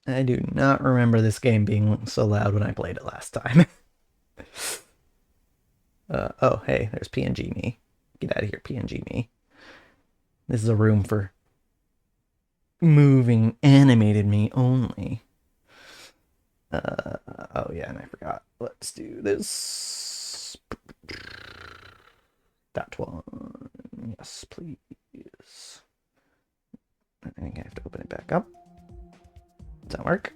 I do not remember this game being so loud when I played it last time. Oh, hey, there's PNG me. Get out of here, PNG me. This is a room for moving animated me only. Oh yeah, and I forgot. Let's do this. That one. Yes, please. I think I have to open it back up. Does that work?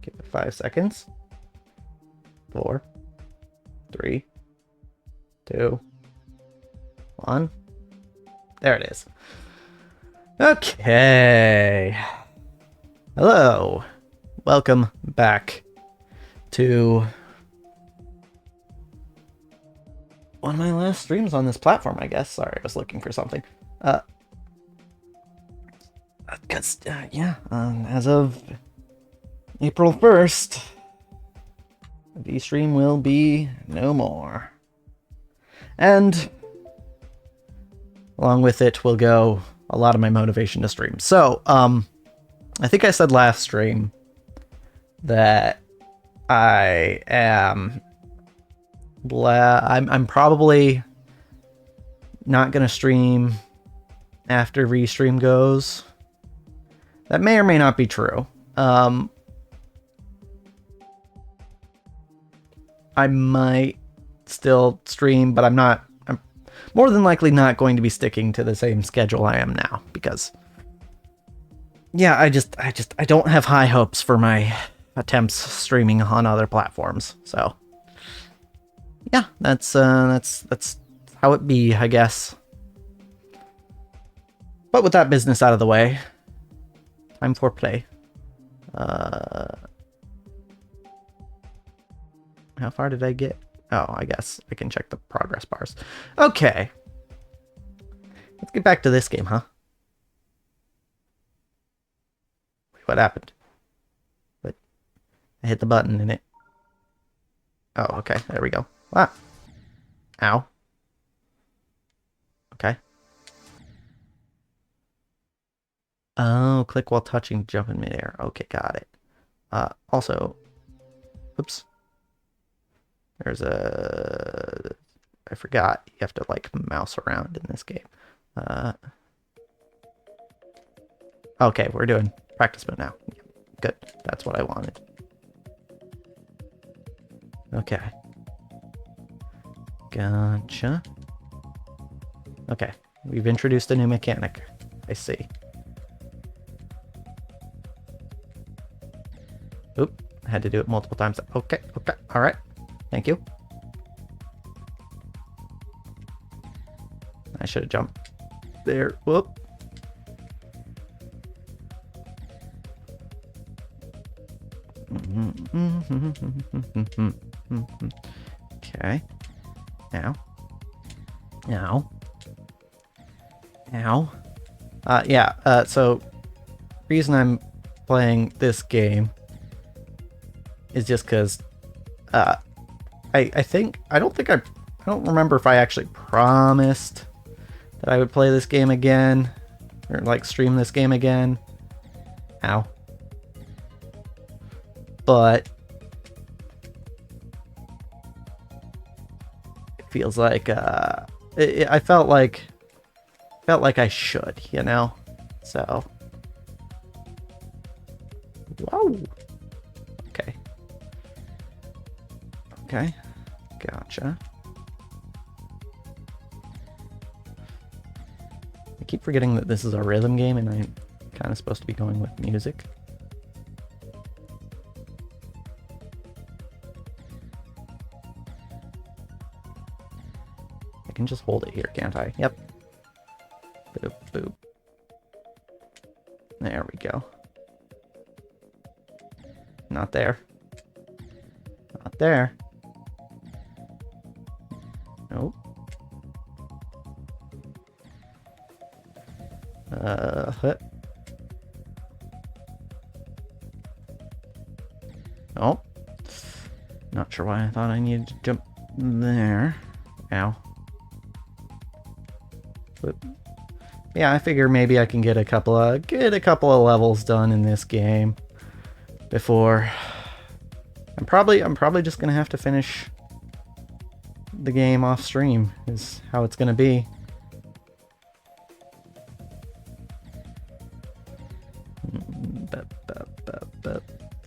Give it 5 seconds. 4, 3, 2, 1. There it is. Okay. Hello. Welcome back to one of my last streams on this platform, I guess. Sorry, I was looking for something. As of April 1st, the stream will be no more. And along with it will go a lot of my motivation to stream. So, I think I said last stream that I am I'm probably not gonna stream after Restream goes. That may or may not be true. I might still stream, but I'm more than likely not going to be sticking to the same schedule I am now, because yeah, I don't have high hopes for my attempts streaming on other platforms. So yeah, that's how it be, I guess. But with that business out of the way, time for play. How far did I get? Oh, I guess I can check the progress bars. Okay. Let's get back to this game, huh? Wait, what happened? But I hit the button and it... Oh, okay. There we go. Ah. Ow. Okay. Oh, click while touching, jump in midair. Okay, got it. Also... Oops. There's a... I forgot. You have to, like, mouse around in this game. Okay, we're doing practice mode now. Good. That's what I wanted. Okay. Gotcha. Okay. We've introduced a new mechanic. I see. Oop. I had to do it multiple times. Okay. Okay. All right. Thank you. I should have jumped there. Whoop. Okay. Ow. Ow. Ow. So reason I'm playing this game is just because I don't remember if I actually promised that I would play this game again or like stream this game again. Ow. But it feels like I felt like I should, you know. So whoa. Okay. Okay. Gotcha. I keep forgetting that this is a rhythm game and I'm kind of supposed to be going with music. I can just hold it here, can't I? Yep. Boop, boop. There we go. Not there. Not there. Nope. Oh. Not sure why I thought I needed to jump there. Ow. But yeah, I figure maybe I can get a couple of levels done in this game before. I'm probably just gonna have to finish the game off stream. Is how it's gonna be.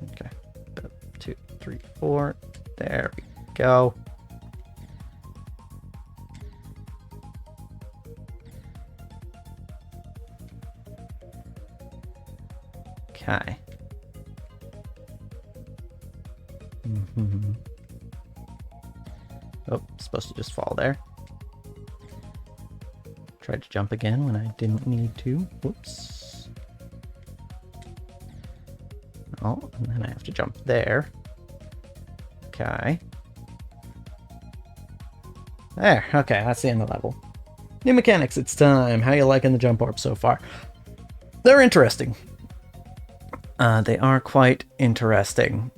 Okay, 2, 3, 4. There we go. Okay. Oh, supposed to just fall there. Tried to jump again when I didn't need to. Whoops. Oh, and then I have to jump there. Okay. There. Okay, that's the end of the level. New mechanics, it's time. How you liking the jump orbs so far? They're interesting. They are quite interesting.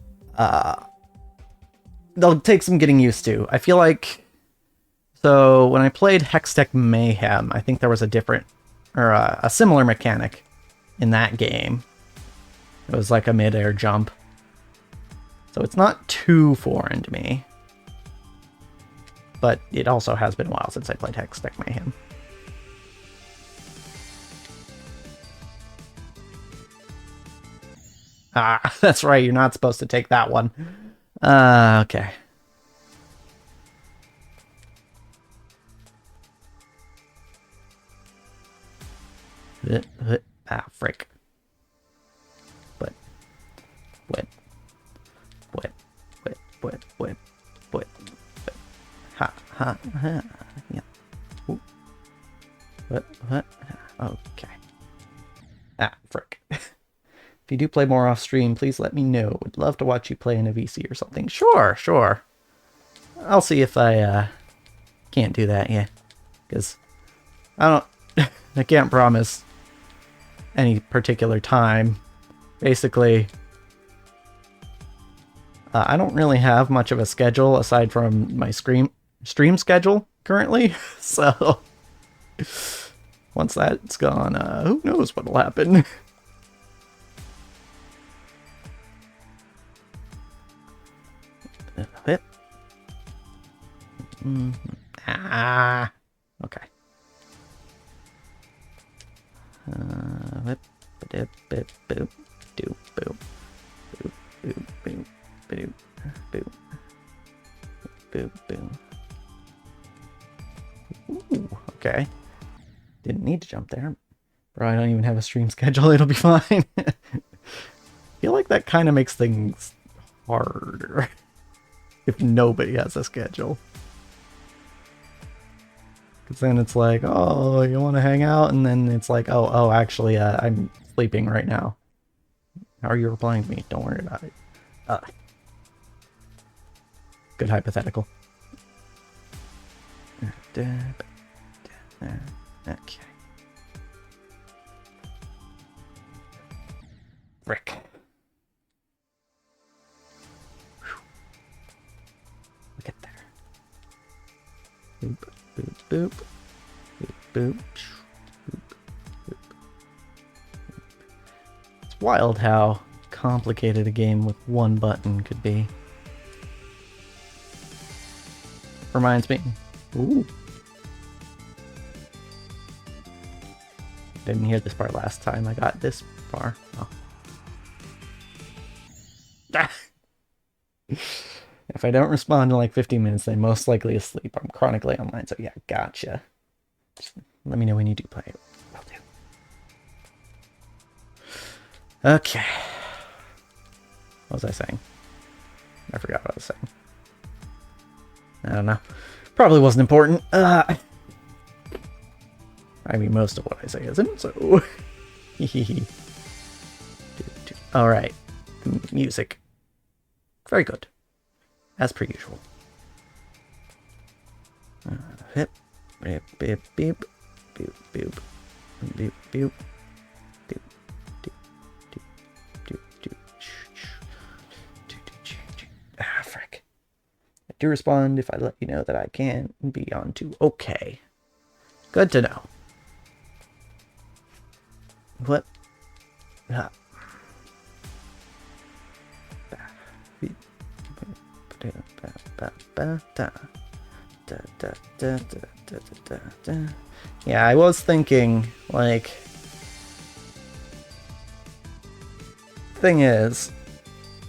They'll take some getting used to. I feel like... So, when I played Hextech Mayhem, I think there was a different... or a similar mechanic in that game. It was like a mid-air jump. So it's not too foreign to me. But it also has been a while since I played Hextech Mayhem. Ah, that's right, you're not supposed to take that one. Okay. Ah, frick. What. Ha, ha, ha. Yeah. Ooh. What? Okay. Ah, frick. If you do play more off stream, please let me know. Would love to watch you play in a VC or something. Sure. I'll see if I can't do that, yeah. Because I can't promise any particular time. Basically, I don't really have much of a schedule aside from my stream schedule currently. So once that's gone, who knows what'll happen. Ah, okay. Ooh, okay. Didn't need to jump there. Bro, I don't even have a stream schedule. It'll be fine. I feel like that kind of makes things harder if nobody has a schedule. Because then it's like, oh, you want to hang out? And then it's like, oh, actually, I'm sleeping right now. How are you replying to me? Don't worry about it. Good hypothetical. Okay. Frick. Look at there. Boop, boop, boop. Boop, boop. Boop. It's wild how complicated a game with one button could be. Reminds me. Ooh. Didn't hear this part last time I got this far. Oh. If I don't respond in like 15 minutes, I'm most likely asleep. I'm chronically online, so yeah, gotcha. Just let me know when you do play it. Will do. Okay. What was I saying? I forgot what I was saying. I don't know. Probably wasn't important. I mean, most of what I say isn't, so... Alright. Music. Very good. As per usual. Hip. Beep, beep, beep. Boop, boop. Boop, boop. Doop, doop, doop, doop, doop. Ah, frick. I do respond if I let you know that I can be on to okay. Good to know. What? Yeah, I was thinking, like, thing is,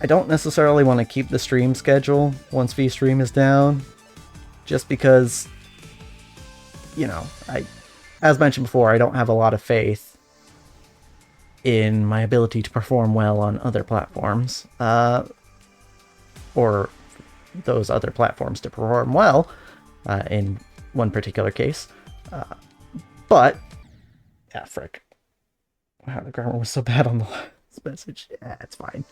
I don't necessarily want to keep the stream schedule once VStream is down, just because, you know, as mentioned before, I don't have a lot of faith in my ability to perform well on other platforms, or those other platforms to perform well, in one particular case. But, yeah, frick. Wow, the grammar was so bad on the last message. Yeah, it's fine.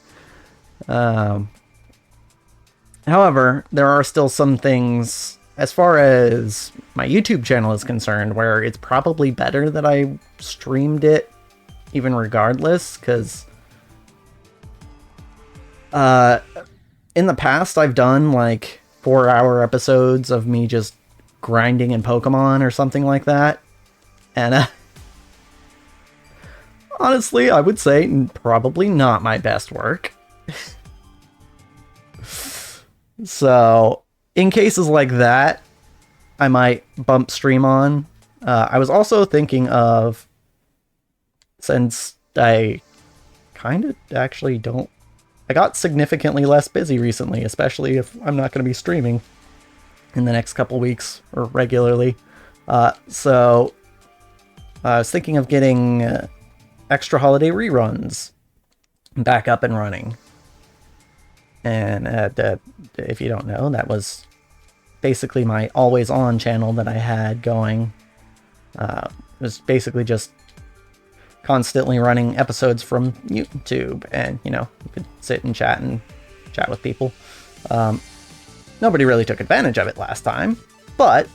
However, there are still some things, as far as my YouTube channel is concerned, where it's probably better that I streamed it even regardless, because in the past I've done like 4-hour episodes of me just grinding in Pokemon or something like that, and honestly, I would say probably not my best work. So, in cases like that, I might bump stream on. I was also thinking of, since I kind of actually don't... I got significantly less busy recently, especially if I'm not going to be streaming in the next couple weeks or regularly. So, I was thinking of getting ExtraHoliday reruns back up and running. And if you don't know, that was basically my always-on channel that I had going. It was basically just constantly running episodes from YouTube, and, you know, you could sit and chat with people. Nobody really took advantage of it last time, but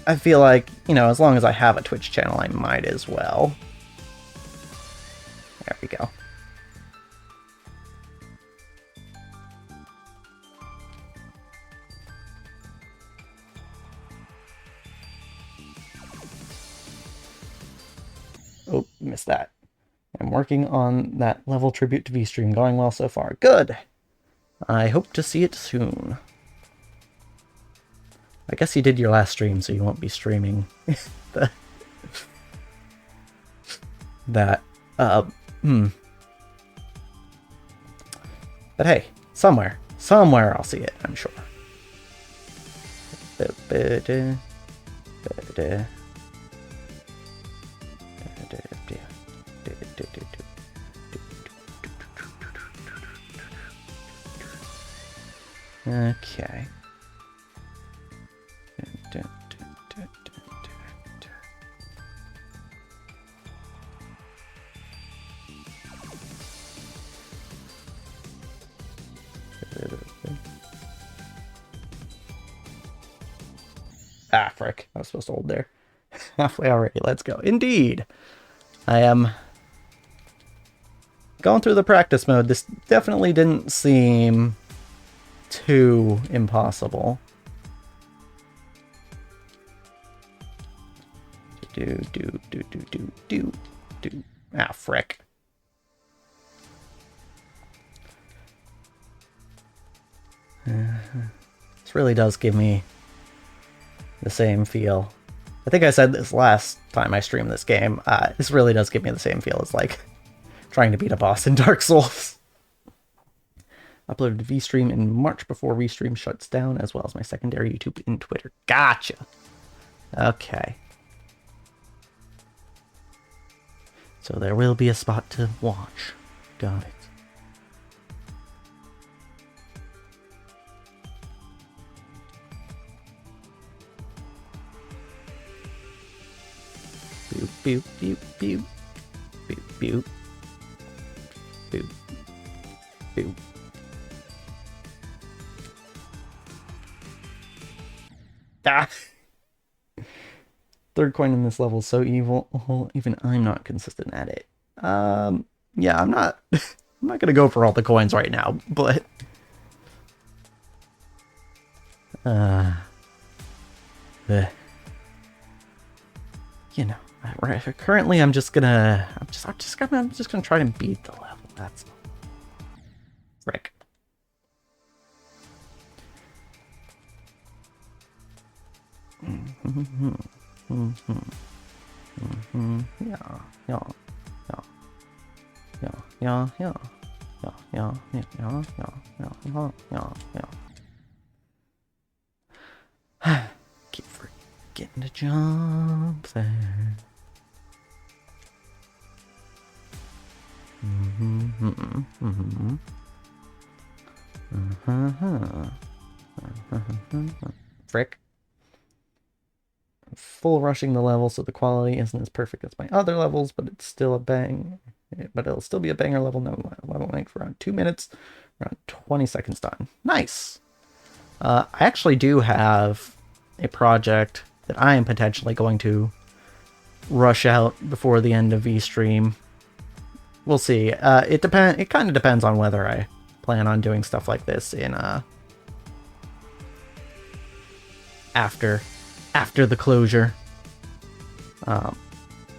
I feel like, you know, as long as I have a Twitch channel, I might as well. There we go. Oh, missed that. I'm working on that level tribute to VStream. Going well so far. Good. I hope to see it soon. I guess you did your last stream, so you won't be streaming that. But hey, somewhere I'll see it, I'm sure. Okay. Ah, frick. I was supposed to hold there. Halfway already. Let's go. Indeed. I am going through the practice mode. This definitely didn't seem too impossible. Do. Ah, frick. This really does give me the same feel. I think I said this last time I streamed this game. This really does give me the same feel as, like, trying to beat a boss in Dark Souls. Uploaded to VStream in March before VStream shuts down, as well as my secondary YouTube and Twitter. Gotcha. Okay. So there will be a spot to watch. Got it. Boop, boop, boop, boop, boop, boop, boop. Ah! Third coin in this level is so evil. Oh, even I'm not consistent at it. Yeah, I'm not gonna go for all the coins right now, but you know, currently I'm just gonna try to beat the level. That's all. Frick. Keep forgetting to jump there. Frick. Full rushing the level, so the quality isn't as perfect as my other levels, but it's still a bang. But it'll still be a banger level. No level length around 2 minutes, around 20 seconds done. Nice. I actually do have a project that I am potentially going to rush out before the end of eStream. We'll see. It kind of depends on whether I plan on doing stuff like this in after the closure. But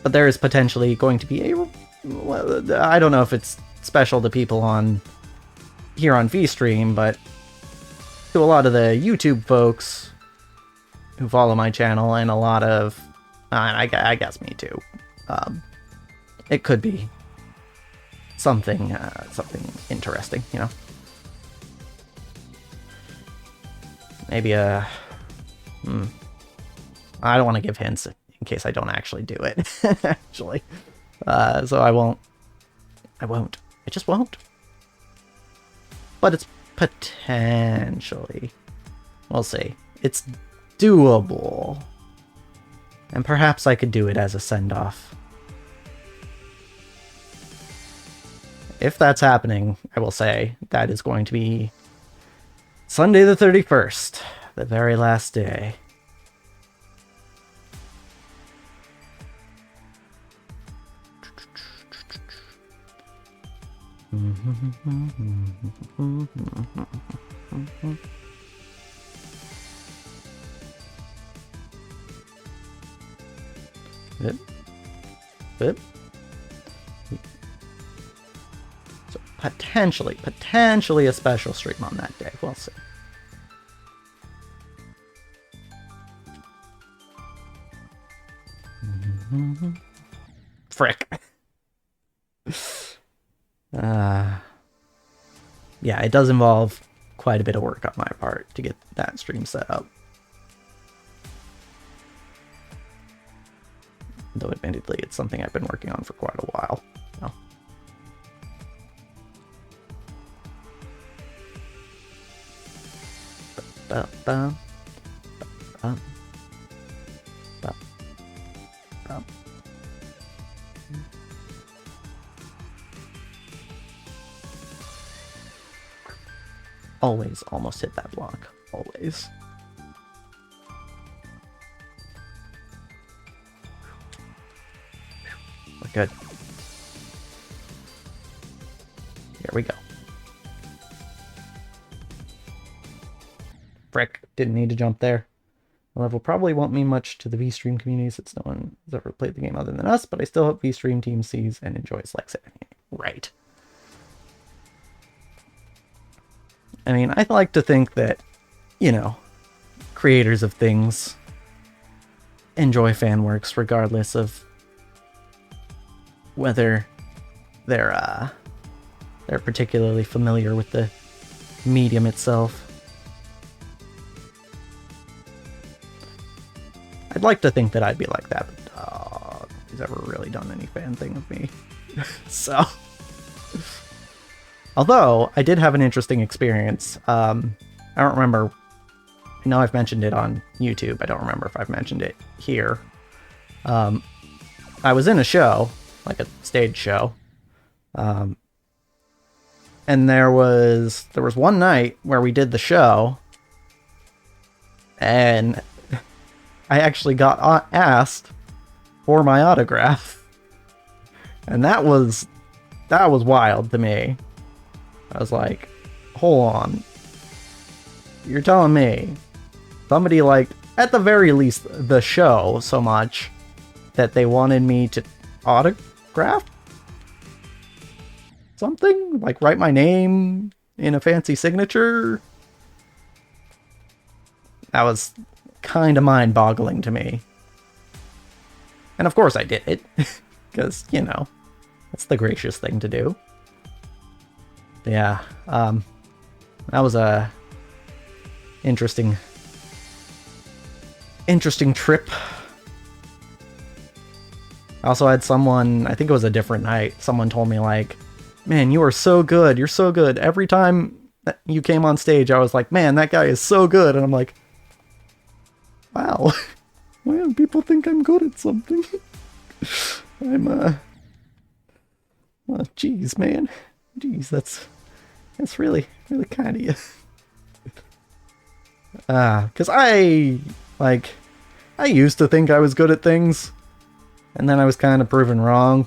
there is potentially going to be a... I don't know if it's special to people on here on VStream, but to a lot of the YouTube folks who follow my channel, and a lot of... I guess me too. It could be something interesting, you know? Maybe a... I don't want to give hints in case I don't actually do it, actually. So I won't. I just won't. But it's potentially... We'll see. It's doable. And perhaps I could do it as a send-off. If that's happening, I will say that is going to be Sunday the 31st, the very last day. So potentially a special stream on that day. We'll see. Frick. Yeah, it does involve quite a bit of work on my part to get that stream set up. Though admittedly, it's something I've been working on for quite a while. So. Always almost hit that block. Always. We're good. Here we go. Frick, didn't need to jump there. The level probably won't mean much to the VStream community since no one has ever played the game other than us, but I still hope VStream team sees and enjoys like saying it. Right. I mean, I like to think that, you know, creators of things enjoy fan works regardless of whether they're particularly familiar with the medium itself. I'd like to think that I'd be like that, but nobody's ever really done any fan thing with me. So... Although, I did have an interesting experience. I don't remember... I know I've mentioned it on YouTube. I don't remember if I've mentioned it here. I was in a show, like a stage show. And there was one night where we did the show. And I actually got asked for my autograph. And that was wild to me. I was like, hold on. You're telling me somebody liked, at the very least, the show so much that they wanted me to autograph something, like write my name in a fancy signature. That was kind of mind-boggling to me. And of course I did it, because, you know, that's the gracious thing to do. Yeah, that was a interesting trip. I also had someone, I think it was a different night, someone told me like, man, you are so good, you're so good. Every time that you came on stage, I was like, man, that guy is so good. And I'm like, wow, well, people think I'm good at something. I'm, well, geez, man. Geez, that's really kind of you. Because I used to think I was good at things, and then I was kind of proven wrong.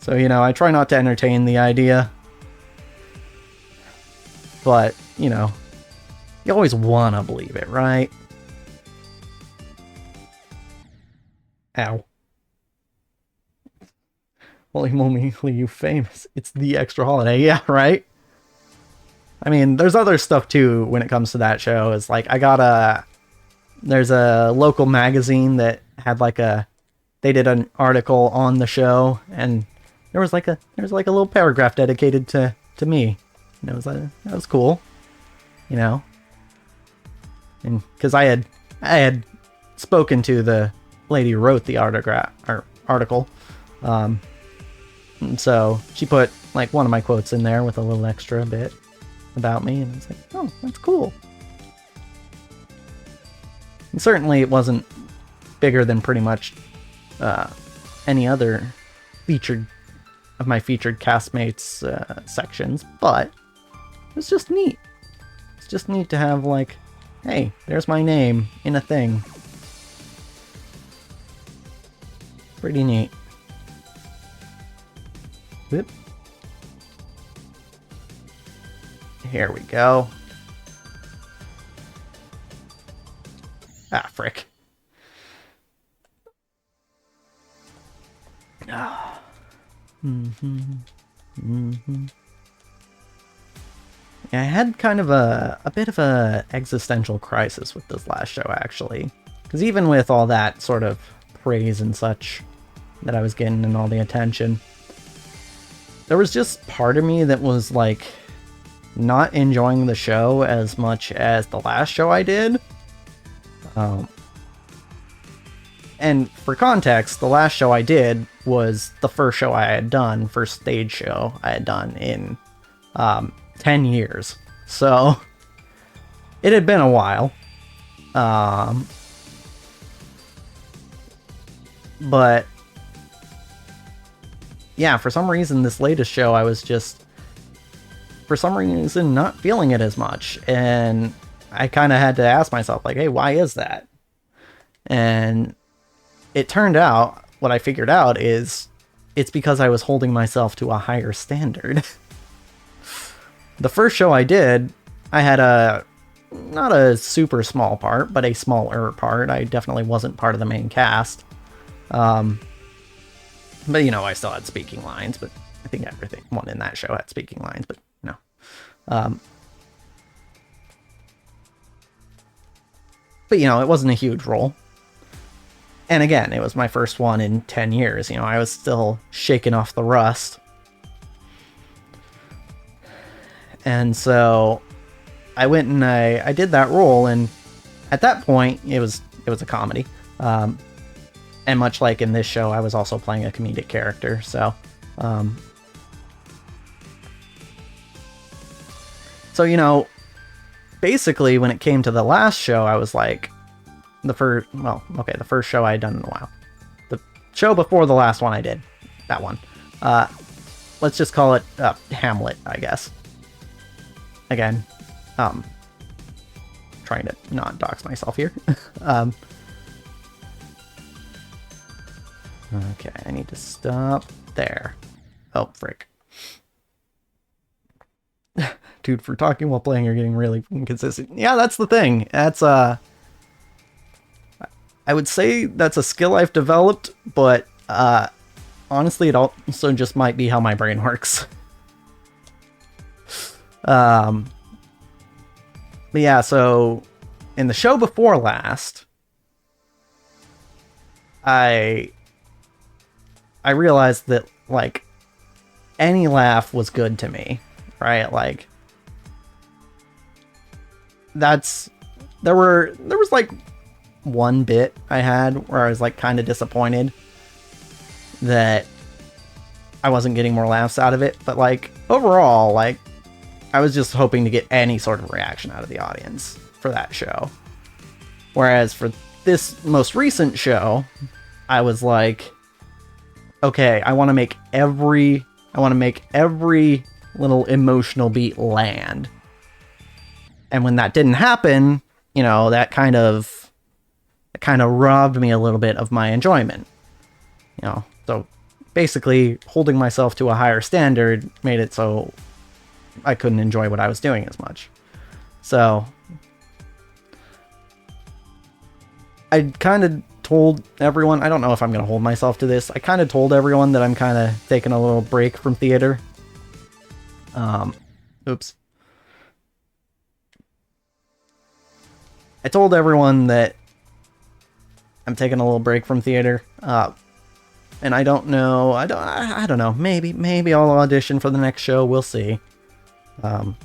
So, you know, I try not to entertain the idea. But, you know, you always want to believe it, right? Ow. Holy moly, you famous. It's the ExtraHoliday. Yeah, right? I mean, there's other stuff too when it comes to that show. It's like, there's a local magazine that had like they did an article on the show, and there was like a little paragraph dedicated to me. And that was cool, you know? And because I had spoken to the lady who wrote the article. And so she put like one of my quotes in there with a little extra bit about me, and I was like, oh, that's cool. And certainly it wasn't bigger than pretty much any other of my featured castmates sections, but it was just neat. It's just neat to have like, hey, there's my name in a thing. Pretty neat. Whoop. Here we go. Ah, frick. Ah. Yeah, I had kind of a bit of a existential crisis with this last show, actually. Because even with all that sort of praise and such that I was getting and all the attention, there was just part of me that was like not enjoying the show as much as the last show I did. And for context, the last show I did was the first show I had done, first stage show I had done in 10 years. So it had been a while. But yeah, for some reason, this latest show, I was just, for some reason, not feeling it as much. And I kind of had to ask myself, like, hey, why is that? And it turned out, what I figured out is, it's because I was holding myself to a higher standard. The first show I did, I had not a super small part, but a smaller part. I definitely wasn't part of the main cast. But, you know, I still had speaking lines, but I think everyone in that show had speaking lines, but no. But, you know, it wasn't a huge role. And again, it was my first one in 10 years. You know, I was still shaking off the rust. And so I went and I did that role, and at that point, it was a comedy. And much like in this show, I was also playing a comedic character, so... So, you know, basically, when it came to the last show, I was like... the first show I had done in a while. The show before the last one I did. That one. Let's just call it Hamlet, I guess. Again, trying to not dox myself here. Okay, I need to stop there. Oh, frick. Dude, for talking while playing, you're getting really inconsistent. Yeah, that's the thing. That's, I I would say that's a skill I've developed, but honestly, it also just might be how my brain works. But yeah, so in the show before last, I realized that, like, any laugh was good to me, right? Like, there was like one bit I had where I was like kind of disappointed that I wasn't getting more laughs out of it, but like overall, like, I was just hoping to get any sort of reaction out of the audience for that show. Whereas for this most recent show, I was like, okay, I want to make every little emotional beat land. And when that didn't happen, you know, that kind of robbed me a little bit of my enjoyment. You know, so basically holding myself to a higher standard made it so I couldn't enjoy what I was doing as much. So I kind of told everyone, I don't know if I'm going to hold myself to this. I kind of told everyone that I'm kind of taking a little break from theater. Oops. I told everyone that I'm taking a little break from theater. And I don't know. I don't know. Maybe I'll audition for the next show. We'll see. But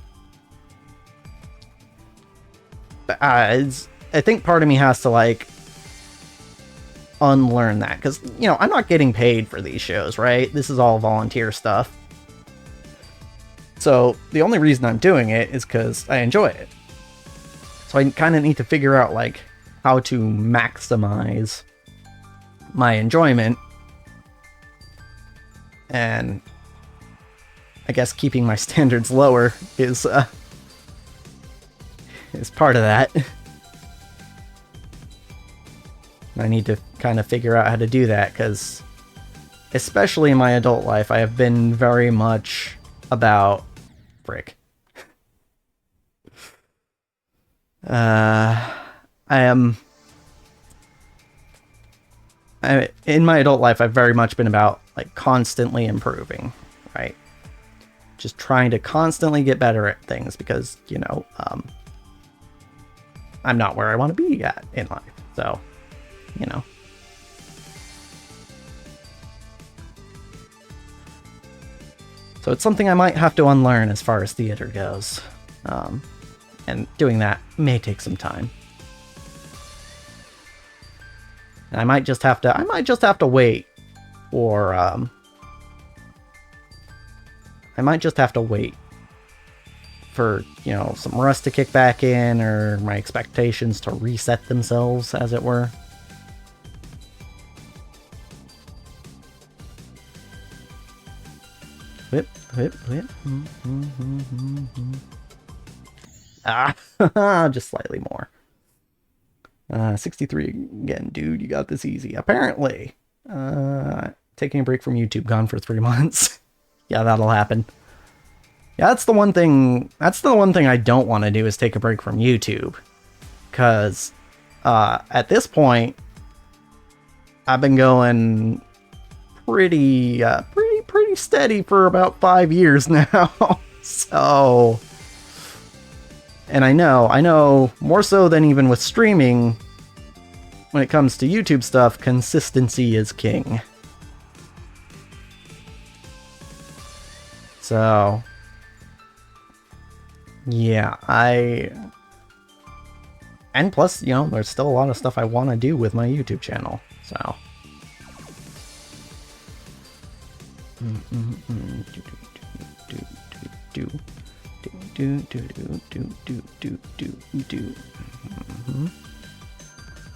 I think part of me has to, like, unlearn that, because, you know, I'm not getting paid for these shows, right? This is all volunteer stuff. So the only reason I'm doing it is because I enjoy it. So I kind of need to figure out, like, how to maximize my enjoyment. And I guess keeping my standards lower is part of that. I need to kind of figure out how to do that, because especially in my adult life, I have been very much about... Frick. In my adult life, I've very much been about, like, constantly improving, right? Just trying to constantly get better at things, because, you know, I'm not where I want to be at in life. So, you know. So it's something I might have to unlearn as far as theater goes. And doing that may take some time. And I might just have to wait for, I might just have to wait for, you know, some rust to kick back in, or my expectations to reset themselves, as it were. Whip, whip, whip. Just slightly more. 63 again, dude. You got this easy. Apparently. Taking a break from YouTube, gone for 3 months. Yeah, that'll happen. Yeah, that's the one thing I don't want to do, is take a break from YouTube. Because at this point, I've been going pretty steady for about 5 years now. So, and I know more so than even with streaming, when it comes to YouTube stuff, consistency is king. So, yeah, and plus, you know, there's still a lot of stuff I want to do with my YouTube channel, so.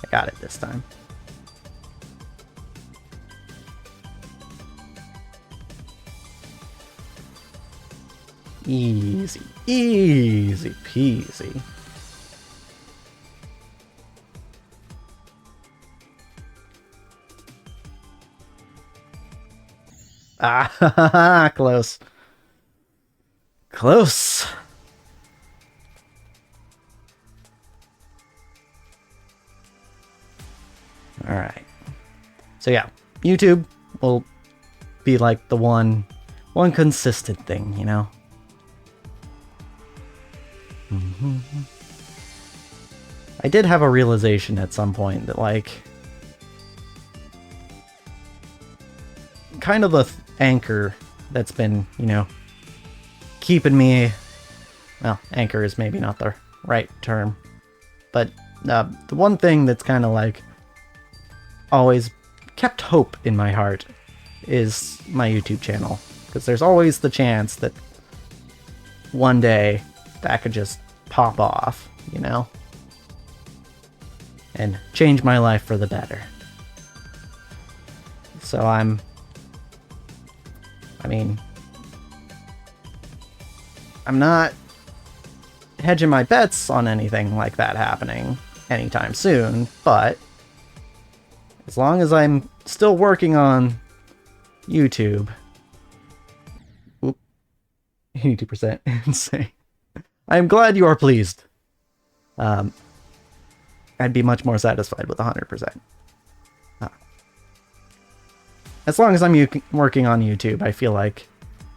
I got it this time. Easy, easy peasy. Ah, close. Close. Alright. So yeah, YouTube will be like the one consistent thing, you know? I did have a realization at some point that, like, kind of the anchor that's been, you know, keeping me, well, anchor is maybe not the right term, but the one thing that's kind of like always kept hope in my heart is my YouTube channel, because there's always the chance that one day that could just pop off, you know, and change my life for the better. So I mean, I'm not hedging my bets on anything like that happening anytime soon, but as long as I'm still working on YouTube, 82% insane. I'm glad you are pleased. I'd be much more satisfied with 100%. As long as I'm working on YouTube, I feel like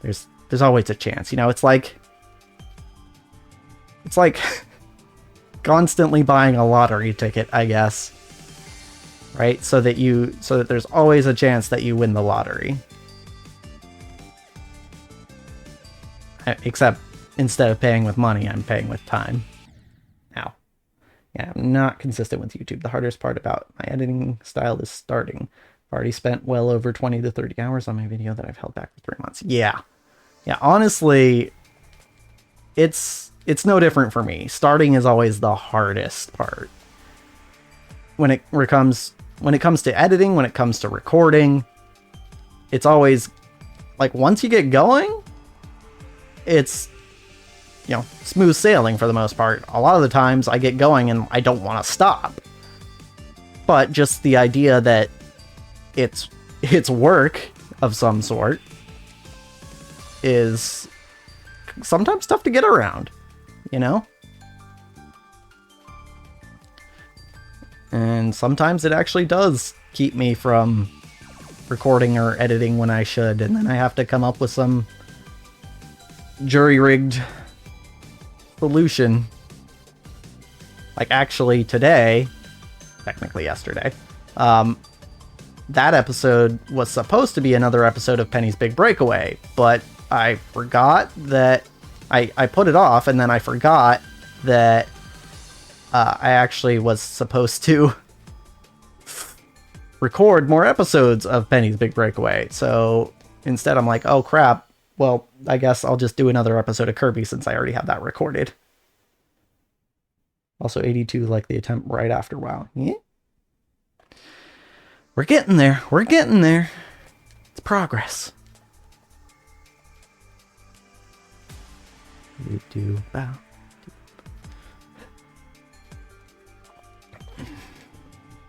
there's always a chance. You know, it's like constantly buying a lottery ticket, I guess. Right? So that there's always a chance that you win the lottery. Except instead of paying with money, I'm paying with time. Now, yeah, I'm not consistent with YouTube. The hardest part about my editing style is starting. I've already spent well over 20 to 30 hours on my video that I've held back for 3 months. Yeah, honestly, it's no different for me. Starting is always the hardest part. When it comes to editing, when it comes to recording, it's always like once you get going, it's, you know, smooth sailing for the most part. A lot of the times I get going and I don't want to stop. But just the idea that it's work of some sort is sometimes tough to get around, you know? And sometimes it actually does keep me from recording or editing when I should, and then I have to come up with some jury-rigged solution. Like, actually today, technically yesterday, that episode was supposed to be another episode of Penny's Big Breakaway, but I forgot that I put it off, and then I forgot that I actually was supposed to record more episodes of Penny's Big Breakaway. So instead I'm like, oh crap, well, I guess I'll just do another episode of Kirby since I already have that recorded. Also 82, like the attempt right after WoW. Yeah. We're getting there. We're getting there. It's progress. WoW.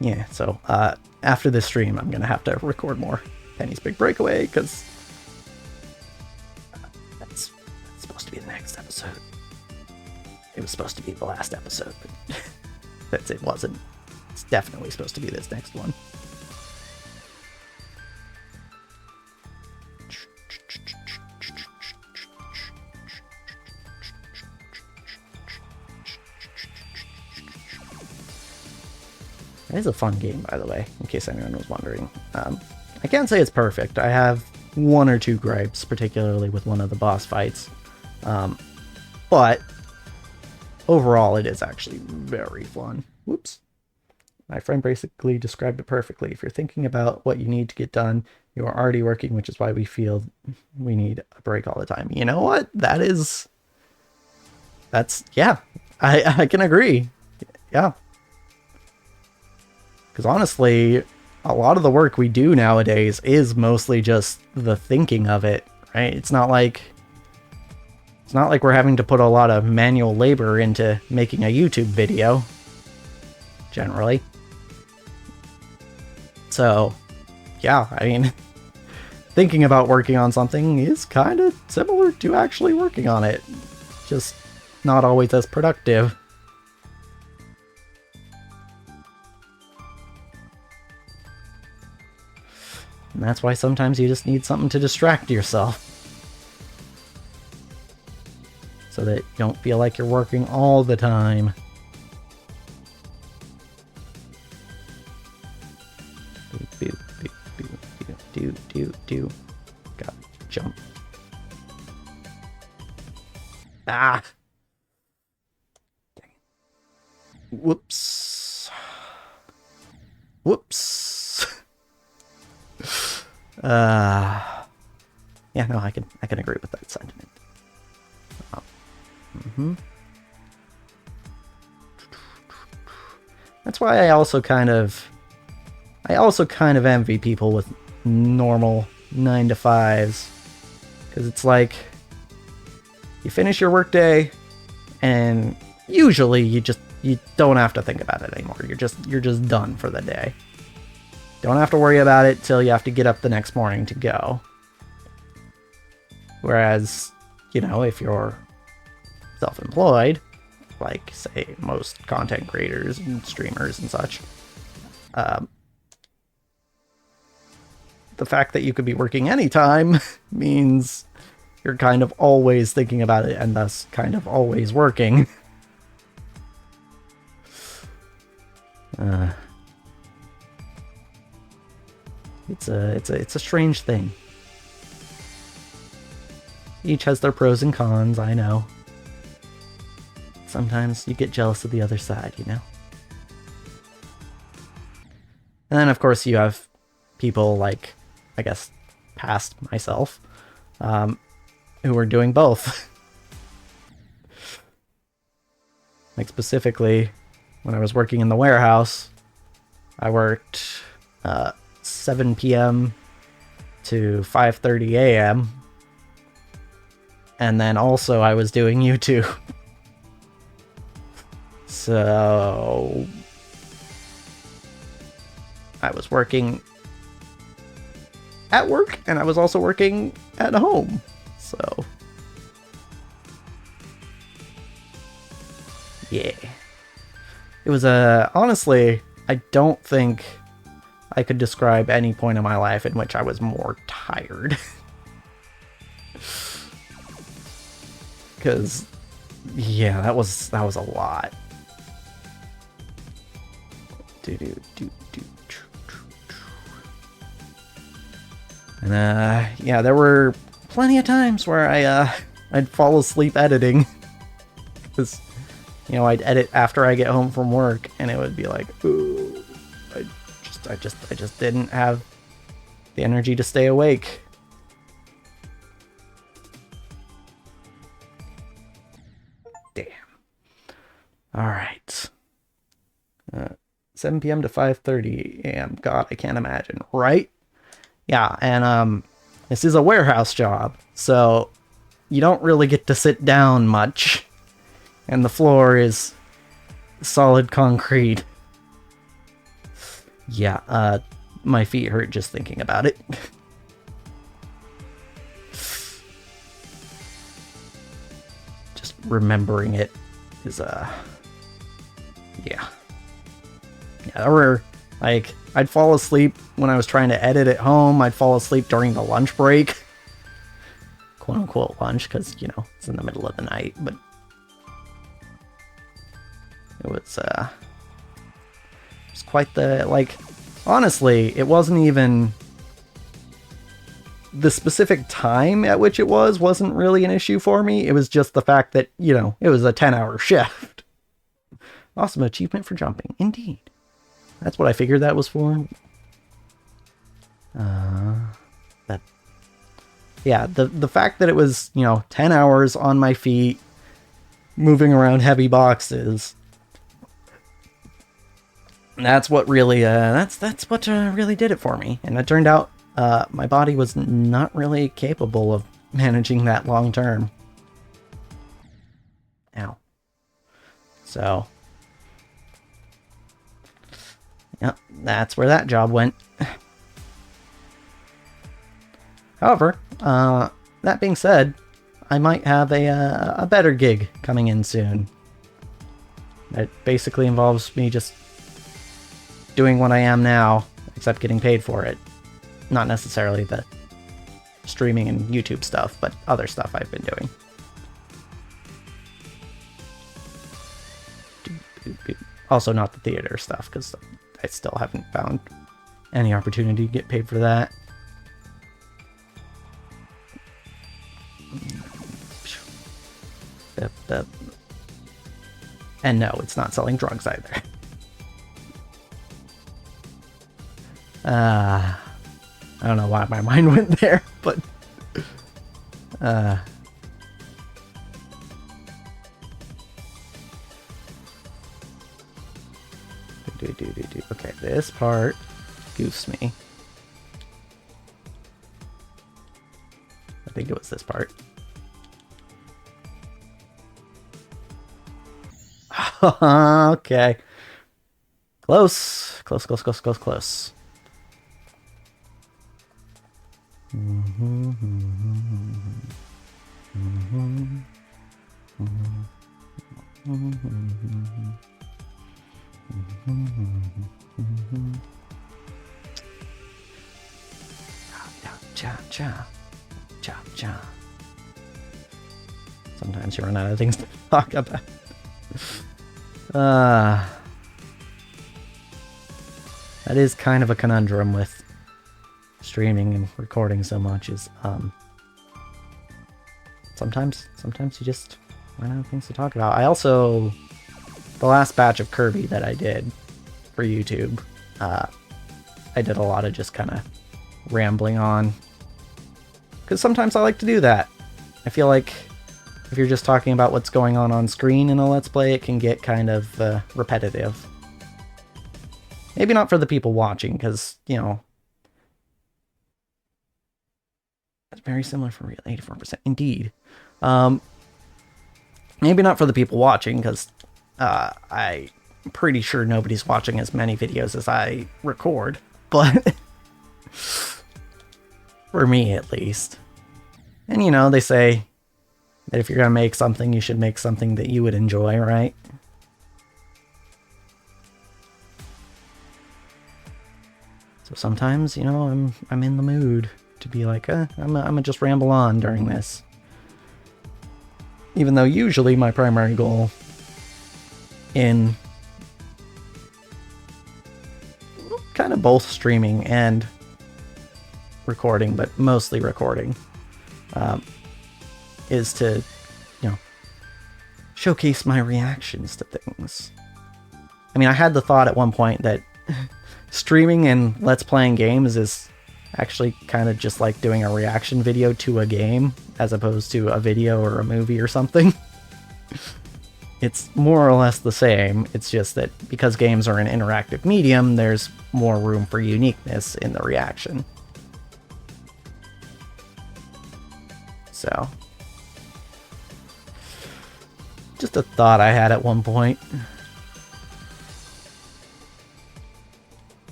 Yeah, so after this stream, I'm going to have to record more Penny's Big Breakaway, because that's supposed to be the next episode. It was supposed to be the last episode, but it wasn't. It's definitely supposed to be this next one. It is a fun game, by the way, in case anyone was wondering. I can't say it's perfect. I have one or two gripes, particularly with one of the boss fights. But overall, it is actually very fun. Whoops. My friend basically described it perfectly. If you're thinking about what you need to get done, you are already working, which is why we feel we need a break all the time. You know what? Yeah, I can agree. Yeah. Because honestly, a lot of the work we do nowadays is mostly just the thinking of it, right? It's not like we're having to put a lot of manual labor into making a YouTube video, generally. So, yeah, I mean, thinking about working on something is kind of similar to actually working on it, just not always as productive. And that's why sometimes you just need something to distract yourself. So that you don't feel like you're working all the time. Boop, boop, boop, boop, boop, boop. Gotta jump. Ah! Dang it. Whoops. Whoops. Yeah, no, I can agree with that sentiment. That's why I also kind of envy people with normal 9-to-5s, because it's like you finish your workday and usually you don't have to think about it anymore. You're just done for the day. Don't have to worry about it till you have to get up the next morning to go. Whereas, you know, if you're self-employed, like say most content creators and streamers and such, the fact that you could be working anytime means you're kind of always thinking about it and thus kind of always working. It's a strange thing. Each has their pros and cons, I know. Sometimes you get jealous of the other side, you know? And then, of course, you have people like, I guess, past myself, who are doing both. Like, specifically, when I was working in the warehouse, I worked 7 p.m. to 5:30 a.m. And then also I was doing YouTube. So I was working at work and I was also working at home. So yeah. It was honestly, I don't think I could describe any point in my life in which I was more tired. Because yeah, that was a lot. And yeah, there were plenty of times where I'd fall asleep editing, because you know, I'd edit after I get home from work and it would be like, ooh, I just didn't have the energy to stay awake. Damn. All right. 7 p.m. to 5:30 a.m. God, I can't imagine, right? Yeah, and this is a warehouse job, so you don't really get to sit down much, and the floor is solid concrete. Yeah, my feet hurt just thinking about it. Just remembering it is yeah. Yeah, or like I'd fall asleep when I was trying to edit at home. I'd fall asleep during the lunch break, quote unquote lunch, because you know it's in the middle of the night. But it was quite the, like, honestly, it wasn't even the specific time at which it wasn't really an issue for me. It was just the fact that, you know, it was a 10-hour shift. Awesome achievement for jumping, indeed. That's what I figured that was for. Yeah, the fact that it was, you know, 10 hours on my feet, moving around heavy boxes. That's what really, that's what really did it for me. And it turned out, my body was not really capable of managing that long term. Ow. So, yep, that's where that job went. However, that being said, I might have a better gig coming in soon. It basically involves me just doing what I am now, except getting paid for it. not necessarily the streaming and YouTube stuff, but other stuff I've been doing. Also not the theater stuff, because I still haven't found any opportunity to get paid for that. And no, it's not selling drugs either. I don't know why my mind went there, but okay, this part goofs me. I think it was this part. Okay. Close. Close. Cha. Sometimes you run out of things to talk about. That is kind of a conundrum with streaming and recording so much, is sometimes you just run out of things to talk about. I also, the last batch of Kirby that I did for YouTube, I did a lot of just kind of rambling on, because sometimes I like to do that. I feel like if you're just talking about what's going on screen in a Let's Play, it can get kind of repetitive. Maybe not for the people watching, because, you know, it's very similar for real, 84%. Indeed. Maybe not for the people watching, because I'm pretty sure nobody's watching as many videos as I record, but for me at least. And, you know, they say that if you're going to make something, you should make something that you would enjoy, right? So sometimes, you know, I'm in the mood to be like, I'm gonna just ramble on during this. Even though usually my primary goal in kind of both streaming and recording, but mostly recording, is to, you know, showcase my reactions to things. I mean, I had the thought at one point that streaming and Let's Playing games is actually kind of just like doing a reaction video to a game, as opposed to a video or a movie or something. It's more or less the same. It's just that because games are an interactive medium, there's more room for uniqueness in the reaction. So, just a thought I had at one point.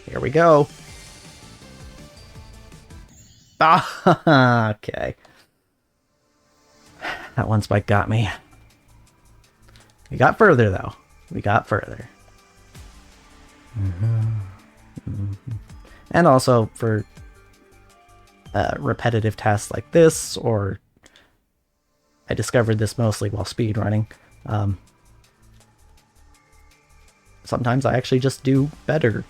Here we go. Ah, okay. That one spike got me. We got further, though. We got further. And also for repetitive tasks like this, or I discovered this mostly while speedrunning. Sometimes I actually just do better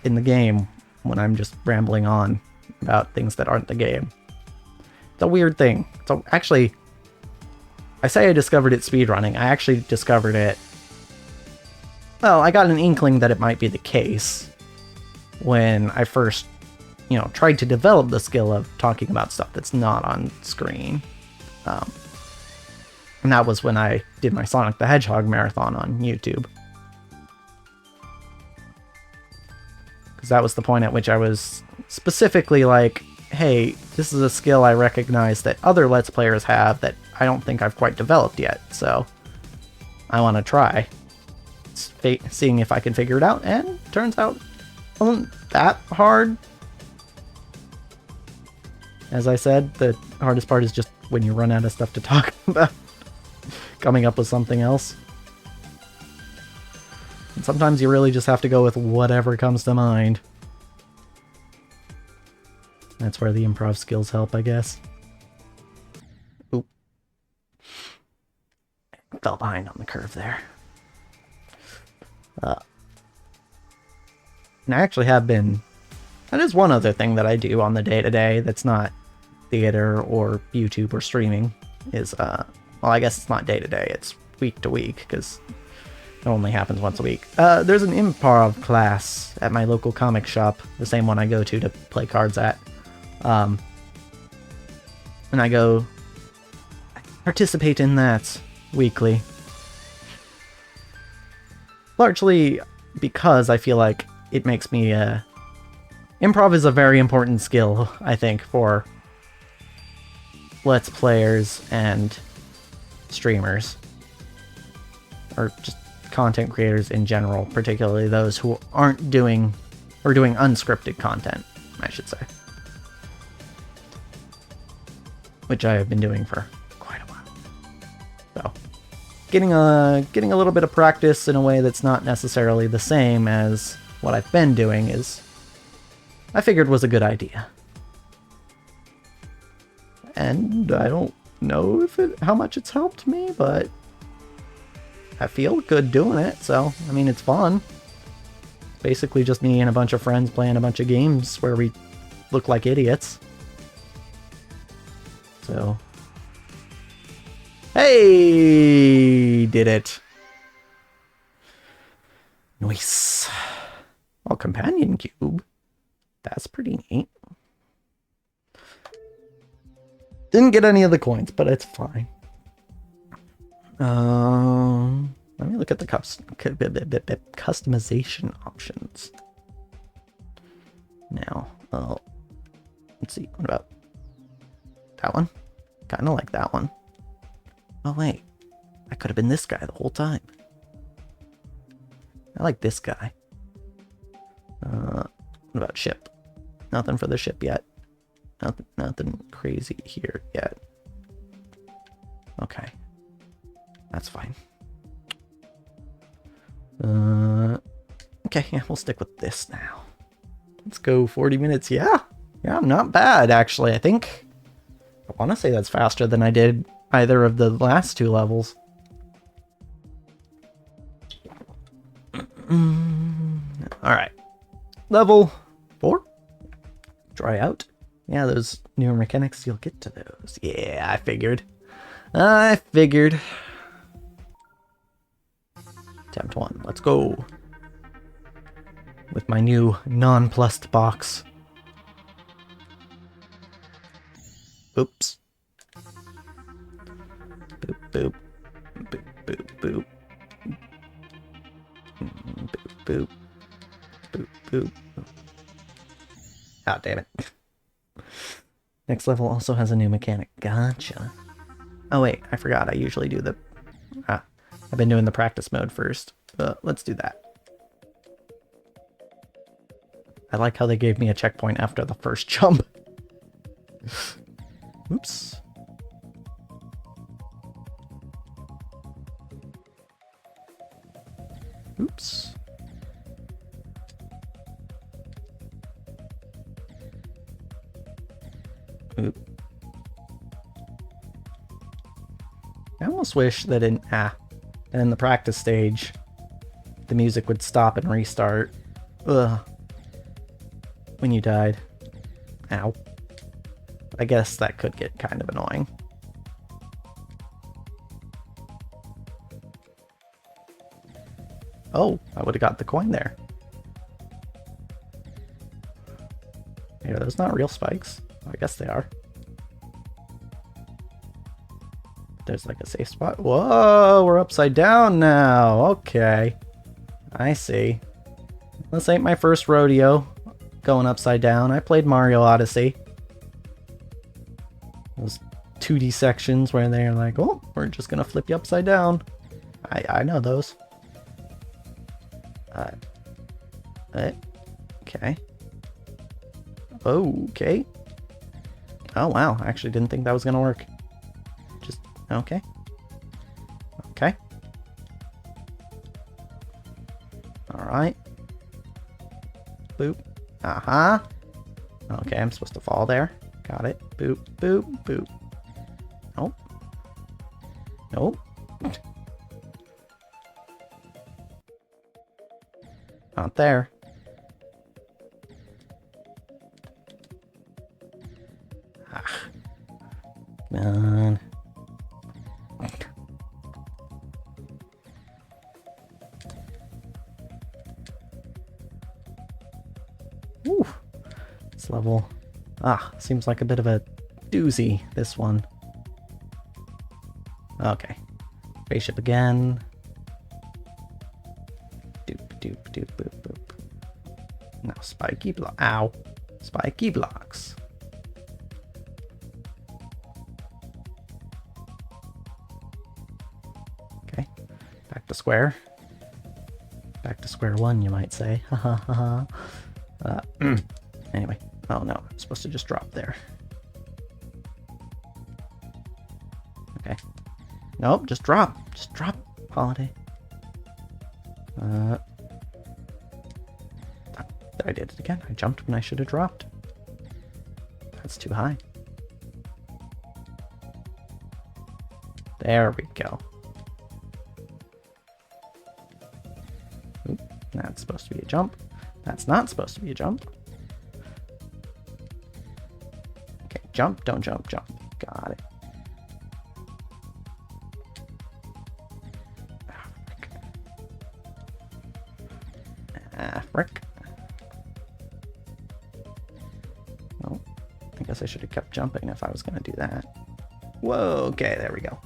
in the game when I'm just rambling on about things that aren't the game. It's a weird thing. So actually, I say I discovered it speedrunning. I actually discovered it... Well, I got an inkling that it might be the case when I first, you know, tried to develop the skill of talking about stuff that's not on screen. And that was when I did my Sonic the Hedgehog marathon on YouTube. Because that was the point at which I was specifically like, hey, this is a skill I recognize that other Let's Players have that I don't think I've quite developed yet, so I want to try seeing if I can figure it out, and turns out it wasn't that hard. As I said, the hardest part is just when you run out of stuff to talk about. coming up with something else. And sometimes you really just have to go with whatever comes to mind. That's where the improv skills help, I guess. Oop. Fell behind on the curve there. And I actually have been... That is one other thing that I do on the day-to-day that's not theater or YouTube or streaming. Is, well, I guess it's not day-to-day, it's week-to-week, because it only happens once a week. There's an improv class at my local comic shop, the same one I go to play cards at. And I participate in that weekly. Largely because I feel like it makes me, improv is a very important skill, I think, for Let's Players and streamers. Or just content creators in general, particularly those who aren't doing, or doing unscripted content, I should say. Which I have been doing for quite a while. So, getting a little bit of practice in a way that's not necessarily the same as what I've been doing is, I figured, was a good idea. And I don't know how much it's helped me, but I feel good doing it, so, I mean, it's fun. Basically just me and a bunch of friends playing a bunch of games where we look like idiots. So... Hey! Did it! Nice. Oh, companion cube. That's pretty neat. Didn't get any of the coins, but it's fine. Let me look at the customization options. Now, let's see. What about that one? Kind of like that one. Oh wait, I could have been this guy the whole time. I like this guy. What about ship? Nothing for the ship yet. Nothing crazy here yet. Okay. That's fine. Okay, yeah, we'll stick with this now. Let's go 40 minutes. Yeah, not bad, actually. I think... I want to say that's faster than I did either of the last two levels. Alright. Level 4. Try out. Yeah, those newer mechanics, you'll get to those. Yeah, I figured. Attempt 1. Let's go. With my new nonplussed box. Oops. Boop, boop. Boop, boop, boop. Boop, boop. Boop, boop. Ah, damn it. Next level also has a new mechanic. Gotcha. Oh wait, I forgot. I usually do the... I've been doing the practice mode first. Let's do that. I like how they gave me a checkpoint after the first jump. Oops. Oops. Oop. I almost wish that in the practice stage, the music would stop and restart. Ugh. When you died. Ow. I guess that could get kind of annoying. Oh, I would have got the coin there. Hey, are those not real spikes? I guess they are. There's like a safe spot. Whoa, we're upside down now. Okay. I see. This ain't my first rodeo going upside down. I played Mario Odyssey. Those 2D sections where they're like, oh, we're just gonna flip you upside down. I know those. Okay. Okay. Oh wow, I actually didn't think that was gonna work. Just, okay. Alright. Boop. Uh-huh. Okay, I'm supposed to fall there. Got it. Boop, boop, boop. Nope. Nope. Not there. Ah. Come on. Ooh. This level. Seems like a bit of a doozy, this one. Okay. Spaceship again. Doop, doop, doop, boop, boop. Now spiky block. Ow. Spiky blocks. Okay. Back to square. Back to square one, you might say. Ha ha ha ha. Anyway. Oh no, I'm supposed to just drop there. Okay. Nope, just drop. Just drop, Holiday. I did it again. I jumped when I should have dropped. That's too high. There we go. Oop, that's supposed to be a jump. That's not supposed to be a jump. Okay, jump, don't jump, jump. Got it. Frick. Oh, I guess I should have kept jumping if I was going to do that. Whoa, okay, there we go.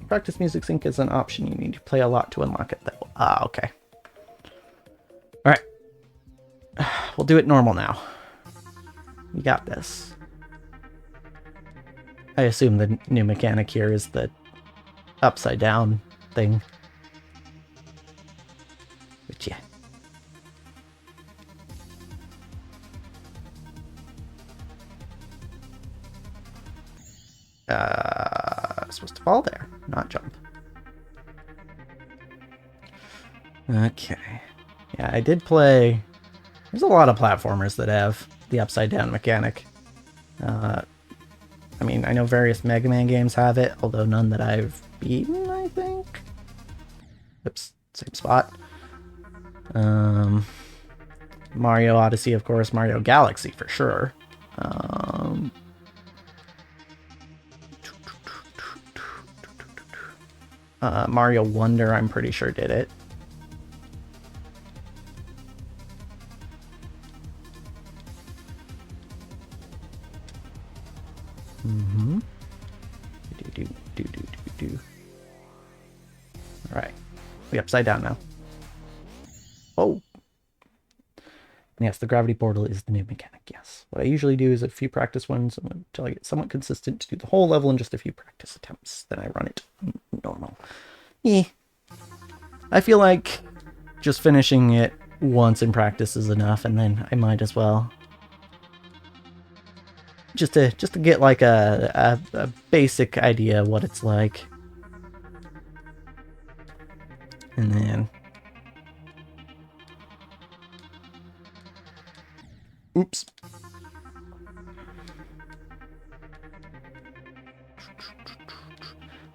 Practice music sync is an option. You need to play a lot to unlock it, though. Okay. Alright. We'll do it normal now. We got this. I assume the new mechanic here is the upside down thing. But yeah. Supposed to fall there, not jump. Okay. Yeah, I did play... There's a lot of platformers that have the upside down mechanic. I mean, I know various Mega Man games have it, although none that I've beaten, I think. Oops, same spot. Mario Odyssey, of course. Mario Galaxy, for sure. Mario Wonder, I'm pretty sure, did it. Mm-hmm. Do. Alright. We upside down now. Oh! Yes, the gravity portal is the new mechanic, yes. What I usually do is a few practice ones until I get somewhat consistent to do the whole level in just a few practice attempts. Then I run it normal. Yeah. I feel like just finishing it once in practice is enough, and then I might as well. Just to get like a basic idea of what it's like. And then... Oops.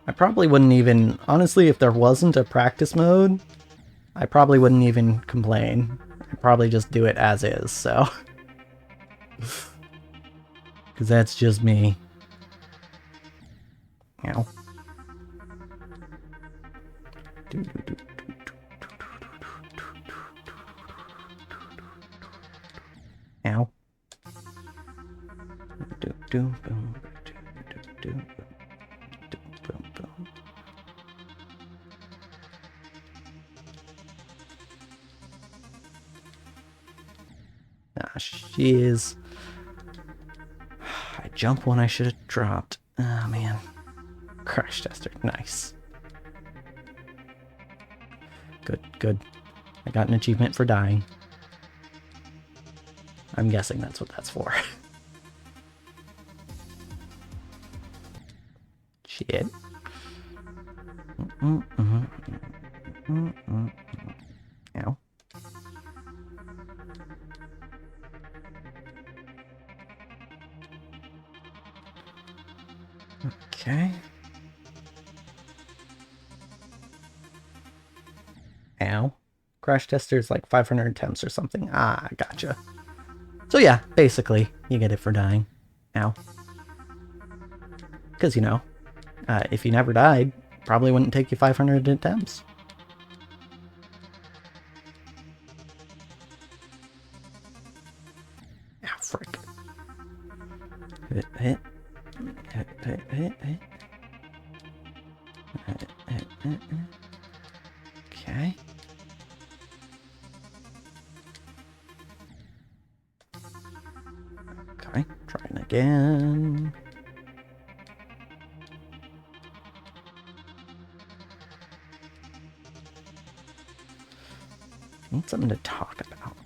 I probably wouldn't even... Honestly, if there wasn't a practice mode, I probably wouldn't even complain. I'd probably just do it as is, so... Because that's just me. Ow. Ow. Ah, shiz. I jump when I should have dropped. Oh, man. Crash tester. Nice. Good, good. I got an achievement for dying. I'm guessing that's what that's for. Shit. Ow. Ow. Crash tester's like 500 attempts or something. Ah, gotcha. So yeah, basically, you get it for dying. Ow. Because, you know, if you never died, probably wouldn't take you 500 attempts. Ah, frick. Hit. Okay. Okay, trying again. Need something to talk about.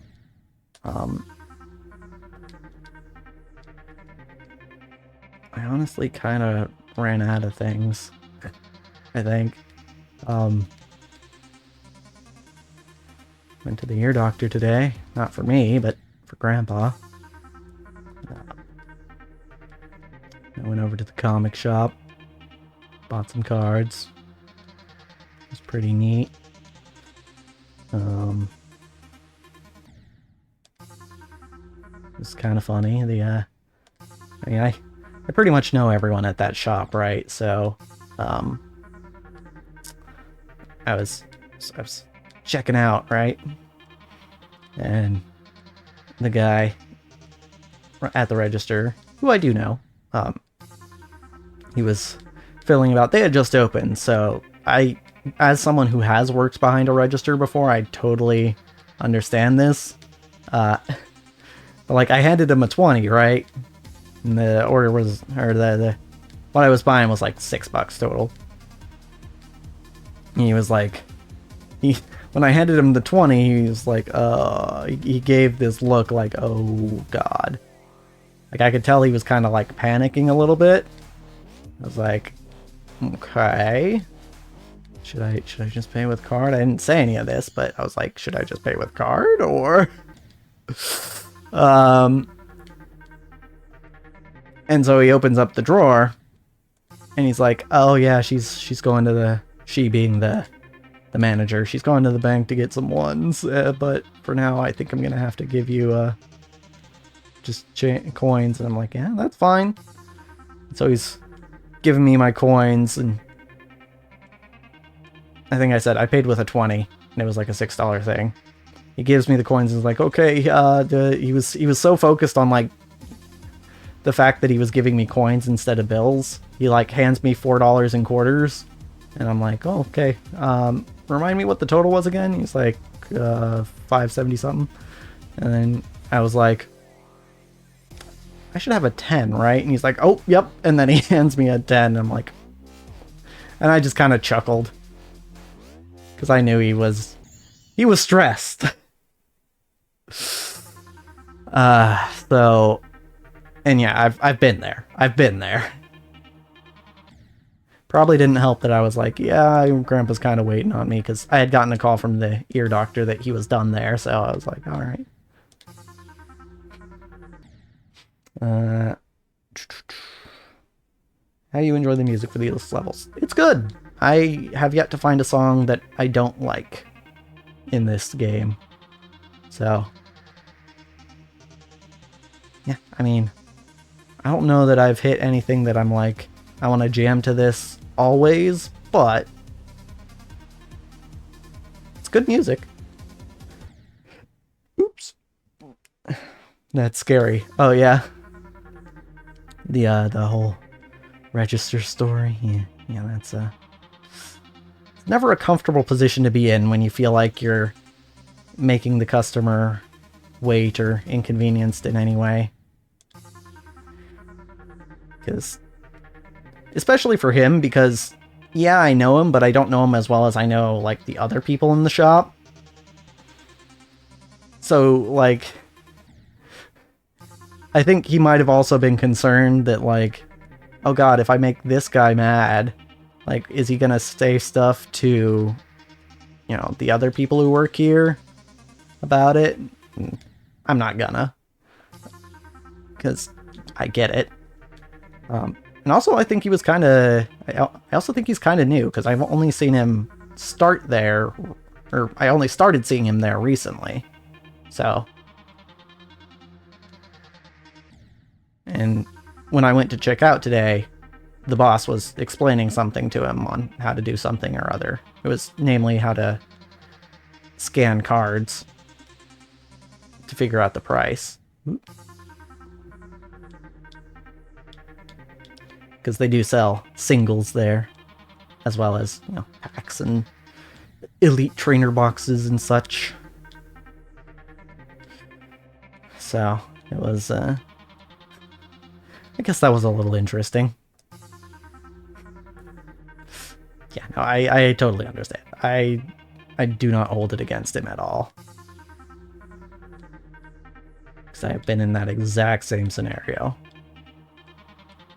I honestly kind of ran out of things, I think. Went to the ear doctor today. Not for me, but for Grandpa. I went over to the comic shop. Bought some cards. It was pretty neat. It's kind of funny. I mean, I pretty much know everyone at that shop, right? So, I was checking out, right? And the guy at the register, who I do know, he was filling about. They had just opened, so as someone who has worked behind a register before, I totally understand this. But like, I handed him a 20, right? And the order was, or the what I was buying was like $6 total. And he was like, when I handed him the 20, he was like, he gave this look like, oh god. Like, I could tell he was kind of like panicking a little bit. I was like, okay. Should I just pay with card? I didn't say any of this, but I was like, should I just pay with card or and so he opens up the drawer and he's like, oh yeah, she's going to the, she being the manager, she's going to the bank to get some ones, but for now I think I'm gonna have to give you just coins. And I'm like, yeah, that's fine. And so he's giving me my coins, and I think I said I paid with a 20, and it was like a $6 thing. He gives me the coins and is like, okay, he was so focused on like the fact that he was giving me coins instead of bills. He like hands me $4 in quarters, and I'm like, oh, okay. Remind me what the total was again? He's like, 570 something. And then I was like, I should have a 10, right? And he's like, oh, yep. And then he hands me a 10. And I'm like, and I just kind of chuckled because I knew he was stressed. So, and yeah, I've been there. I've been there. Probably didn't help that I was like, yeah, Grandpa's kind of waiting on me, because I had gotten a call from the ear doctor that he was done there, so I was like, all right. How do you enjoy the music for these levels? It's good. I have yet to find a song that I don't like in this game. So, yeah, I mean, I don't know that I've hit anything that I'm like, I want to jam to this always, but it's good music. Oops. That's scary. Oh yeah. The whole register story. Yeah, that's it's never a comfortable position to be in when you feel like you're making the customer wait or inconvenienced in any way. Because, especially for him, because yeah, I know him, but I don't know him as well as I know like the other people in the shop. So like, I think he might have also been concerned that like, oh god, if I make this guy mad, like, is he gonna say stuff to, you know, the other people who work here about it? I'm not gonna, because I get it. And also, I think he was I also think he's kind of new, because I've only seen him start there Or I only started seeing him there recently. So. And when I went to check out today, the boss was explaining something to him on how to do something or other. It was namely how to scan cards to figure out the price. Because they do sell singles there, as well as, you know, packs and elite trainer boxes and such. So, it was, I guess that was a little interesting. Yeah, no, I totally understand. I do not hold it against him at all. Because I have been in that exact same scenario.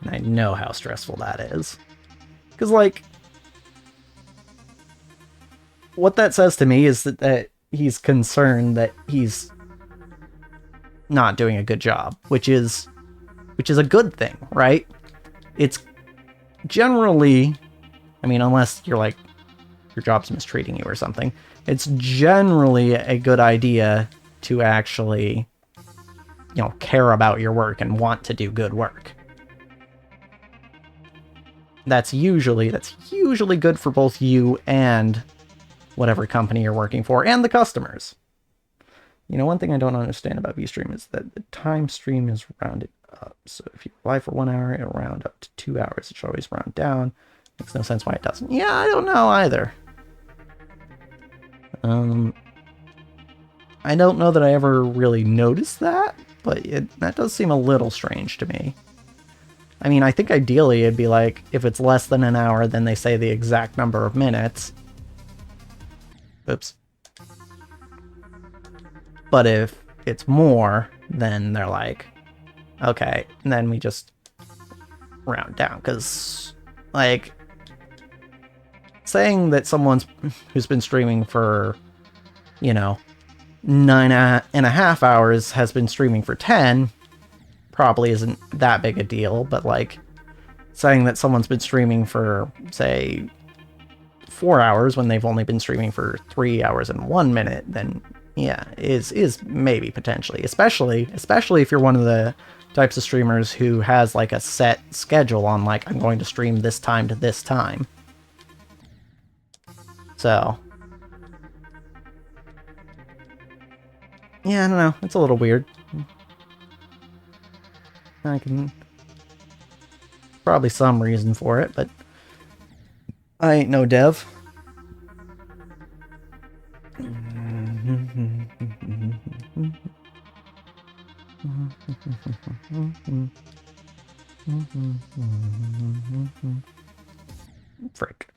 And I know how stressful that is. Because, like, what that says to me is that he's concerned that he's not doing a good job, which is a good thing, right? It's generally, I mean, unless you're like, your job's mistreating you or something, it's generally a good idea to actually, you know, care about your work and want to do good work. That's usually good for both you and whatever company you're working for, and the customers. You know, one thing I don't understand about VStream is that the time stream is rounded up. So if you apply for 1 hour, it'll round up to 2 hours. It should always round down. Makes no sense why it doesn't. Yeah, I don't know either. I don't know that I ever really noticed that, but that does seem a little strange to me. I mean, I think ideally it'd be like, if it's less than an hour, then they say the exact number of minutes. Oops. But if it's more, then they're like, okay, and then we just round down. Because, like, saying that someone's who's been streaming for, you know, 9.5 hours has been streaming for 10 probably isn't that big a deal, but like saying that someone's been streaming for, say, 4 hours when they've only been streaming for 3 hours and 1 minute, then yeah, is maybe potentially, especially if you're one of the types of streamers who has like a set schedule on, like, I'm going to stream this time to this time. So yeah, I don't know, it's a little weird. I can probably some reason for it, but I ain't no dev. Frick.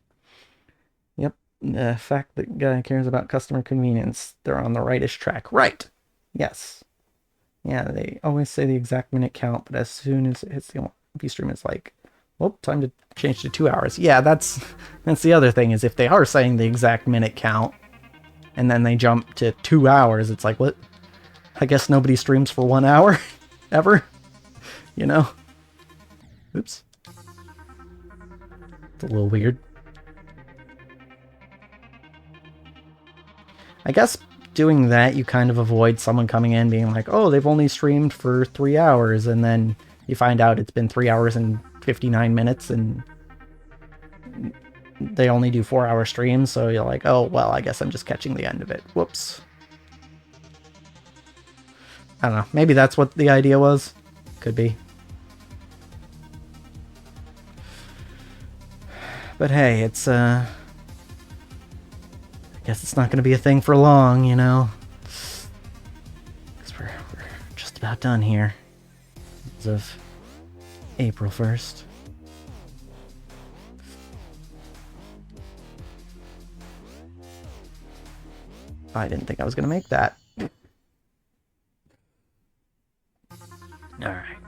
Yep. The fact that guy cares about customer convenience. They're on the rightish track. Right. Yes. Yeah, they always say the exact minute count, but as soon as it hits the VStream, it's like, well, time to change to 2 hours. Yeah, that's the other thing, is if they are saying the exact minute count and then they jump to 2 hours, it's like, what? I guess nobody streams for 1 hour ever, you know? Oops. It's a little weird. I guess doing that, you kind of avoid someone coming in being like, oh, they've only streamed for 3 hours, and then you find out it's been 3 hours and 59 minutes and they only do 4-hour streams, so you're like, oh, well, I guess I'm just catching the end of it. Whoops. I don't know. Maybe that's what the idea was. Could be. But hey, it's, I guess it's not going to be a thing for long, you know? Because we're just about done here. As of April 1st. I didn't think I was going to make that. Alright.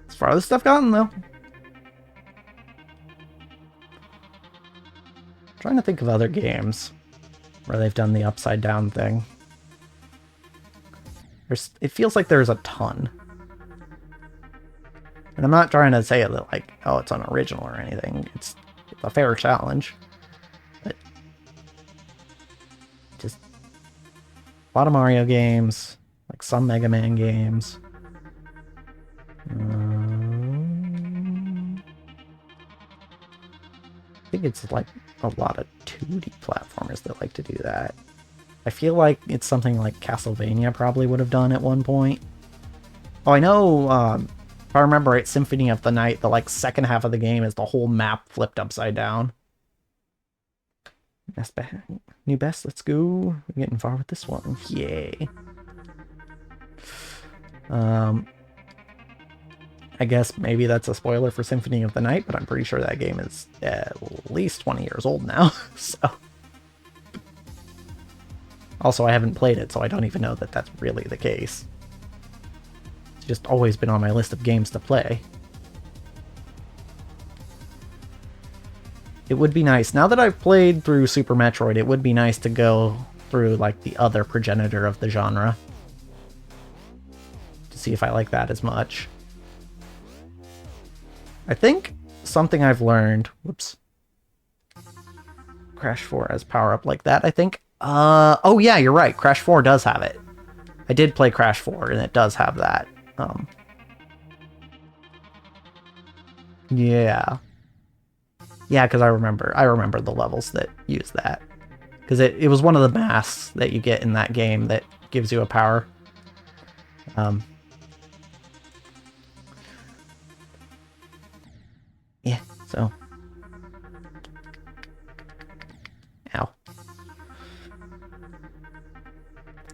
As far as this stuff gotten, though. Trying to think of other games where they've done the upside down thing. It feels like there's a ton. And I'm not trying to say that, like, oh, it's unoriginal or anything. It's a fair challenge. But Just a lot of Mario games, like some Mega Man games. I think it's like a lot of 2D platformers that like to do that. I feel like it's something like Castlevania probably would have done at one point. Oh, I know, if I remember right, Symphony of the Night, the like second half of the game is the whole map flipped upside down. New best, let's go. We're getting far with this one. Yay. I guess maybe that's a spoiler for Symphony of the Night, but I'm pretty sure that game is at least 20 years old now, so... Also, I haven't played it, so I don't even know that that's really the case. It's just always been on my list of games to play. It would be nice, now that I've played through Super Metroid, it would be nice to go through, like, the other progenitor of the genre. To see if I like that as much. I think something I've learned... Whoops. Crash 4 as power-up like that, I think. Oh yeah, you're right. Crash 4 does have it. I did play Crash 4, and it does have that. Yeah. Yeah, because I remember the levels that use that. Because it was one of the masks that you get in that game that gives you a power. Yeah, so... Ow.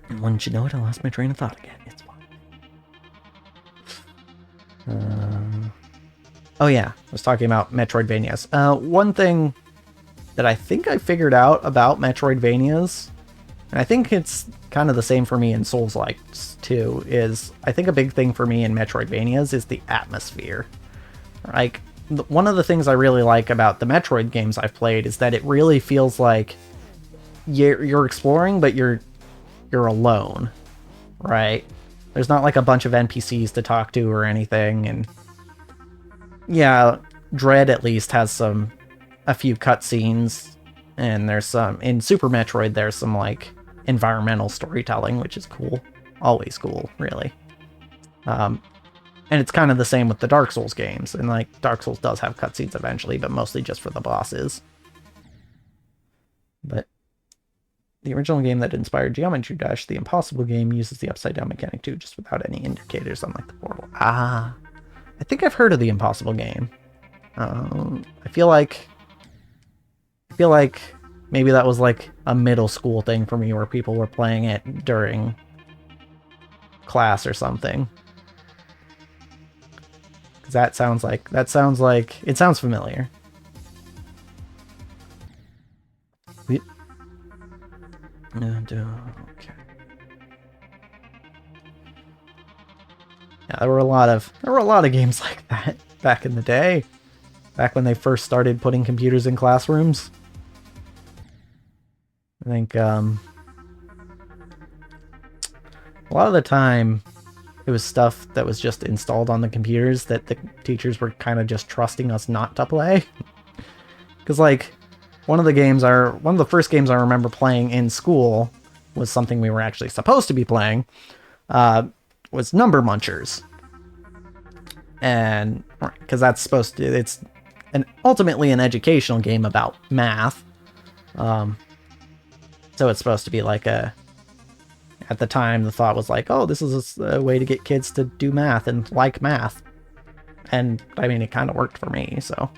And wouldn't you know it, I lost my train of thought again. It's fine. Oh yeah, I was talking about Metroidvanias. One thing that I think I figured out about Metroidvanias, and I think it's kind of the same for me in Souls-likes too, is I think a big thing for me in Metroidvanias is the atmosphere. Like, one of the things I really like about the Metroid games I've played is that it really feels like you're exploring, but you're alone, right? There's not like a bunch of NPCs to talk to or anything, and yeah, Dread at least has a few cutscenes, and there's some in Super Metroid. There's some like environmental storytelling, which is cool, always cool, really. And it's kind of the same with the Dark Souls games, and like Dark Souls does have cutscenes eventually, but mostly just for the bosses. But the original game that inspired Geometry Dash, the Impossible game, uses the upside down mechanic too, just without any indicators, unlike the Portal. Ah, I think I've heard of the Impossible game. I feel like maybe that was like a middle school thing for me, where people were playing it during class or something. Because that sounds like it sounds familiar. Okay. Yeah, there were a lot of games like that back in the day, back when they first started putting computers in classrooms. I think a lot of the time it was stuff that was just installed on the computers that the teachers were kind of just trusting us not to play. Because like one of the first games I remember playing in school was something we were actually supposed to be playing, was Number Munchers. And because that's it's ultimately an educational game about math. So it's supposed to be like at the time the thought was like, oh, this is a way to get kids to do math and like math. And I mean, it kind of worked for me, so,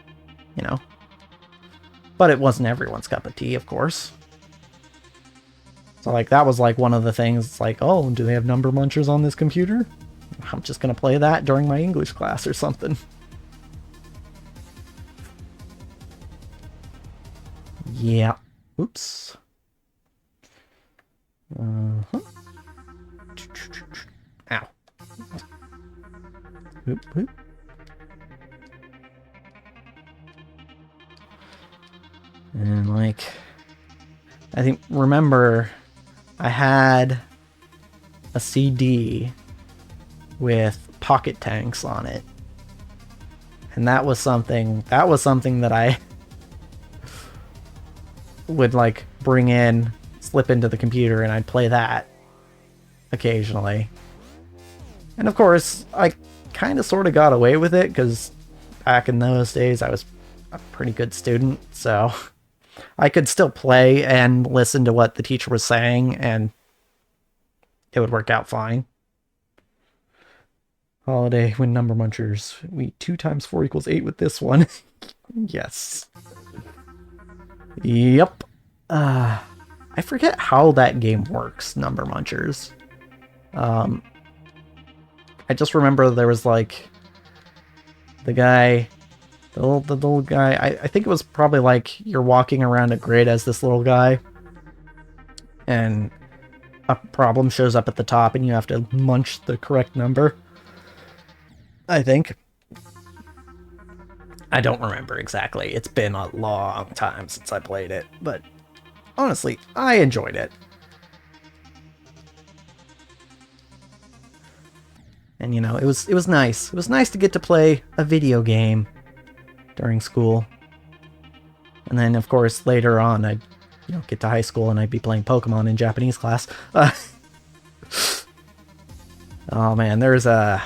you know. But it wasn't everyone's cup of tea, of course. So like that was like one of the things. It's like, oh, do they have Number Munchers on this computer? I'm just gonna play that during my English class or something. Yeah. Oops. Ow. Oop, oop. And like, I think, remember, I had a CD with pocket tanks on it. And that was something that I would like bring in / slip into the computer and I'd play that occasionally. And of course, I kind of sort of got away with it because back in those days I was a pretty good student, so I could still play and listen to what the teacher was saying and it would work out fine. Holiday, when number munchers. We 2 times 4 equals 8 with this one. Yes. Yep. I forget how that game works, number munchers. I just remember there was like the guy, the little guy. I think it was probably like you're walking around a grid as this little guy, and a problem shows up at the top, and you have to munch the correct number. I think. I don't remember exactly. It's been a long time since I played it, but honestly, I enjoyed it. And you know, it was nice. It was nice to get to play a video game during school. And then of course later on I'd get to high school and I'd be playing Pokemon in Japanese class. Oh man, there's a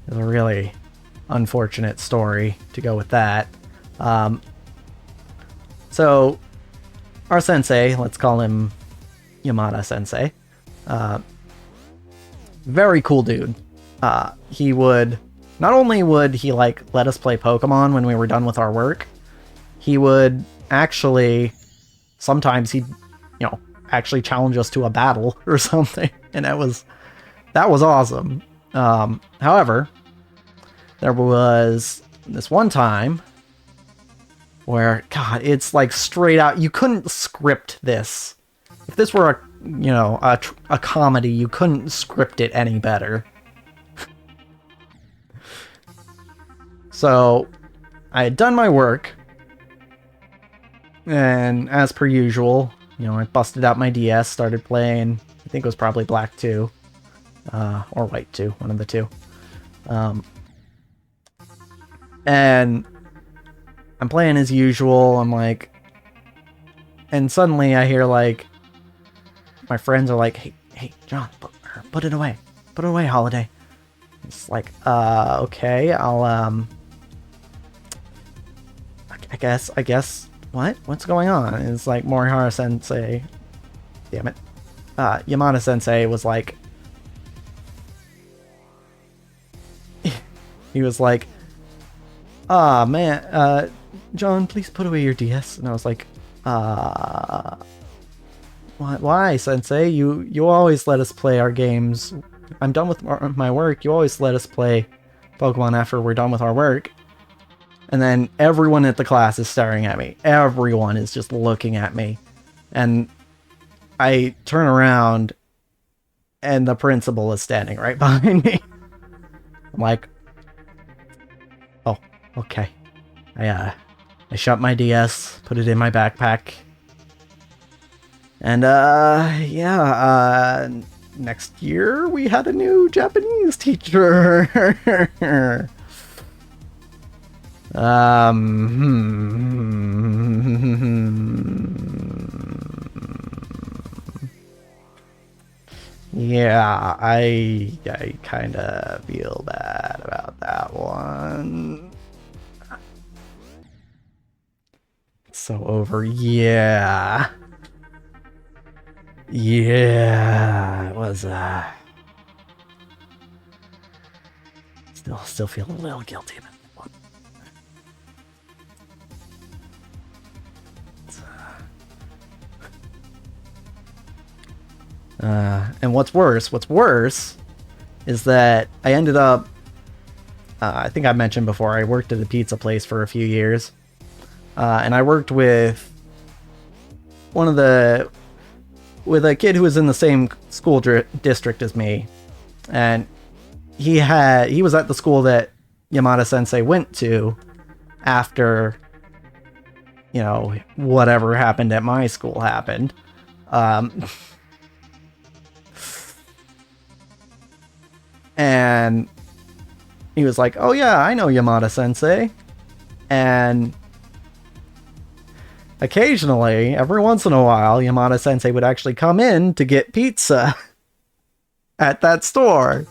really unfortunate story to go with that. So our sensei, let's call him Yamada Sensei, very cool dude. He would, not only would he like let us play Pokemon when we were done with our work, he would actually, sometimes he'd, actually challenge us to a battle or something. And that was awesome. However, there was this one time where, God, it's like straight out, you couldn't script this. If this were a comedy, you couldn't script it any better. So I had done my work, and as per usual, I busted out my DS, started playing. I think it was probably Black 2, or White 2, one of the two. And I'm playing as usual. I'm like, and suddenly I hear like my friends are like, "Hey, John, put it away, Holiday." It's like, okay, I'll I guess. What's going on? And it's like Morihara Sensei. Damn it. Yamada Sensei was like, he was like, man, John, please put away your DS. And I was like, why, Sensei? You always let us play our games. I'm done with my work. You always let us play Pokemon after we're done with our work. And then everyone at the class is staring at me. Everyone is just looking at me. And I turn around and the principal is standing right behind me. I'm like, oh, okay. I shut my DS, put it in my backpack. And next year we had a new Japanese teacher. Yeah, I kind of feel bad about that one. It's so over. Yeah, it was still feel a little guilty about that one. And what's worse is that I ended up, I think I mentioned before, I worked at a pizza place for a few years. And I worked with a kid who was in the same school district as me. And he was at the school that Yamada Sensei went to after, whatever happened at my school happened. And he was like, "Oh yeah, I know Yamada Sensei." And occasionally, every once in a while, Yamada-sensei would actually come in to get pizza at that store.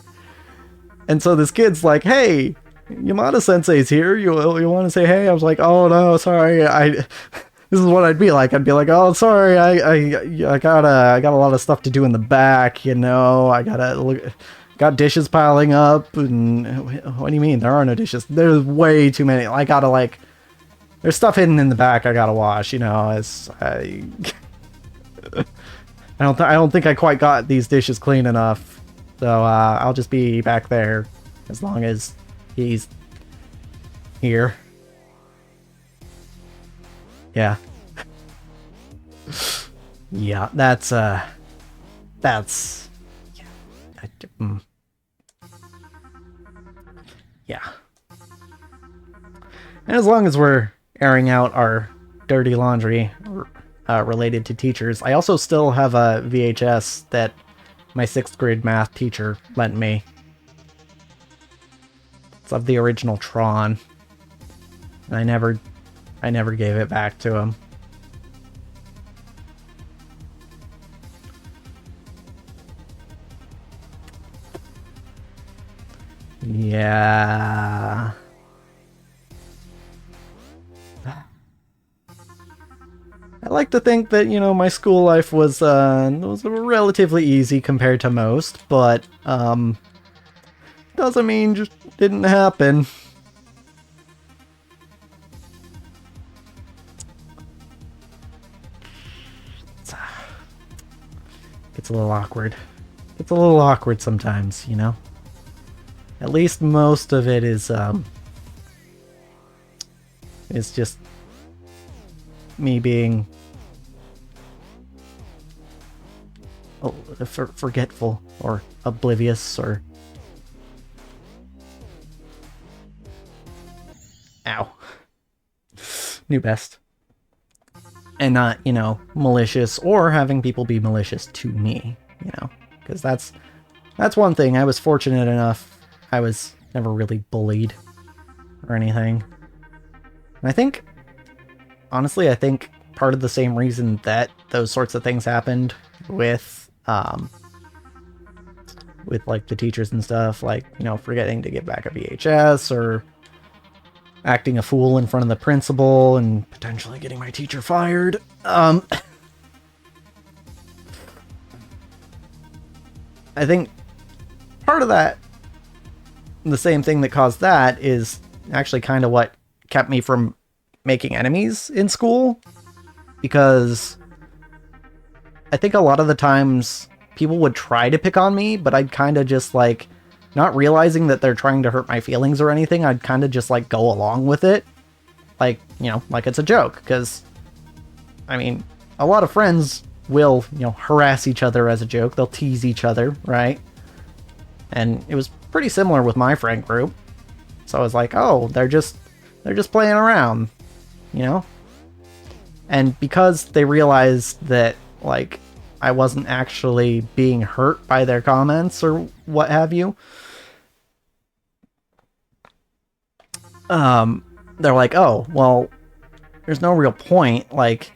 And so this kid's like, hey, Yamada-sensei's here. You want to say hey? I was like, oh no, sorry. This is what I'd be like. I'd be like, oh, sorry, I got a lot of stuff to do in the back, you know. Got dishes piling up, and what do you mean? There are no dishes. There's way too many. I gotta there's stuff hidden in the back I gotta wash, you know. I don't think I quite got these dishes clean enough, so I'll just be back there as long as he's here. Yeah. Yeah, that's yeah. Yeah. And as long as we're airing out our dirty laundry related to teachers, I also still have a VHS that my 6th grade math teacher lent me. It's of the original Tron. And I never gave it back to him. Yeah. I like to think that, you know, my school life was relatively easy compared to most, but doesn't mean just didn't happen. It's a little awkward. It's a little awkward sometimes, you know? At least most of it is just me being forgetful or oblivious or... Ow. New best. And not, you know, malicious or having people be malicious to me, you know? Because that's one thing. I was fortunate enough. I was never really bullied or anything. And I think, honestly, I think part of the same reason that those sorts of things happened with like the teachers and stuff, like, you know, forgetting to give back a VHS or acting a fool in front of the principal and potentially getting my teacher fired. I think part of that, the same thing that caused that, is actually kind of what kept me from making enemies in school, because I think a lot of the times people would try to pick on me, but I'd kind of just like, not realizing that they're trying to hurt my feelings or anything, I'd kind of just like go along with it, like, you know, like it's a joke. Because I mean, a lot of friends will, you know, harass each other as a joke. They'll tease each other, right? And it was pretty similar with my friend group. So I was like, oh, they're just playing around, you know? And because they realized that, like, I wasn't actually being hurt by their comments or what have you, they're like, oh, well, there's no real point. Like,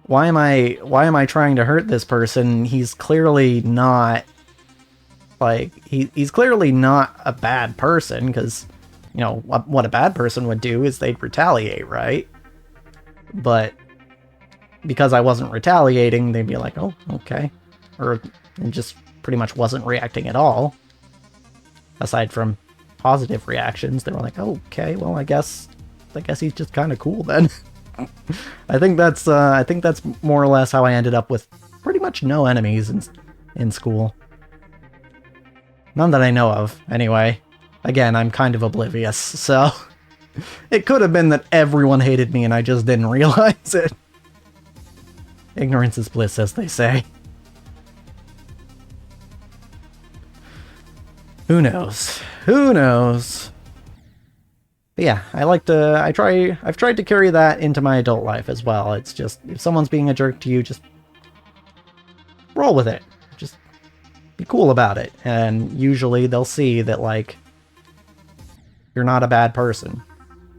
why am I trying to hurt this person? He's clearly not, like, he's clearly not a bad person, because, you know, what a bad person would do is they'd retaliate, right? But because I wasn't retaliating, they'd be like, oh, okay. Or just pretty much wasn't reacting at all. Aside from positive reactions, they were like, oh, okay, well, I guess he's just kind of cool then. I think that's more or less how I ended up with pretty much no enemies in school. None that I know of, anyway. Again, I'm kind of oblivious, so it could have been that everyone hated me and I just didn't realize it. Ignorance is bliss, as they say. Who knows? Who knows? But yeah, I've tried to carry that into my adult life as well. It's just, if someone's being a jerk to you, just roll with it. Just be cool about it. And usually they'll see that, like, you're not a bad person.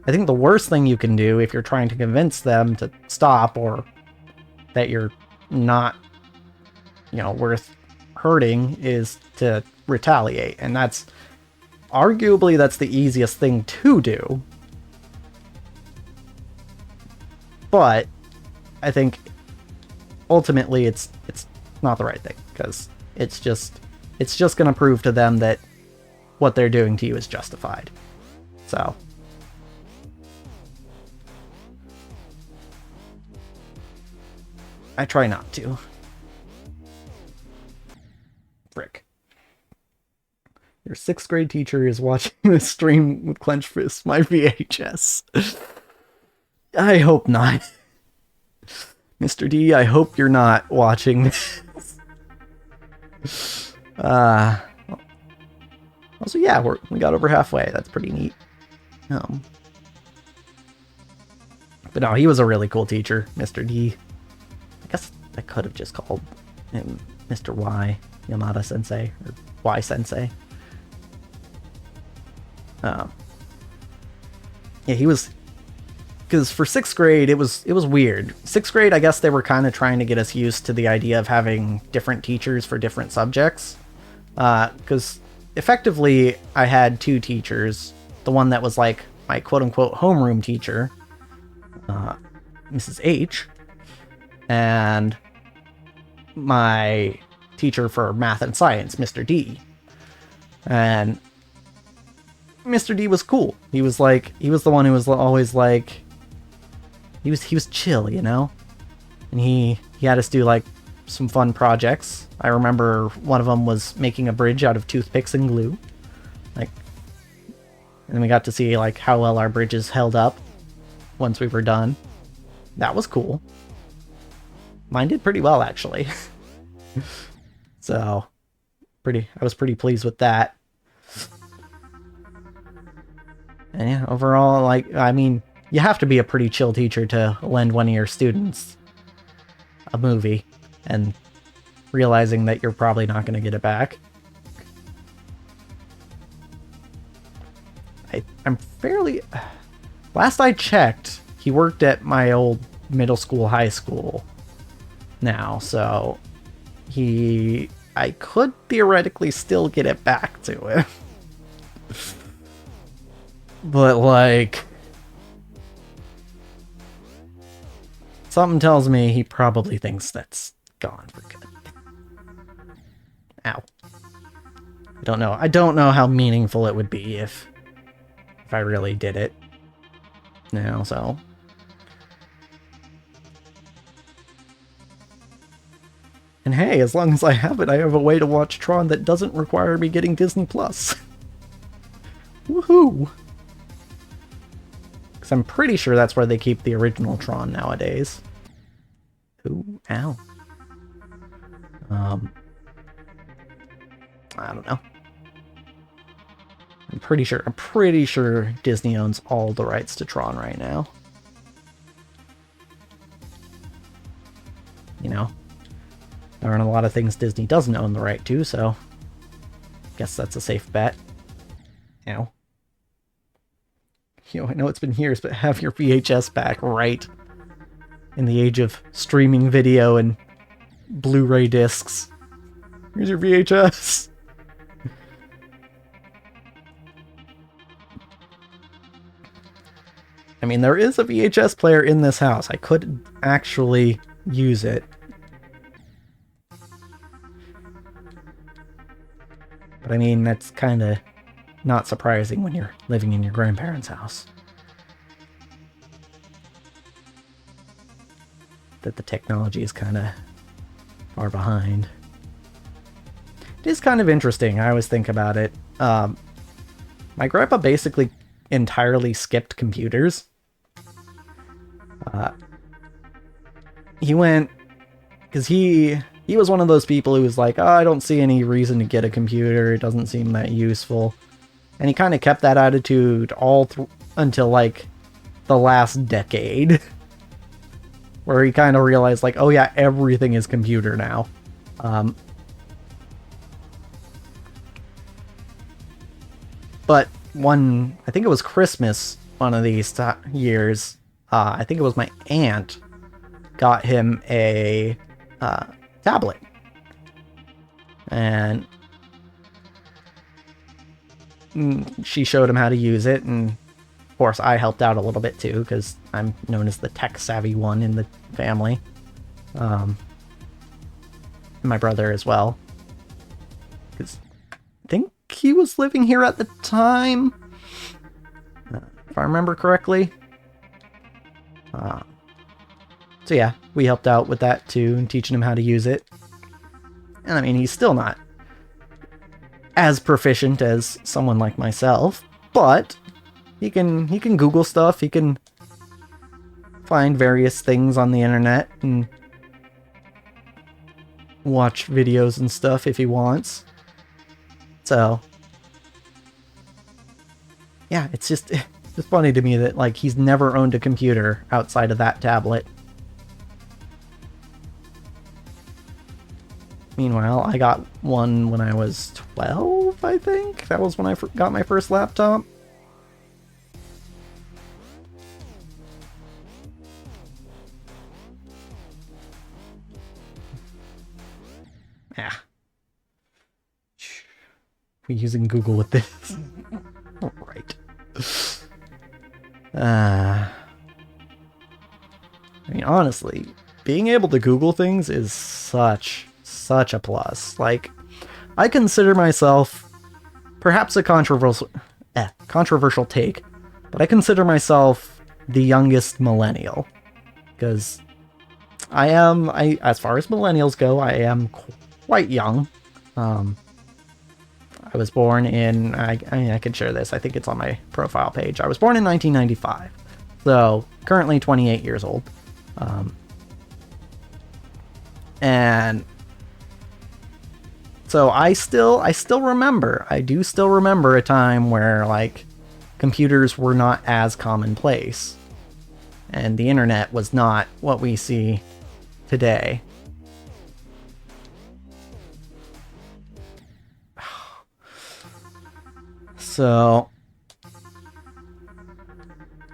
I think the worst thing you can do if you're trying to convince them to stop or that you're not, worth hurting is to retaliate. And that's arguably the easiest thing to do. But I think ultimately it's not the right thing, because it's just going to prove to them that what they're doing to you is justified. So I try not to. Frick. Your 6th grade teacher is watching this stream with clenched fists, my VHS. I hope not. Mr. D, I hope you're not watching this. Also, yeah, we got over halfway. That's pretty neat. But no, he was a really cool teacher, Mr. D. I guess I could have just called him Mr. Y, Yamada Sensei, or Y Sensei. Yeah, he was... Because for 6th grade, it was weird. 6th grade, I guess they were kind of trying to get us used to the idea of having different teachers for different subjects. Because effectively, I had 2 teachers. The one that was like my quote-unquote homeroom teacher, Mrs. H, and my teacher for math and science, Mr. D. And Mr. D was cool. He was the one who was always like... He was chill, and he had us do like some fun projects. I remember one of them was making a bridge out of toothpicks and glue, and then we got to see like how well our bridges held up once we were done. That was cool. Mine did pretty well, actually. So I was pretty pleased with that. And yeah, overall, you have to be a pretty chill teacher to lend one of your students a movie and realizing that you're probably not going to get it back. I'm fairly... Last I checked, he worked at my old middle school, high school now, so I could theoretically still get it back to him. But, something tells me he probably thinks that's gone for good. Ow. I don't know how meaningful it would be if I really did it. So. And hey, as long as I have it, I have a way to watch Tron that doesn't require me getting Disney Plus. Woohoo! Because I'm pretty sure that's where they keep the original Tron nowadays. Ooh, ow. I don't know. I'm pretty sure Disney owns all the rights to Tron right now. There aren't a lot of things Disney doesn't own the right to, so guess that's a safe bet. I know it's been years, but have your VHS back, right? In the age of streaming video and Blu-ray discs. Here's your VHS. There is a VHS player in this house. I could actually use it. But that's kind of not surprising when you're living in your grandparents' house. That the technology is kind of far behind. It is kind of interesting. I always think about it. My grandpa basically entirely skipped computers. He went... Because he was one of those people who was like, oh, I don't see any reason to get a computer. It doesn't seem that useful. And he kind of kept that attitude until, the last decade. Where he kind of realized, oh yeah, everything is computer now. But I think it was Christmas, one of these years, I think it was my aunt got him a tablet. And she showed him how to use it, and of course I helped out a little bit too, because I'm known as the tech-savvy one in the family. My brother as well. Because I think he was living here at the time, if I remember correctly. So yeah, we helped out with that too, and teaching him how to use it. And I mean, he's still not as proficient as someone like myself, but he can Google stuff, he can find various things on the internet and watch videos and stuff if he wants. So yeah, it's funny to me that like he's never owned a computer outside of that tablet. Meanwhile, I got one when I was 12, I think. That was when I got my first laptop. Yeah. We're using Google with this. Right. I mean, honestly, being able to Google things is such a plus. Like, I consider myself perhaps a controversial take, but I consider myself the youngest millennial, because as far as millennials go, I am quite young. I was born in, I mean, I can share this, I think it's on my profile page. I was born in 1995, so currently 28 years old. And so I do still remember a time where like computers were not as commonplace and the internet was not what we see today. So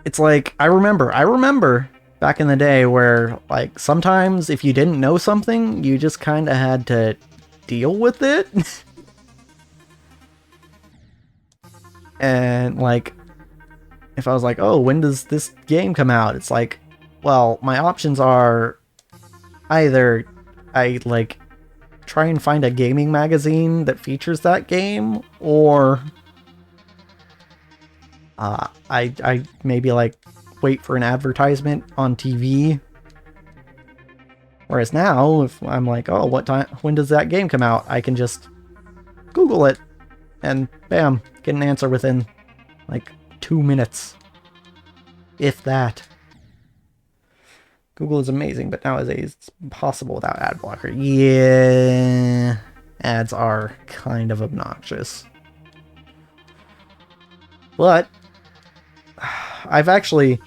it's like I remember back in the day where like sometimes if you didn't know something, you just kind of had to deal with it. And like if I was like, oh, when does this game come out? It's like, well, my options are either I like try and find a gaming magazine that features that game, or I maybe like wait for an advertisement on TV. Whereas now, if I'm like, oh, when does that game come out? I can just Google it and bam, get an answer within like 2 minutes. If that. Google is amazing, but nowadays it's impossible without ad blocker. Yeah, ads are kind of obnoxious. But I've actually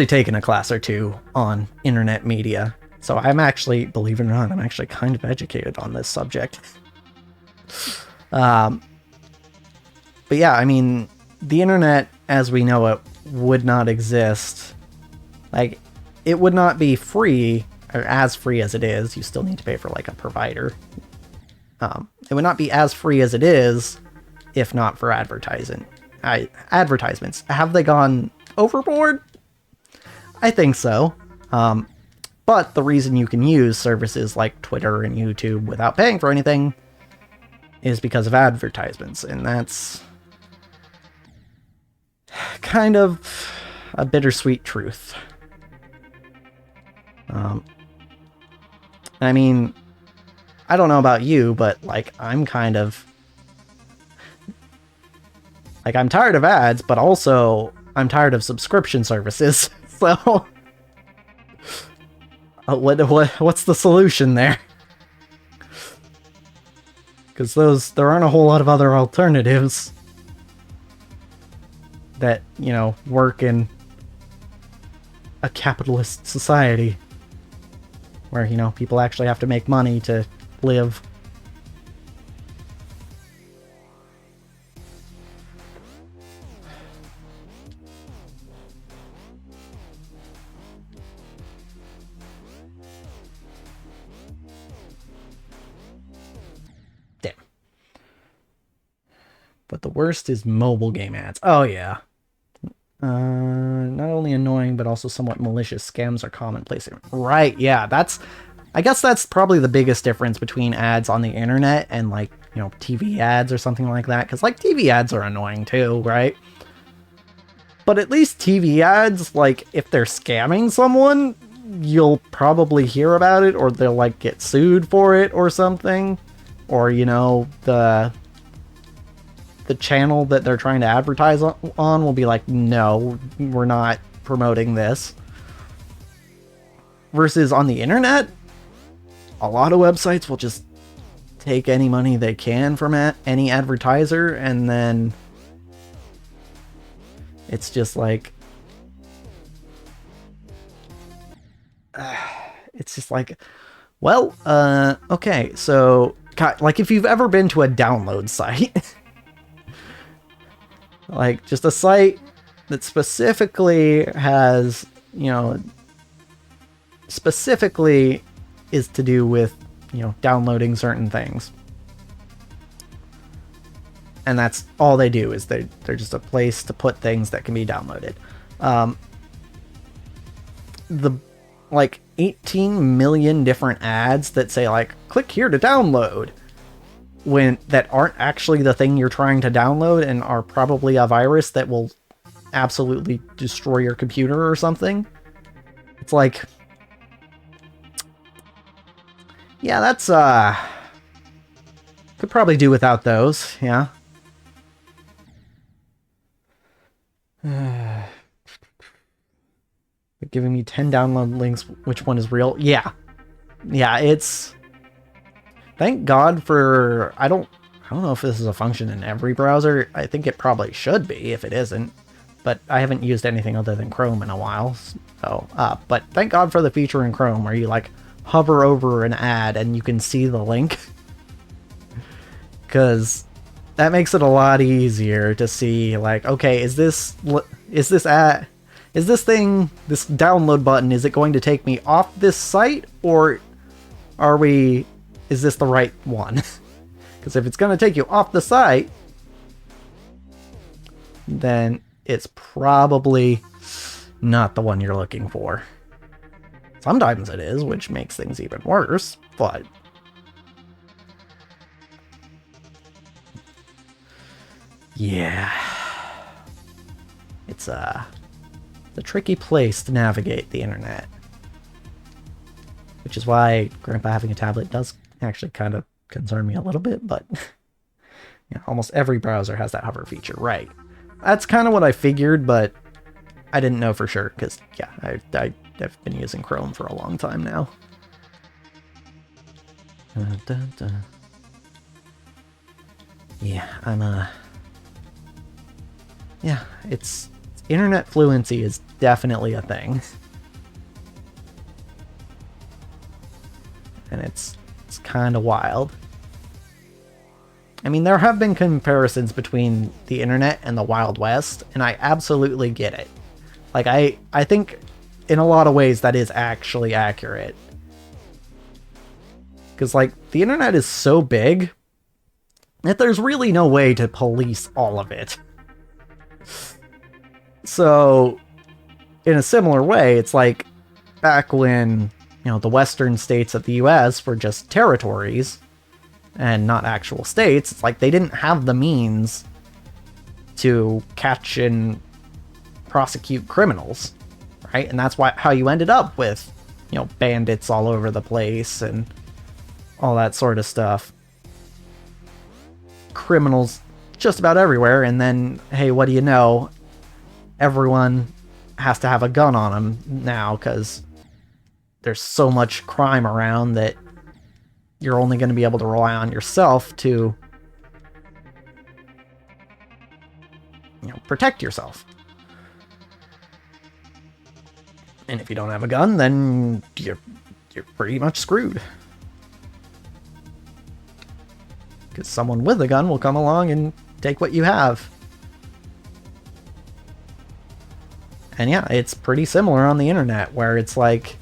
taken a class or two on internet media, so I'm actually, believe it or not, I'm actually kind of educated on this subject. But yeah, I mean, the internet as we know it would not exist. Like, it would not be free, or as free as it is. You still need to pay for like a provider. It would not be as free as it is if not for advertisements. Have they gone overboard? I think so. But the reason you can use services like Twitter and YouTube without paying for anything is because of advertisements, and that's kind of a bittersweet truth. I mean, I don't know about you, but like I'm kind of like, I'm tired of ads, but also I'm tired of subscription services. So what's the solution there? Because there aren't a whole lot of other alternatives that, you know, work in a capitalist society where, you know, people actually have to make money to live. But the worst is mobile game ads. Oh, yeah. Not only annoying, but also somewhat malicious. Scams are commonplace. Right, yeah, I guess that's probably the biggest difference between ads on the internet and, like, you know, TV ads or something like that. Because, like, TV ads are annoying too, right? But at least TV ads, like, if they're scamming someone, you'll probably hear about it, or they'll, like, get sued for it or something. Or, you know, the channel that they're trying to advertise on will be like, no, we're not promoting this. Versus on the internet, a lot of websites will just take any money they can from any advertiser, and then it's just like, it's just like, well, okay, so, like, if you've ever been to a download site, like, just a site that specifically has, you know, specifically is to do with, you know, downloading certain things. And that's all they do, is they're just a place to put things that can be downloaded. The, like, 18 million different ads that say, like, click here to download, that aren't actually the thing you're trying to download and are probably a virus that will absolutely destroy your computer or something. It's like, yeah, that's, could probably do without those, yeah. They're giving me 10 download links, which one is real? Yeah. Yeah, it's... Thank God for... I don't know if this is a function in every browser. I think it probably should be, if it isn't. But I haven't used anything other than Chrome in a while. So, but thank God for the feature in Chrome where you, like, hover over an ad and you can see the link. Because that makes it a lot easier to see, like, okay, is this ad... Is this thing, this download button, is it going to take me off this site, or is this the right one? Because if it's going to take you off the site, then it's probably not the one you're looking for. Sometimes it is, which makes things even worse, but... yeah. It's a tricky place to navigate the internet. Which is why Grandpa having a tablet does actually kind of concern me a little bit, but yeah, almost every browser has that hover feature, right? That's kind of what I figured, but I didn't know for sure, because, yeah, I've been using Chrome for a long time now. Yeah, yeah, it's... internet fluency is definitely a thing. And it's kind of wild. I mean, there have been comparisons between the internet and the Wild West, and I absolutely get it. Like, I think in a lot of ways that is actually accurate. Because, like, the internet is so big that there's really no way to police all of it. So, in a similar way, it's like back when, you know, the western states of the US were just territories and not actual states. It's like they didn't have the means to catch and prosecute criminals, right? And that's how you ended up with, you know, bandits all over the place and all that sort of stuff. Criminals just about everywhere, and then, hey, what do you know? Everyone has to have a gun on them now because there's so much crime around that you're only going to be able to rely on yourself to, you know, protect yourself. And if you don't have a gun, then you're pretty much screwed. Because someone with a gun will come along and take what you have. And yeah, it's pretty similar on the internet, where it's like,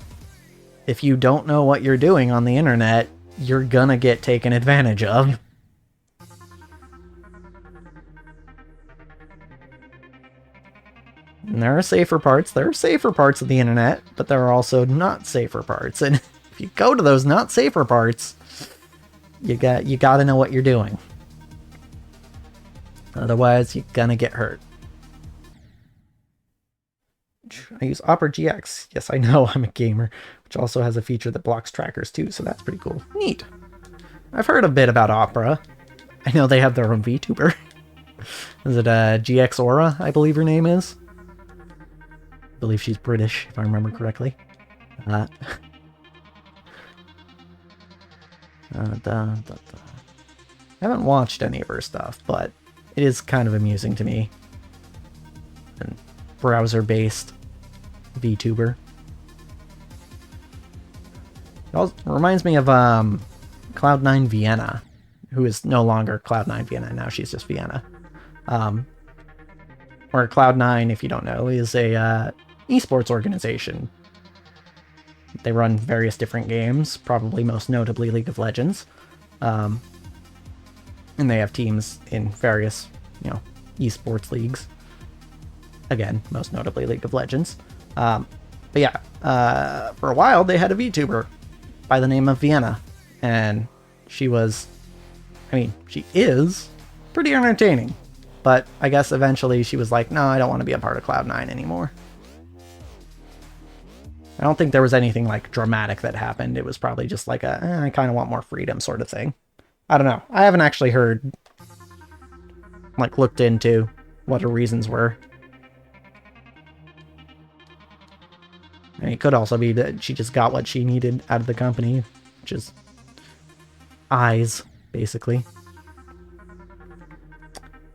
if you don't know what you're doing on the internet, you're gonna get taken advantage of. And there are safer parts. There are safer parts of the internet, but there are also not safer parts. And if you go to those not safer parts, you got to know what you're doing. Otherwise, you're gonna get hurt. I use Opera GX. Yes, I know, I'm a gamer, which also has a feature that blocks trackers too, so that's pretty cool. Neat. I've heard a bit about Opera. I know they have their own VTuber. Is it GX Aura, I believe her name is? I believe she's British, if I remember correctly. I haven't watched any of her stuff, but it is kind of amusing to me. And browser-based VTuber. It also reminds me of Cloud9 Vienna, who is no longer Cloud9 Vienna, now she's just Vienna. Or Cloud9, if you don't know, is a esports organization. They run various different games, probably most notably League of Legends. And they have teams in various, esports leagues. Again, most notably League of Legends. But yeah, for a while they had a VTuber by the name of Vienna. And she is pretty entertaining. But I guess eventually she was like, no, I don't want to be a part of Cloud9 anymore. I don't think there was anything like dramatic that happened. It was probably just like I kind of want more freedom sort of thing. I don't know. I haven't actually looked into what her reasons were. And it could also be that she just got what she needed out of the company, which is eyes, basically.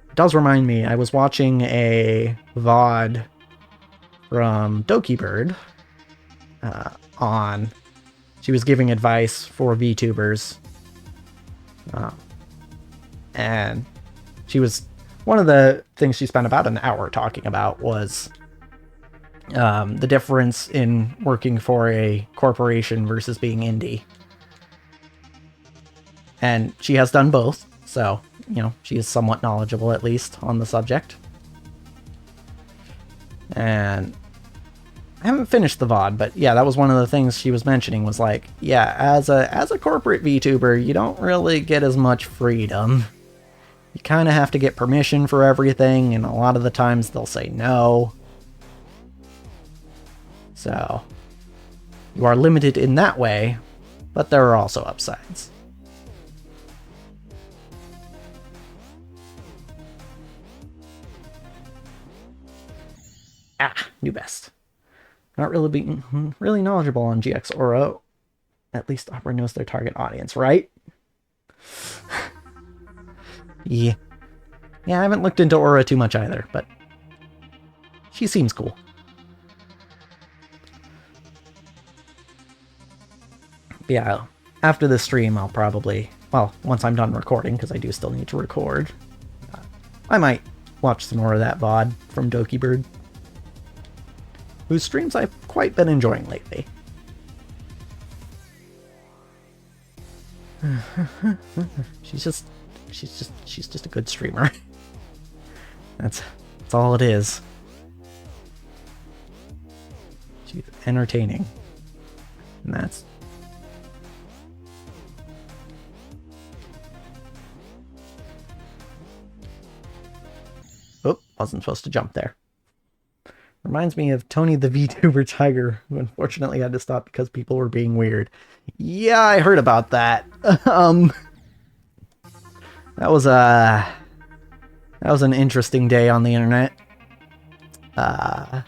It does remind me, I was watching a VOD from Dokibird she was giving advice for VTubers. And one of the things she spent about an hour talking about was the difference in working for a corporation versus being indie. And she has done both, so, she is somewhat knowledgeable, at least, on the subject. And I haven't finished the VOD, but yeah, that was one of the things she was mentioning, was like, yeah, as a corporate VTuber, you don't really get as much freedom. You kind of have to get permission for everything, and a lot of the times they'll say no. So, you are limited in that way, but there are also upsides. New best. Not really being really knowledgeable on GX Aura. At least Opera knows their target audience, right? Yeah. Yeah, I haven't looked into Aura too much either, but she seems cool. Yeah, after this stream, I'll probably, once I'm done recording, because I do still need to record, I might watch some more of that VOD from Dokibird, whose streams I've quite been enjoying lately. She's just a good streamer. That's all it is. She's entertaining. And that's... Oh, wasn't supposed to jump there. Reminds me of Tony the VTuber Tiger, who unfortunately had to stop because people were being weird. Yeah, I heard about that. That was an interesting day on the internet. There's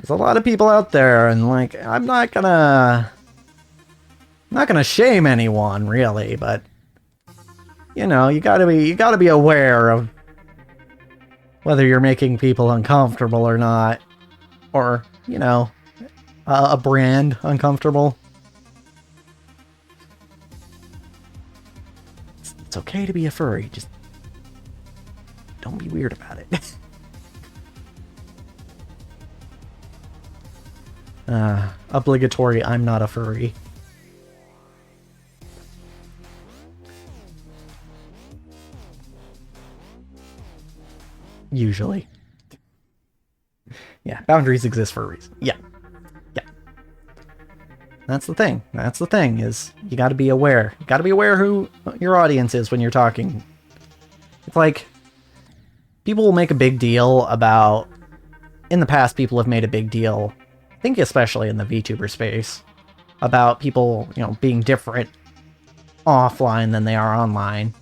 a lot of people out there, and I'm not gonna shame anyone really, but you gotta be aware of whether you're making people uncomfortable or not, or a brand uncomfortable. It's okay to be a furry, just don't be weird about it. Obligatory, I'm not a furry. Usually. Yeah, boundaries exist for a reason. Yeah. Yeah. That's the thing. That's the thing, is you gotta be aware. You gotta be aware who your audience is when you're talking. It's like, people will make a big deal about... In the past, people have made a big deal, I think especially in the VTuber space, about people, being different offline than they are online.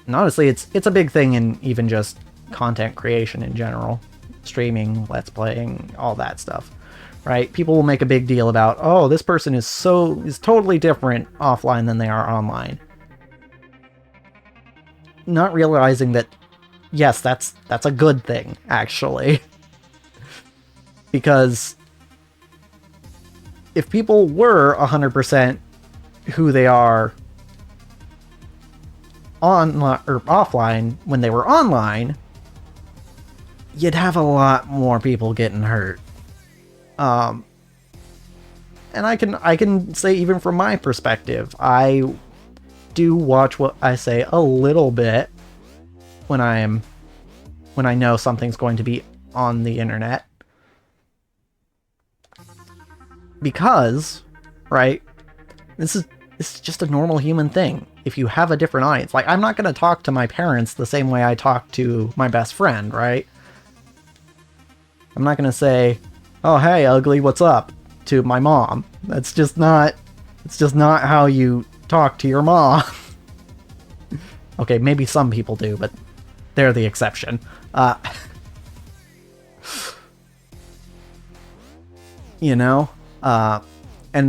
And honestly, it's a big thing in even just content creation in general. Streaming, let's playing, all that stuff. Right? People will make a big deal about, oh, this person is totally different offline than they are online. Not realizing that, yes, that's a good thing, actually. Because if people were 100% who they are online or offline when they were online, you'd have a lot more people getting hurt. And I can say, even from my perspective, I do watch what I say a little bit when I know something's going to be on the internet. Because, right, this is just a normal human thing. If you have a different audience, like, I'm not going to talk to my parents the same way I talk to my best friend, right? I'm not going to say, oh, hey, ugly, what's up, to my mom. It's just not how you talk to your mom. Okay, maybe some people do, but they're the exception. And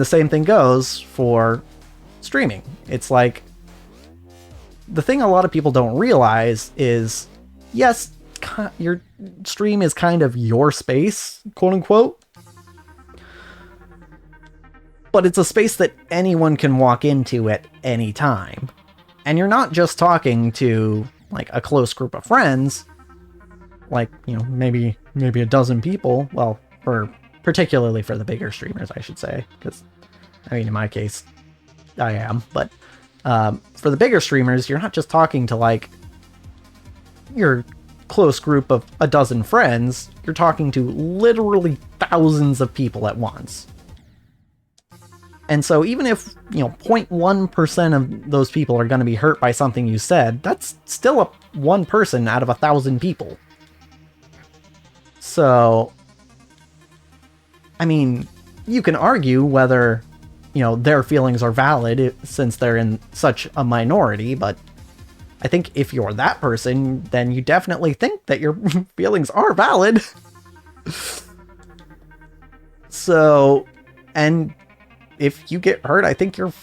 the same thing goes for streaming. It's like, the thing a lot of people don't realize is, yes, your stream is kind of your space, quote unquote, but it's a space that anyone can walk into at any time. And you're not just talking to, like, a close group of friends, like, maybe a dozen people. Well, particularly for the bigger streamers, I should say, because, in my case, I am. But for the bigger streamers, you're not just talking to, like, your close group of a dozen friends. You're talking to literally thousands of people at once. And so even if, 0.1% of those people are going to be hurt by something you said, that's still one person out of 1,000 people. So, you can argue whether, their feelings are valid since they're in such a minority, but I think if you're that person, then you definitely think that your feelings are valid. So, and if you get hurt, I think you're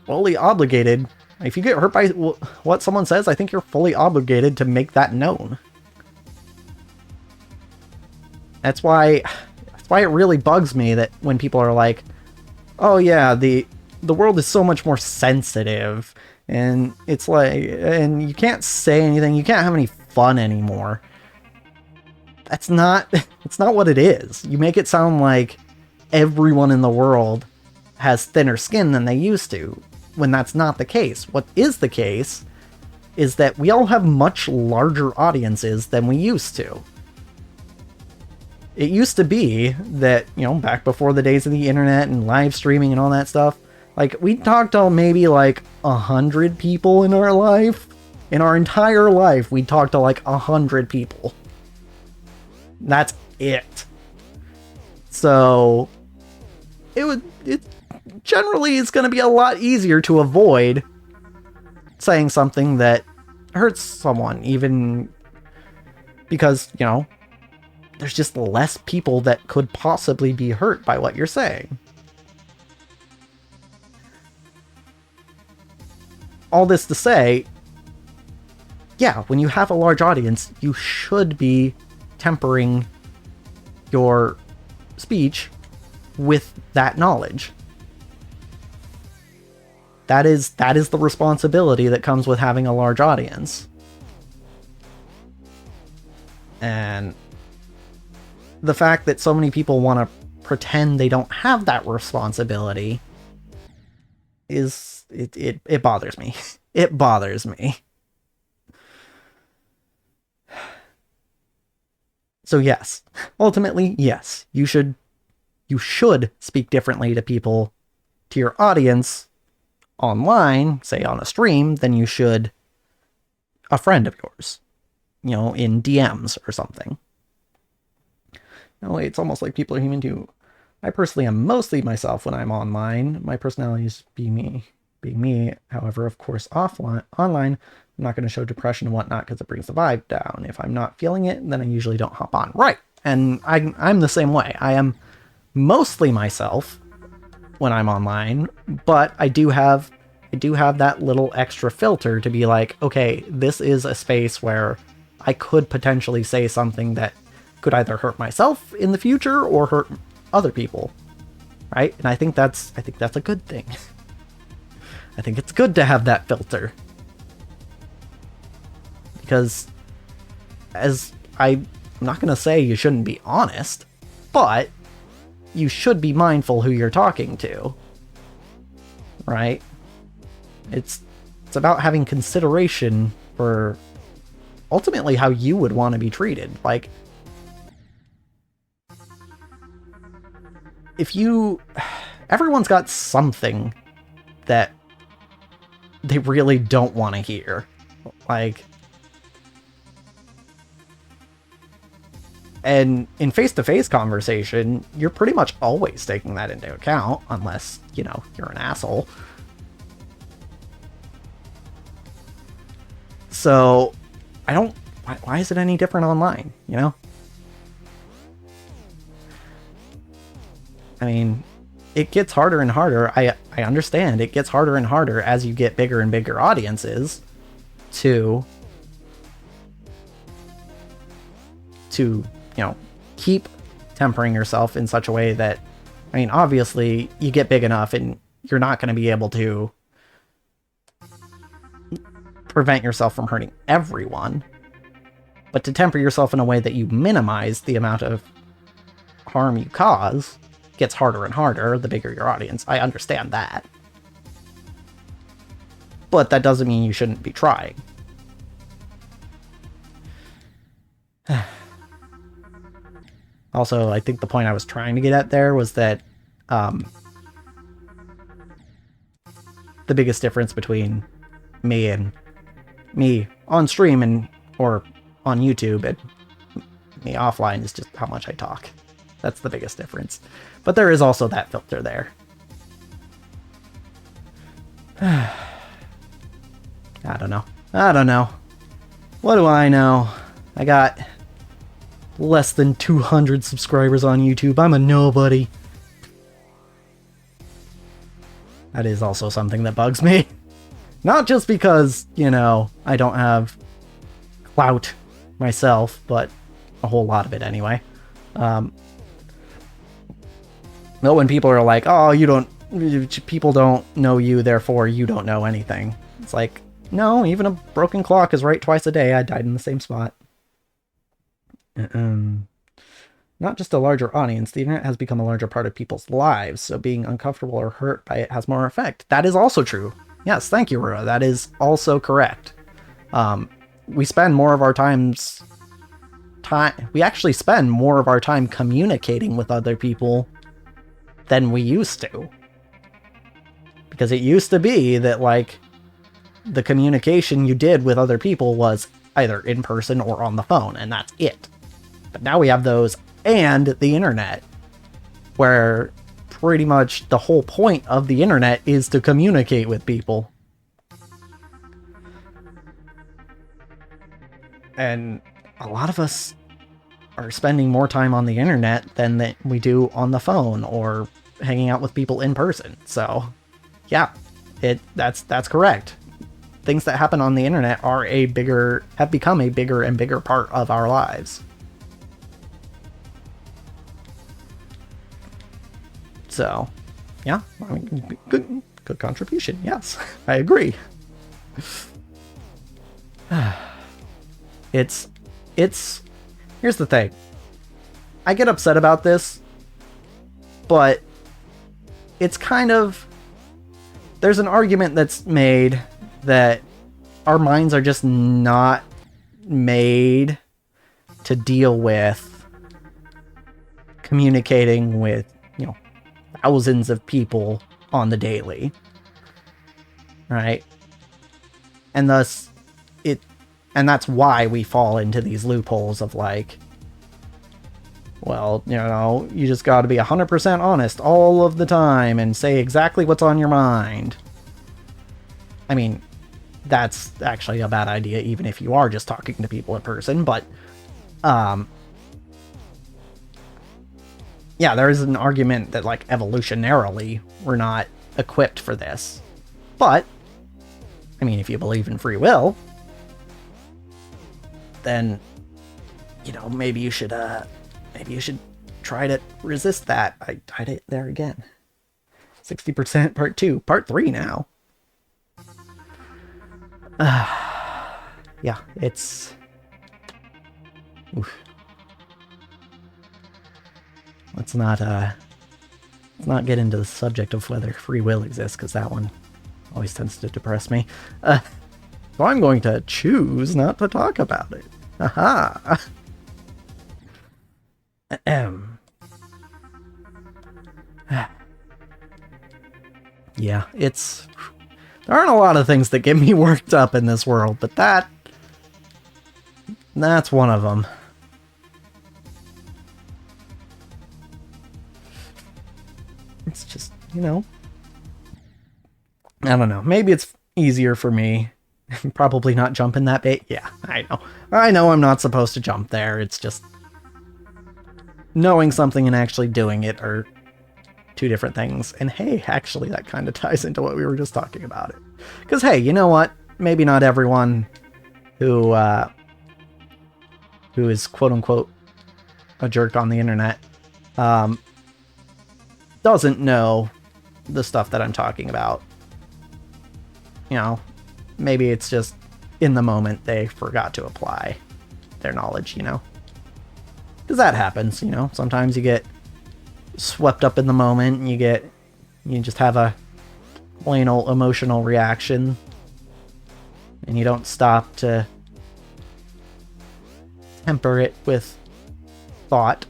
fully obligated. If you get hurt by what someone says, I think you're fully obligated to make that known. That's why it really bugs me that when people are like, oh yeah, the world is so much more sensitive, and it's like, and you can't say anything, you can't have any fun anymore. It's not what it is. You make it sound like everyone in the world has thinner skin than they used to, when that's not the case. What is the case is that we all have much larger audiences than we used to. It used to be that, back before the days of the internet and live streaming and all that stuff, like, we talked to maybe like 100 people in our life. In our entire life, we talked to like 100 people. That's it. So, it generally is going to be a lot easier to avoid saying something that hurts someone, even because, there's just less people that could possibly be hurt by what you're saying. All this to say, yeah, when you have a large audience, you should be tempering your speech with that knowledge. That is the responsibility that comes with having a large audience. And the fact that so many people want to pretend they don't have that responsibility it bothers me. It bothers me. So yes, ultimately, yes, you should speak differently to people, to your audience online, say on a stream, than you should a friend of yours, in DMs or something. No, it's almost like people are human too. I personally am mostly myself when I'm online. My personality is being me. However, of course, online, I'm not going to show depression and whatnot because it brings the vibe down. If I'm not feeling it, then I usually don't hop on. Right. And I'm the same way. I am mostly myself when I'm online, but I do have that little extra filter to be like, okay, this is a space where I could potentially say something that could either hurt myself in the future or hurt other people, right? And I think that's a good thing. I think it's good to have that filter, because I'm not going to say you shouldn't be honest, but you should be mindful who you're talking to, right? It's about having consideration for ultimately how you would want to be treated. Like, everyone's got something that they really don't want to hear. Like, and in face-to-face conversation, you're pretty much always taking that into account, unless, you're an asshole. So, why is it any different online, I mean, it gets harder and harder. I understand it gets harder and harder as you get bigger and bigger audiences to keep tempering yourself in such a way that, I mean, obviously you get big enough and you're not going to be able to prevent yourself from hurting everyone, but to temper yourself in a way that you minimize the amount of harm you cause gets harder and harder the bigger your audience. I understand that. But that doesn't mean you shouldn't be trying. Also, I think the point I was trying to get at there was that the biggest difference between me on stream or on YouTube and me offline is just how much I talk. That's the biggest difference. But there is also that filter there. I don't know. What do I know? I got less than 200 subscribers on YouTube. I'm a nobody. That is also something that bugs me. Not just because, I don't have clout myself, but a whole lot of it anyway. But when people are like, oh, people don't know you, therefore you don't know anything. It's like, no, even a broken clock is right twice a day. I died in the same spot. Not just a larger audience, the internet has become a larger part of people's lives, so being uncomfortable or hurt by it has more effect. That is also true. Yes, thank you, Rura. That is also correct. We spend more of our we actually spend more of our time communicating with other people than we used to. Because it used to be that, like, the communication you did with other people was either in person or on the phone, and that's it. But now we have those and the internet, where pretty much the whole point of the internet is to communicate with people. And a lot of us are spending more time on the internet than that we do on the phone or hanging out with people in person. So, yeah, that's correct. Things that happen on the internet have become a bigger and bigger part of our lives. So, yeah, I mean, good contribution. Yes, I agree. It's here's the thing. I get upset about this, but it's kind of, there's an argument that's made that our minds are just not made to deal with communicating with, thousands of people on the daily, right? And thus, and that's why we fall into these loopholes of like, well, you just got to be 100% honest all of the time and say exactly what's on your mind. I mean, that's actually a bad idea, even if you are just talking to people in person, but, yeah, there is an argument that, like, evolutionarily, we're not equipped for this. But, I mean, if you believe in free will, then, maybe you should try to resist that. I tried it there again. 60% part 2. Part 3 now. Yeah, it's... Oof. Let's not get into the subject of whether free will exists, because that one always tends to depress me. So I'm going to choose not to talk about it. Aha! Yeah, it's... There aren't a lot of things that get me worked up in this world, but that's one of them. It's just, I don't know. Maybe it's easier for me. Probably not jumping that bait. Yeah, I know. I know I'm not supposed to jump there. It's just... Knowing something and actually doing it are two different things. And hey, actually, that kind of ties into what we were just talking about it. Because hey, you know what? Maybe not everyone who is quote-unquote a jerk on the internet doesn't know the stuff that I'm talking about. Maybe it's just in the moment they forgot to apply their knowledge, Because that happens, Sometimes you get swept up in the moment and you just have a plain old emotional reaction and you don't stop to temper it with thought.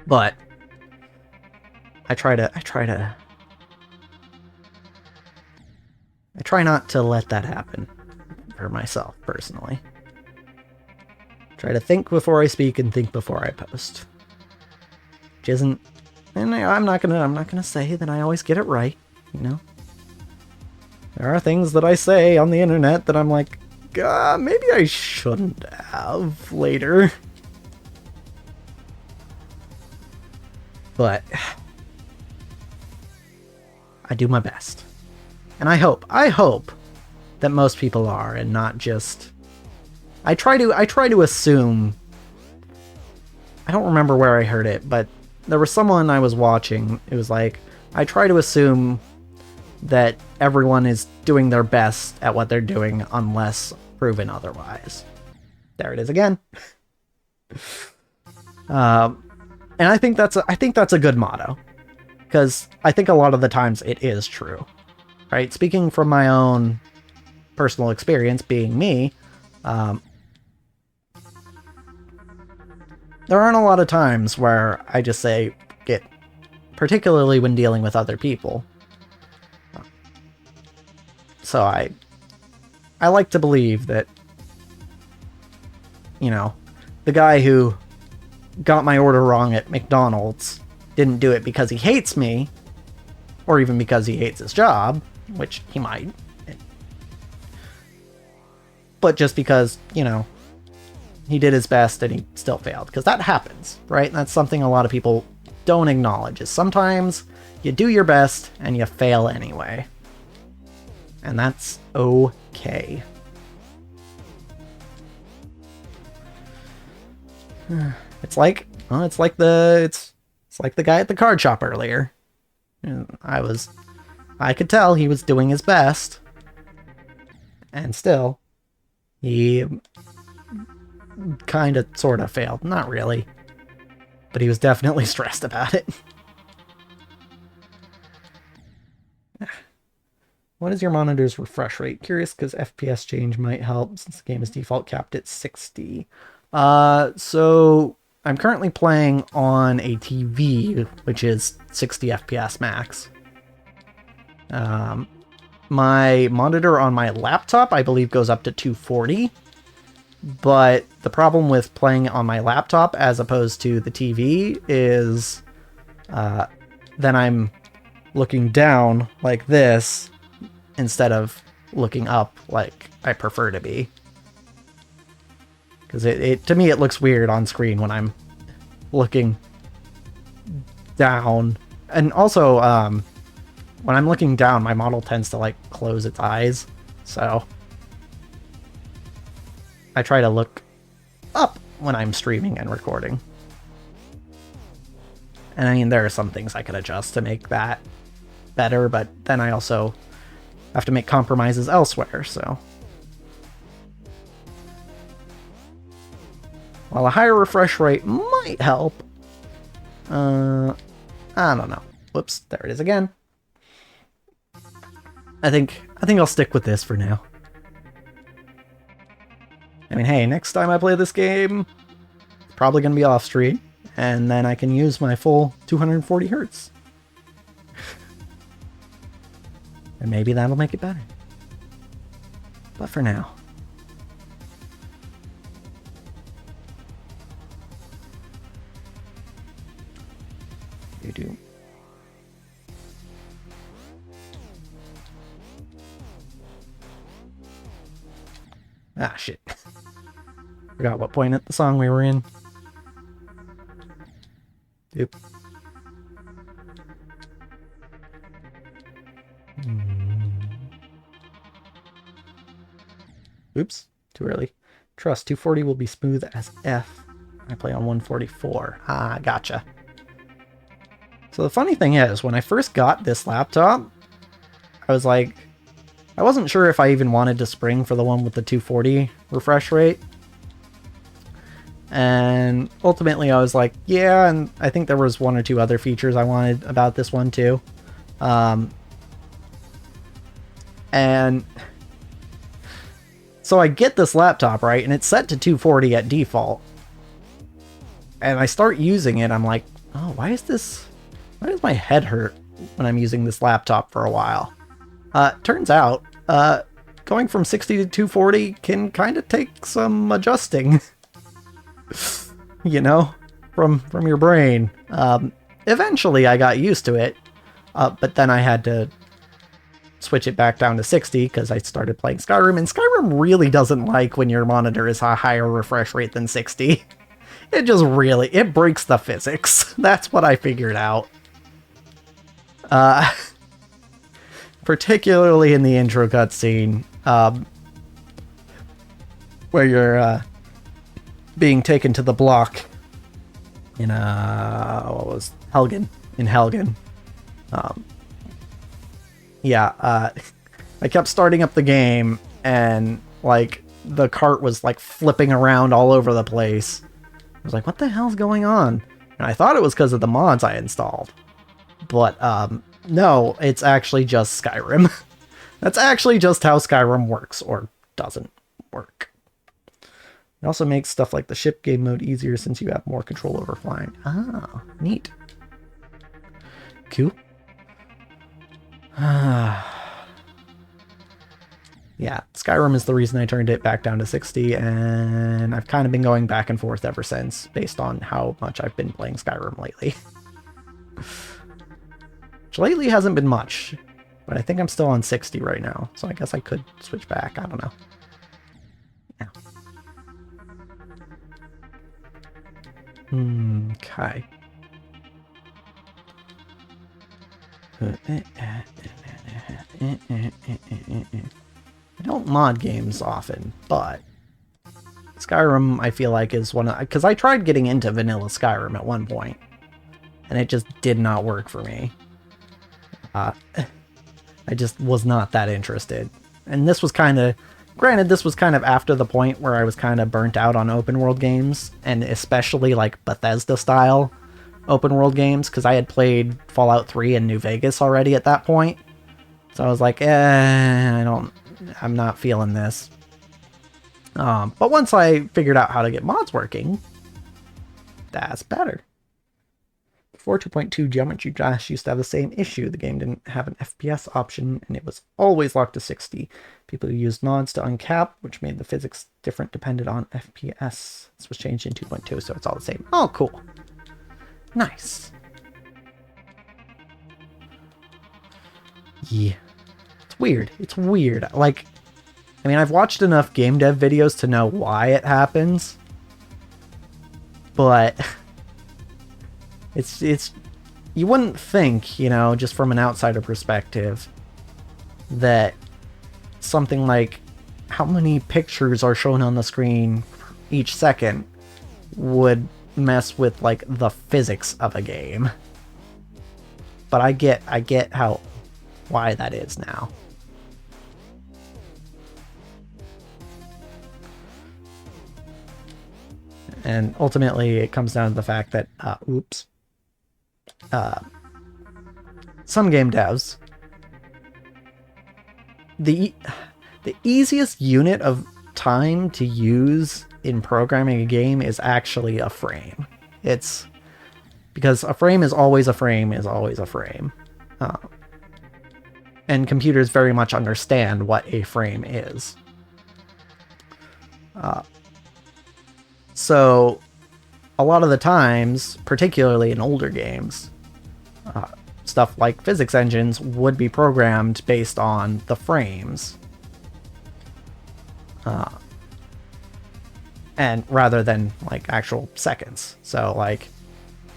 But I try not to let that happen for myself personally. Try to think before I speak and think before I post. Which isn't, and I'm not gonna say that I always get it right, There are things that I say on the internet that I'm like, maybe I shouldn't have later. But I do my best. And I hope that most people are, and not just... I try to assume... I don't remember where I heard it, but there was someone I was watching. It was like, I try to assume that everyone is doing their best at what they're doing unless proven otherwise. There it is again. And I think that's a good motto, because I think a lot of the times it is true, right? Speaking from my own personal experience, being me, there aren't a lot of times where I just say it, particularly when dealing with other people. So I like to believe that, the guy who got my order wrong at McDonald's didn't do it because he hates me, or even because he hates his job, which he might. But just because, he did his best and he still failed. Because that happens, right? And that's something a lot of people don't acknowledge, is sometimes you do your best and you fail anyway. And that's okay. It's like the guy at the card shop earlier. I could tell he was doing his best, and still, he kind of sort of failed. Not really, but he was definitely stressed about it. What is your monitor's refresh rate? Curious because FPS change might help since the game is default capped at 60. So I'm currently playing on a TV, which is 60 FPS max. My monitor on my laptop, I believe, goes up to 240. But the problem with playing on my laptop as opposed to the TV is then I'm looking down like this instead of looking up like I prefer to be. Because to me, it looks weird on screen when I'm looking down. And also, when I'm looking down, my model tends to, like, close its eyes. So I try to look up when I'm streaming and recording. And I mean, there are some things I could adjust to make that better, but then I also have to make compromises elsewhere, so. While a higher refresh rate might help, I don't know. Whoops, there it is again. I think I'll stick with this for now. I mean, hey, next time I play this game, it's probably going to be off stream, and then I can use my full 240 hertz. And maybe that'll make it better. But for now. You do. Ah, shit. Forgot what point at the song we were in. Oop. Oops, too early. Trust, 240 will be smooth as F. I play on 144. Ah, gotcha. So the funny thing is, when I first got this laptop, I was like, I wasn't sure if I even wanted to spring for the one with the 240 refresh rate. And ultimately I was like, yeah, and I think there was one or two other features I wanted about this one too. And so I get this laptop, right, and it's set to 240 at default. And I start using it, I'm like, oh, why does my head hurt when I'm using this laptop for a while? Turns out, going from 60 to 240 can kind of take some adjusting, you know, from your brain. Eventually I got used to it, but then I had to switch it back down to 60 because I started playing Skyrim, and Skyrim really doesn't like when your monitor is a higher refresh rate than 60. It just really, it breaks the physics. That's what I figured out. Particularly in the intro cutscene, where you're being taken to the block in what was Helgen? In Helgen. Yeah, I kept starting up the game, and like the cart was like flipping around all over the place. I was like, what the hell's going on? And I thought it was because of the mods I installed. But no, it's actually just Skyrim. That's actually just how Skyrim works, or doesn't work. It also makes stuff like the ship game mode easier since you have more control over flying. Ah, neat. Cool. Yeah, Skyrim is the reason I turned it back down to 60, and I've kind of been going back and forth ever since, based on how much I've been playing Skyrim lately. Which lately hasn't been much, but I think I'm still on 60 right now, so I guess I could switch back, I don't know. Yeah. Okay. I don't mod games often, but Skyrim I feel like is one of, because I tried getting into vanilla Skyrim at one point, and it just did not work for me. I just was not that interested. And this was kind of, granted, this was kind of after the point where I was kind of burnt out on open world games, and especially like Bethesda style open world games, because I had played Fallout 3 and New Vegas already at that point. So I was like, I'm not feeling this. But once I figured out how to get mods working, that's better. Before 2.2, Geometry Dash used to have the same issue. The game didn't have an FPS option, and it was always locked to 60. People used mods to uncap, which made the physics different dependent on FPS. This was changed in 2.2, so it's all the same. Oh, cool. Nice. Yeah. It's weird. It's weird. Like, I mean, I've watched enough game dev videos to know why it happens, but it's you wouldn't think, you know, just from an outsider perspective, that something like how many pictures are shown on the screen each second would mess with like the physics of a game. But I get why that is now. And ultimately, it comes down to the fact that, some game devs, the easiest unit of time to use in programming a game is actually a frame. It's because a frame is always a frame is always a frame. And computers very much understand what a frame is. So a lot of the times, particularly in older games, stuff like physics engines would be programmed based on the frames. And rather than like actual seconds. So like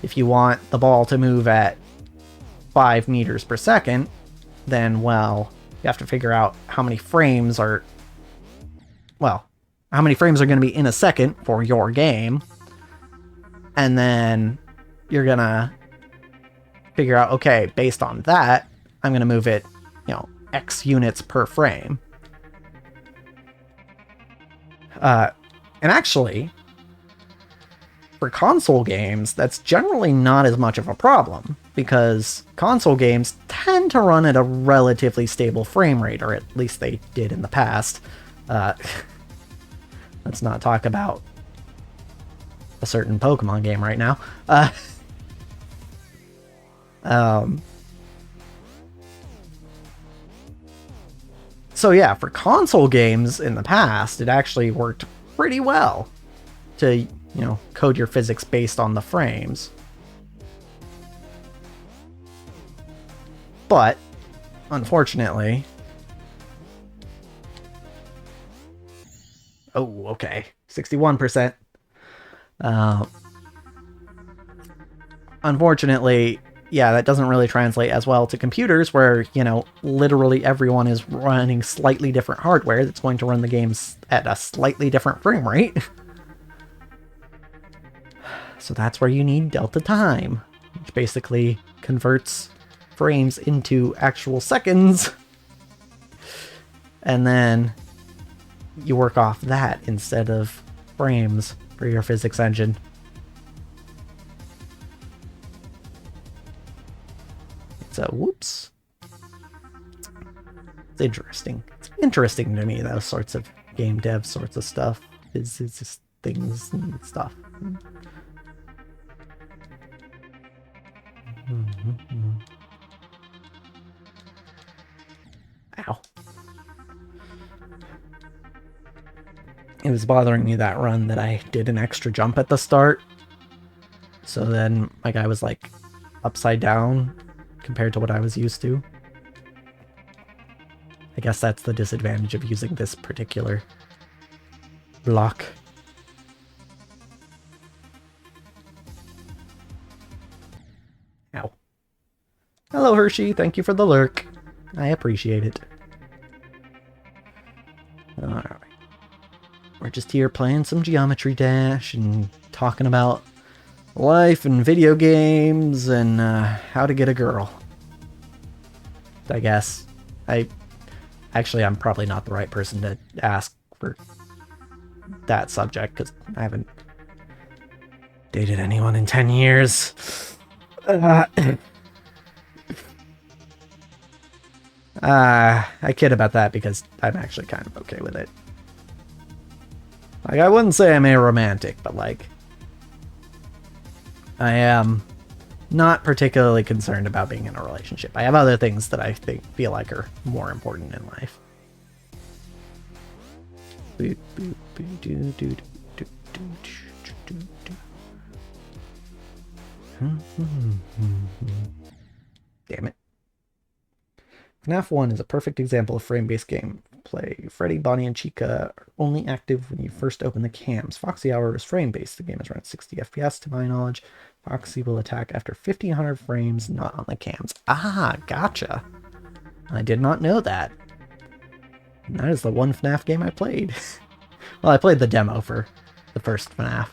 if you want the ball to move at 5 meters per second, then, well, you have to figure out how many frames are going to be in a second for your game. And then you're going to figure out, okay, based on that, I'm going to move it, you know, X units per frame. And actually, for console games, that's generally not as much of a problem, because console games tend to run at a relatively stable frame rate, or at least they did in the past. Let's not talk about a certain Pokemon game right now. So yeah, for console games in the past, it actually worked pretty well to, you know, code your physics based on the frames. But, unfortunately... Oh, okay. 61%. Unfortunately, yeah, that doesn't really translate as well to computers where, you know, literally everyone is running slightly different hardware that's going to run the games at a slightly different frame rate. So that's where you need delta time, which basically converts frames into actual seconds. And then you work off that instead of frames for your physics engine. So, whoops. It's interesting. It's interesting to me, those sorts of game dev sorts of stuff. It's just things and stuff. Ow. It was bothering me that run that I did an extra jump at the start. So then my guy was like upside down compared to what I was used to. I guess that's the disadvantage of using this particular block. Ow. Hello, Hershey. Thank you for the lurk. I appreciate it. Alright. We're just here playing some Geometry Dash and talking about life and video games and how to get a girl. I guess. I'm probably not the right person to ask for that subject because I haven't dated anyone in 10 years. I kid about that because I'm actually kind of okay with it. Like, I wouldn't say I'm aromantic, but like, I am not particularly concerned about being in a relationship. I have other things that I feel like are more important in life. Damn it. FNAF 1 is a perfect example of frame-based gameplay. Freddy, Bonnie, and Chica are only active when you first open the cams. Foxy Hour is frame-based. The game is around 60 FPS to my knowledge. Foxy will attack after 1500 frames, not on the cams. Ah, gotcha. I did not know that. And that is the one FNAF game I played. Well, I played the demo for the first FNAF.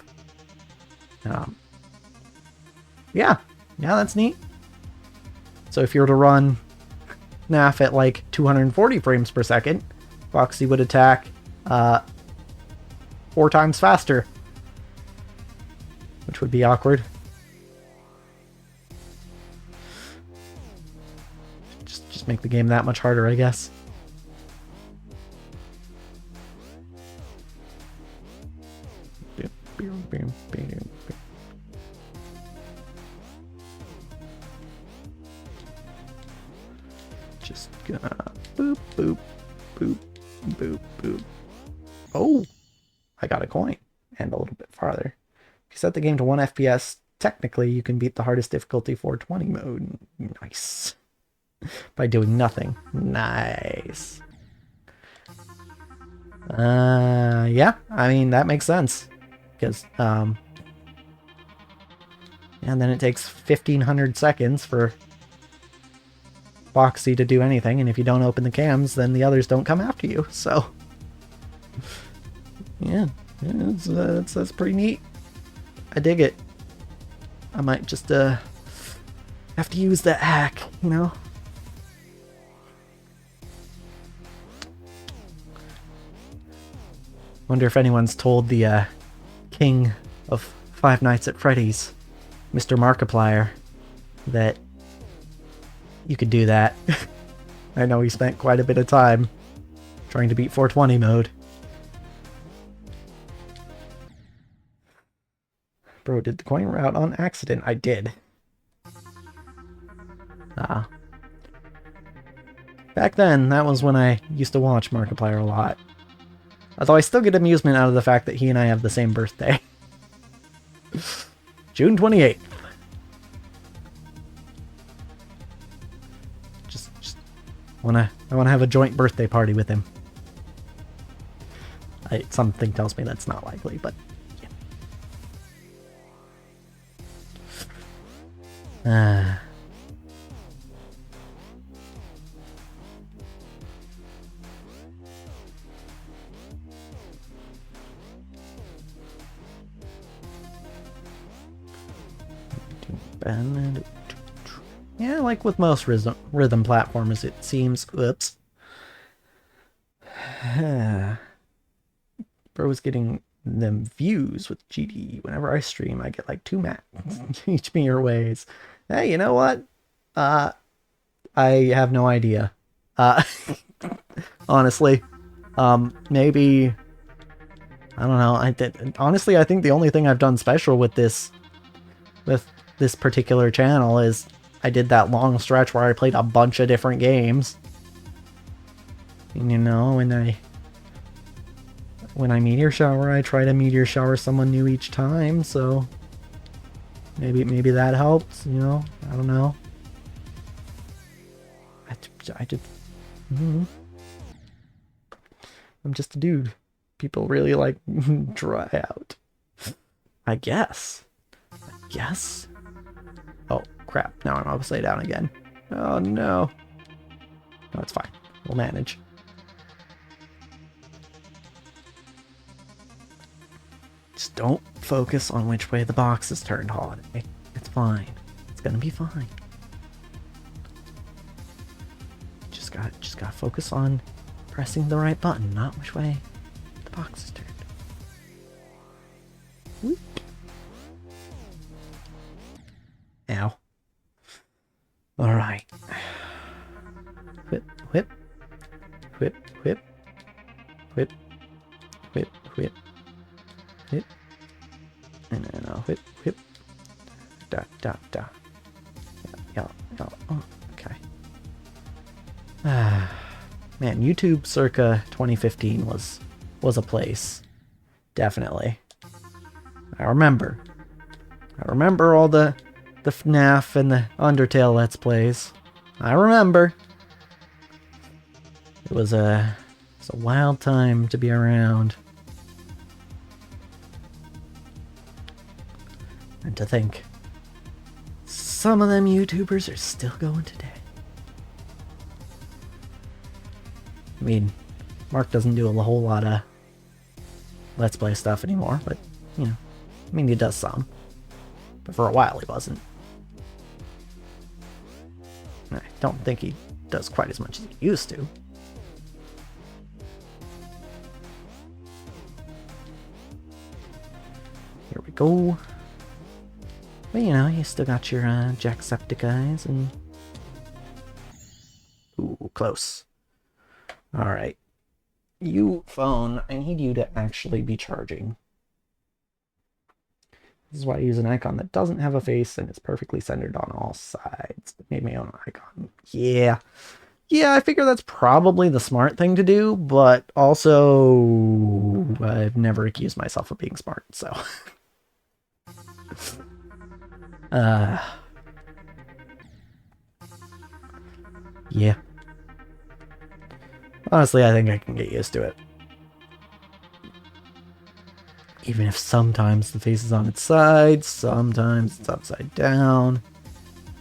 Yeah, that's neat. So if you were to run FNAF at like 240 frames per second, Foxy would attack 4 times faster, which would be awkward. Just make the game that much harder, I guess. Just gonna boop, boop, boop, boop, boop. Oh, I got a coin and a little bit farther. If you set the game to 1 FPS, technically you can beat the hardest difficulty 420 mode. Nice. By doing nothing. Nice. Yeah, I mean, that makes sense. Because, and then it takes 1500 seconds for Foxy to do anything, and if you don't open the cams, then the others don't come after you, so... Yeah, that's pretty neat. I dig it. I might just, have to use that hack, you know? Wonder if anyone's told the, king of Five Nights at Freddy's, Mr. Markiplier, that you could do that. I know he spent quite a bit of time trying to beat 420 mode. Bro, did the coin route on accident? I did. Back then, that was when I used to watch Markiplier a lot. Although I still get amusement out of the fact that he and I have the same birthday. June 28th. I wanna have a joint birthday party with him. Something tells me that's not likely, but yeah. Yeah, like with most rhythm platformers, it seems... Oops. Bro's getting them views with GD. Whenever I stream, I get like 2 mats. Teach me your ways. Hey, you know what? I have no idea. Honestly. Maybe... I don't know. Honestly, I think the only thing I've done special with this particular channel is I did that long stretch where I played a bunch of different games. And, you know, when I meteor shower, I try to meteor shower someone new each time, so maybe that helps, you know? I don't know. I just I'm just a dude. People really like dry out. I guess. Oh, crap. Now I'm upside down again. Oh, no. No, it's fine. We'll manage. Just don't focus on which way the box is turned, Holiday. It's fine. It's gonna be fine. Just gotta focus on pressing the right button, not which way the box is turned. Whoop. Ow. Alright. Whip. whip, whip. Da, da, da. Yeah, yeah. Oh, okay. Man, YouTube circa 2015 was a place. Definitely. I remember all the FNAF and the Undertale Let's Plays. I remember. It was a wild time to be around. And to think, some of them YouTubers are still going today. I mean, Mark doesn't do a whole lot of Let's Play stuff anymore, but, you know, I mean, he does some. But for a while he wasn't. I don't think he does quite as much as he used to. Here we go. But you know, you still got your Jacksepticeyes and... Ooh, close. Alright. You, phone, I need you to actually be charging. This is why I use an icon that doesn't have a face and is perfectly centered on all sides. I made my own icon. Yeah. Yeah, I figure that's probably the smart thing to do, but also I've never accused myself of being smart, so... yeah. Honestly, I think I can get used to it. Even if sometimes the face is on its side, sometimes it's upside down.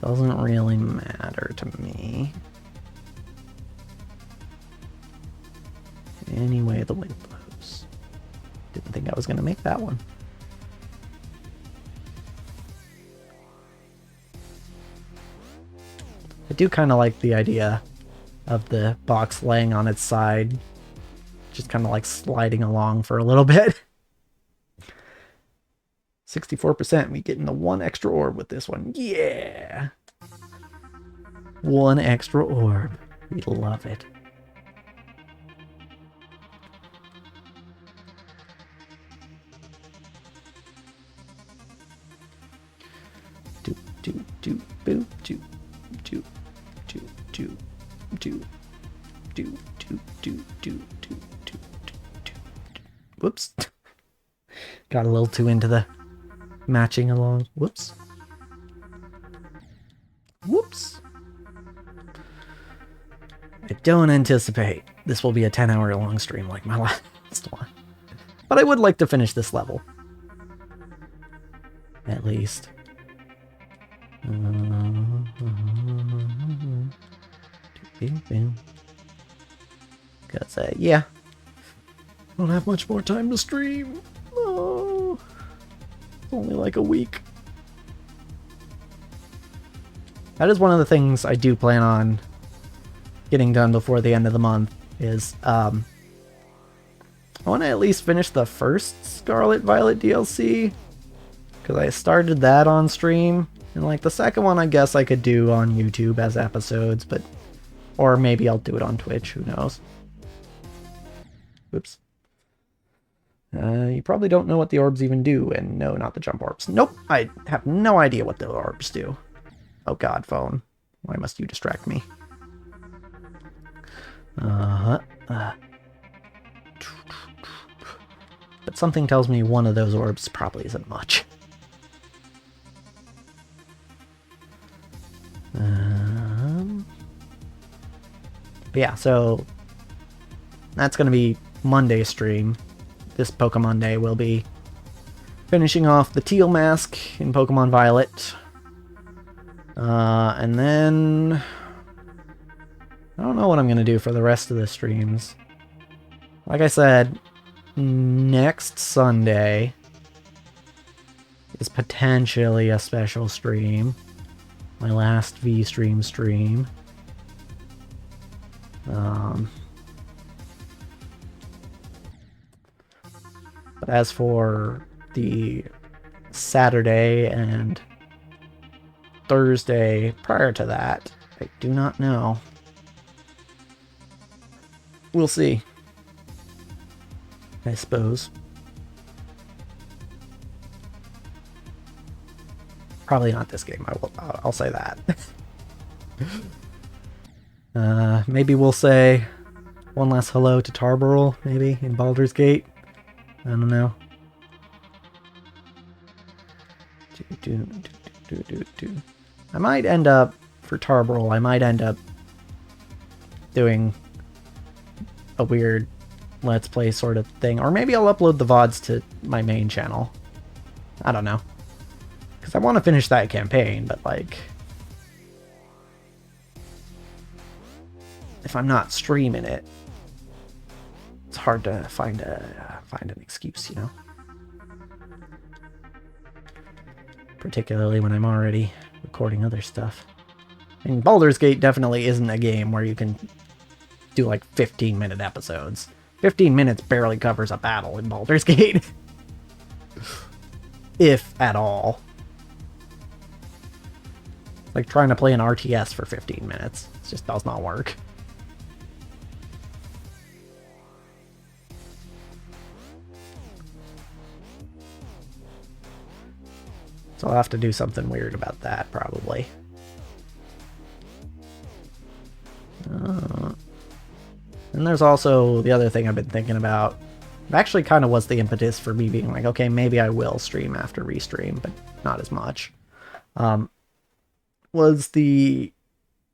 Doesn't really matter to me. Anyway, the wind blows. Didn't think I was going to make that one. I do kind of like the idea of the box laying on its side, just kind of like sliding along for a little bit. 64%, we getting the one extra orb with this one. Yeah! One extra orb. We love it. Do, do, do, boo, do, do, do, do, do, do, do, do, do, do, do. Whoops. Got a little too into the matching along. Whoops. Whoops. I don't anticipate this will be a 10-hour long stream like my last one. But I would like to finish this level. At least. Because, yeah. I don't have much more time to stream. Oh, it's only like a week. That is one of the things I do plan on getting done before the end of the month, is, I want to at least finish the first Scarlet Violet DLC, because I started that on stream, and like the second one I guess I could do on YouTube as episodes, but, or maybe I'll do it on Twitch, who knows. Oops. You probably don't know what the orbs even do, and no, not the jump orbs. Nope, I have no idea what the orbs do. Oh god, phone. Why must you distract me? But something tells me one of those orbs probably isn't much. But yeah, so that's going to be Monday's stream. This Pokemon Day will be finishing off the Teal Mask in Pokemon Violet. And then I don't know what I'm going to do for the rest of the streams. Like I said, next Sunday is potentially a special stream. My last V-Stream stream. But as for the Saturday and Thursday prior to that, I do not know. We'll see, I suppose. Probably not this game. I'll say that. Maybe we'll say one last hello to Tarbarrel, maybe, in Baldur's Gate. I don't know. I might end up, for Tarbarrel, I might end up doing a weird Let's Play sort of thing. Or maybe I'll upload the VODs to my main channel. I don't know. Because I want to finish that campaign, but like... if I'm not streaming it, it's hard to find an excuse, you know? Particularly when I'm already recording other stuff. And Baldur's Gate definitely isn't a game where you can do like 15-minute episodes. 15 minutes barely covers a battle in Baldur's Gate. If at all. Like trying to play an RTS for 15 minutes. It just does not work. So I'll have to do something weird about that, probably. And there's also the other thing I've been thinking about. It actually kind of was the impetus for me being like, okay, maybe I will stream after Restream, but not as much. Was the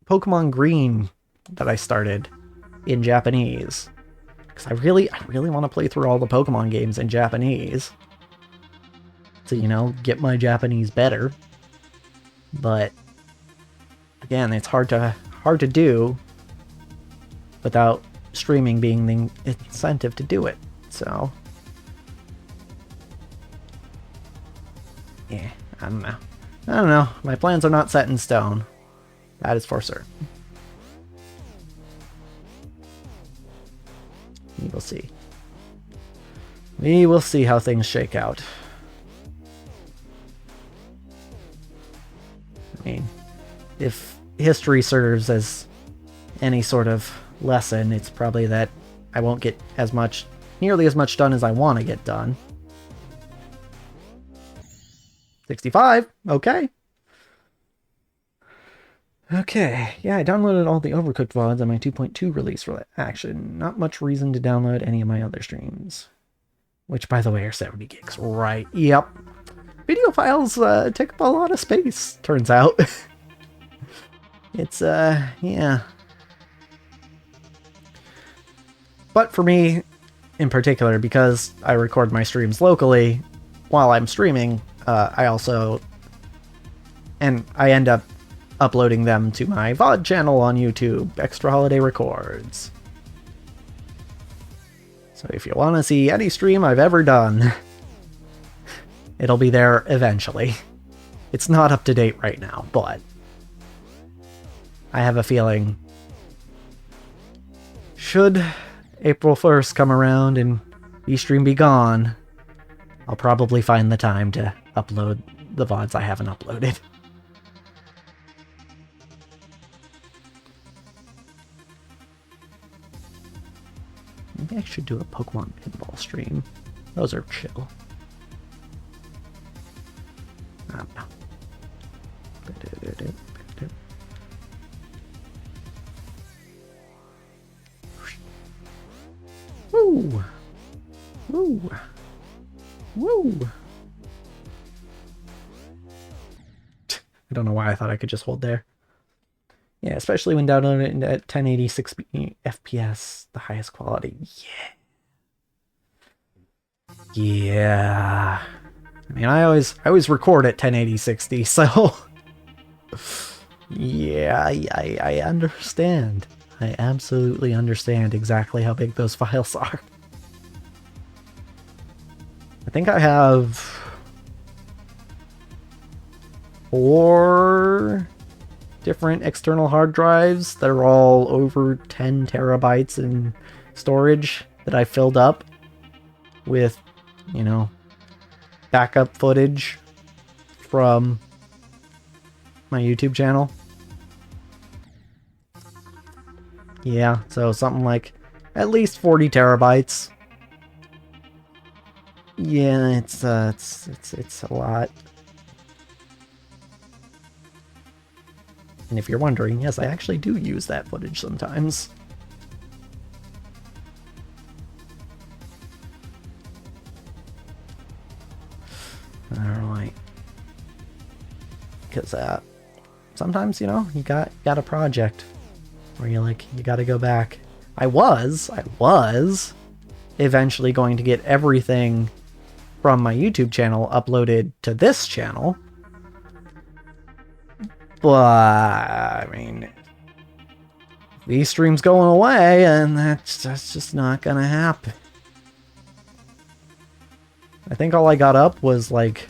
Pokemon Green that I started in Japanese. Because I really want to play through all the Pokemon games in Japanese. To, you know, get my Japanese better. But again, it's hard to do without streaming being the incentive to do it. So yeah, I don't know. My plans are not set in stone. That is for certain. We will see. We will see how things shake out. I mean, if history serves as any sort of lesson, it's probably that I won't get nearly as much done as I want to get done. 65, okay. Okay, yeah, I downloaded all the Overcooked VODs on my 2.2 release for that action. Not much reason to download any of my other streams. Which, by the way, are 70 gigs, right? Yep. Video files take up a lot of space, turns out. It's, yeah. But for me, in particular, because I record my streams locally, while I'm streaming, I also... and I end up uploading them to my VOD channel on YouTube, ExtraHoliday Records. So if you want to see any stream I've ever done, it'll be there eventually. It's not up to date right now, but I have a feeling should April 1st come around and Eastream be gone, I'll probably find the time to upload the VODs I haven't uploaded. Maybe I should do a Pokemon pinball stream. Those are chill. I don't know. Woo! Woo! Woo! I don't know why I thought I could just hold there. Yeah, especially when downloading it at 1080 60 FPS, the highest quality. Yeah. Yeah. I mean, I always record at 1080 60, so yeah, I understand. I absolutely understand exactly how big those files are. I think I have 4 different external hard drives that are all over 10 terabytes in storage that I filled up with, you know, backup footage from my YouTube channel. Yeah, so something like at least 40 terabytes. Yeah, it's a lot. And if you're wondering, yes, I actually do use that footage sometimes. Alright. Because sometimes, you know, you got a project where you gotta go back. I was eventually going to get everything from my YouTube channel uploaded to this channel. But, I mean, these streams going away, and that's just not gonna happen. I think all I got up was, like,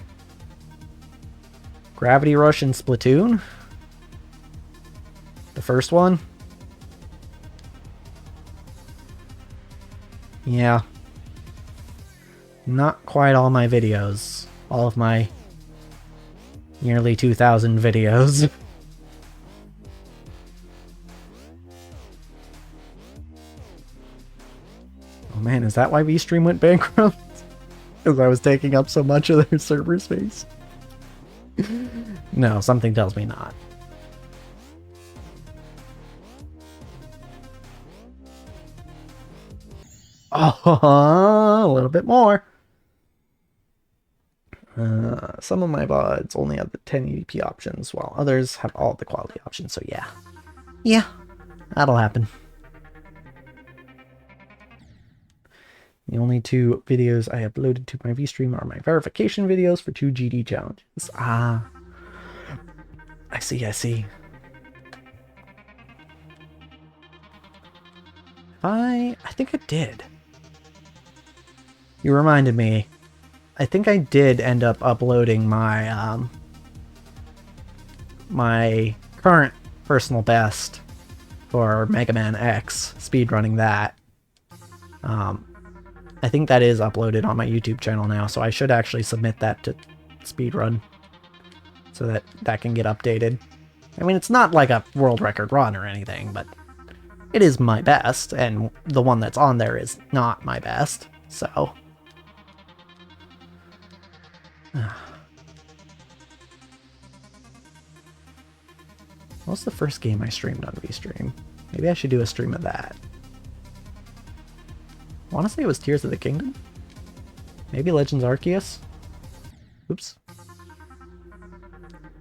Gravity Rush and Splatoon. The first one. Yeah. Not quite all my videos. All of my nearly 2,000 videos. Oh man, is that why VStream went bankrupt? Because I was taking up so much of their server space? No, something tells me not. Oh, a little bit more. Some of my VODs only have the 1080p options, while others have all the quality options, so yeah. Yeah, that'll happen. The only two videos I uploaded to my VStream are my verification videos for 2 GD challenges. Ah. I see. I think I did. You reminded me. I think I did end up uploading my my current personal best for Mega Man X, speedrunning that. I think that is uploaded on my YouTube channel now, so I should actually submit that to speedrun so that that can get updated. I mean, it's not like a world record run or anything, but it is my best, and the one that's on there is not my best, so... What's the first game I streamed on VStream? Maybe I should do a stream of that. I want to say it was Tears of the Kingdom? Maybe Legends Arceus? Oops.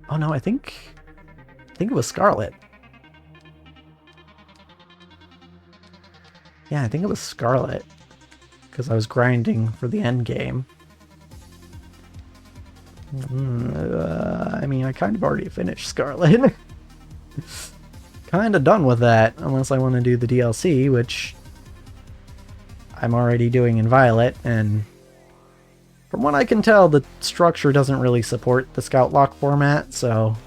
Oh no, I think it was Scarlet. Yeah, I think it was Scarlet. Because I was grinding for the end game. I mean, I kind of already finished Scarlet. Kind of done with that, unless I want to do the DLC, which I'm already doing in Violet, and from what I can tell, the structure doesn't really support the Scout Lock format, so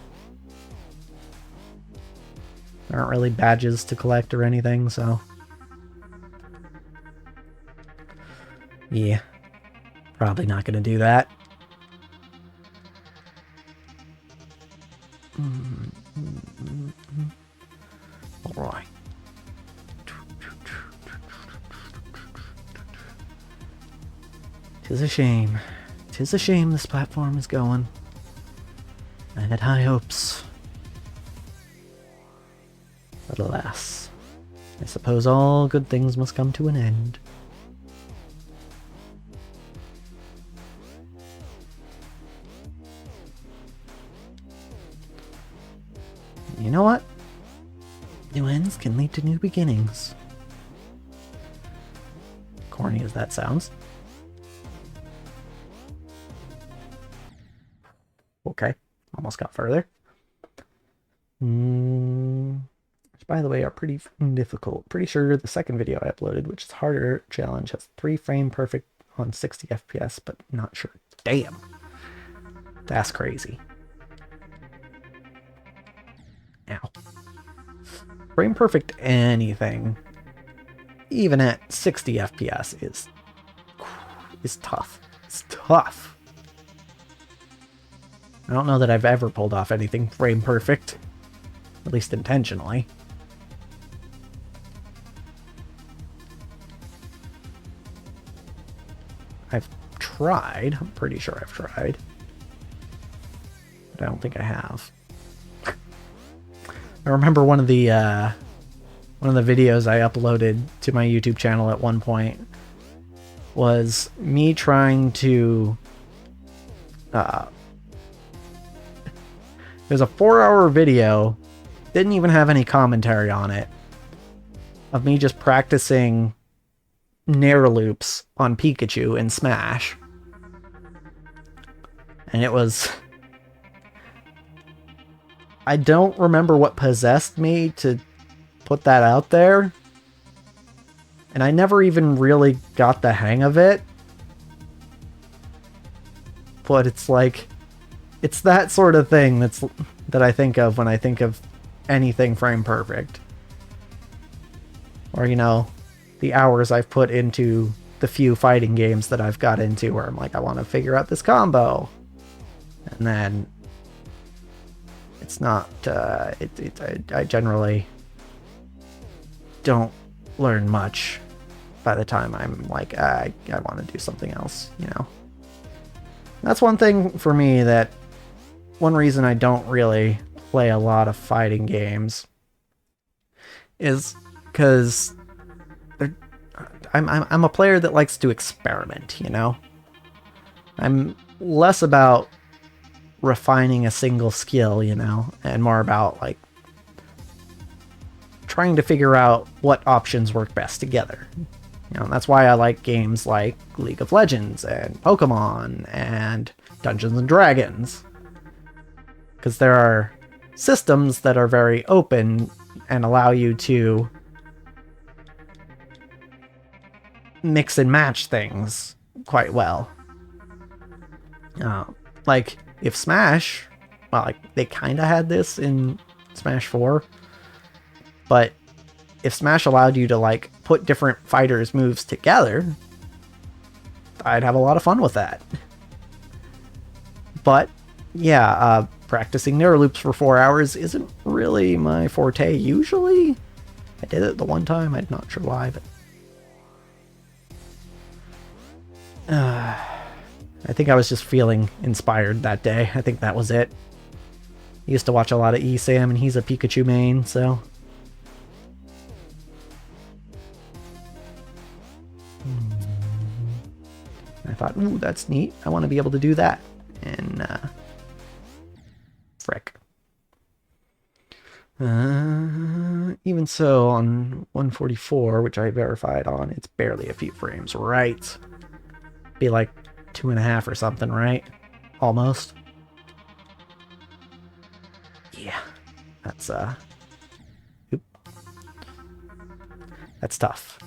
there aren't really badges to collect or anything, so yeah, probably not going to do that. Alright. Tis a shame. Tis a shame this platform is going. I had high hopes. But alas, I suppose all good things must come to an end. You know what? New ends can lead to new beginnings. Corny as that sounds. Okay, almost got further. Which, by the way, are pretty difficult. Pretty sure the second video I uploaded, which is harder challenge, has 3 frame perfect on 60 FPS, but not sure. Damn. That's crazy. Ow. Frame perfect anything, even at 60 FPS, is tough. It's tough. I don't know that I've ever pulled off anything frame perfect, at least intentionally. I've tried. I'm pretty sure I've tried, but I don't think I have. I remember one of the videos I uploaded to my YouTube channel at one point was me trying to it was a 4-hour video, didn't even have any commentary on it, of me just practicing Nair loops on Pikachu in Smash. And it was... I don't remember what possessed me to put that out there. And I never even really got the hang of it. But it's like... It's that sort of thing that I think of when I think of anything frame perfect. Or, you know, the hours I've put into the few fighting games that I've got into where I'm like, I want to figure out this combo. And then it's not, I generally don't learn much by the time I'm like, I want to do something else, you know? That's one thing for me that, one reason I don't really play a lot of fighting games is because I'm a player that likes to experiment, you know? I'm less about refining a single skill, you know, and more about like trying to figure out what options work best together. You know, that's why I like games like League of Legends and Pokemon and Dungeons and Dragons. Because there are systems that are very open and allow you to mix and match things quite well. Like, if Smash, well, like, they kind of had this in Smash 4, but if Smash allowed you to, like, put different fighters' moves together, I'd have a lot of fun with that. But, yeah, practicing Nair loops for 4 hours isn't really my forte usually. I did it the one time, I'm not sure why, but... I think I was just feeling inspired that day. I think that was it. I used to watch a lot of ESAM, and he's a Pikachu main, so... I thought, ooh, that's neat. I want to be able to do that. And, frick. Even so, on 144, which I verified on, it's barely a few frames right. Be like 2.5 or something, right? Almost. Yeah. That's, oop. That's tough.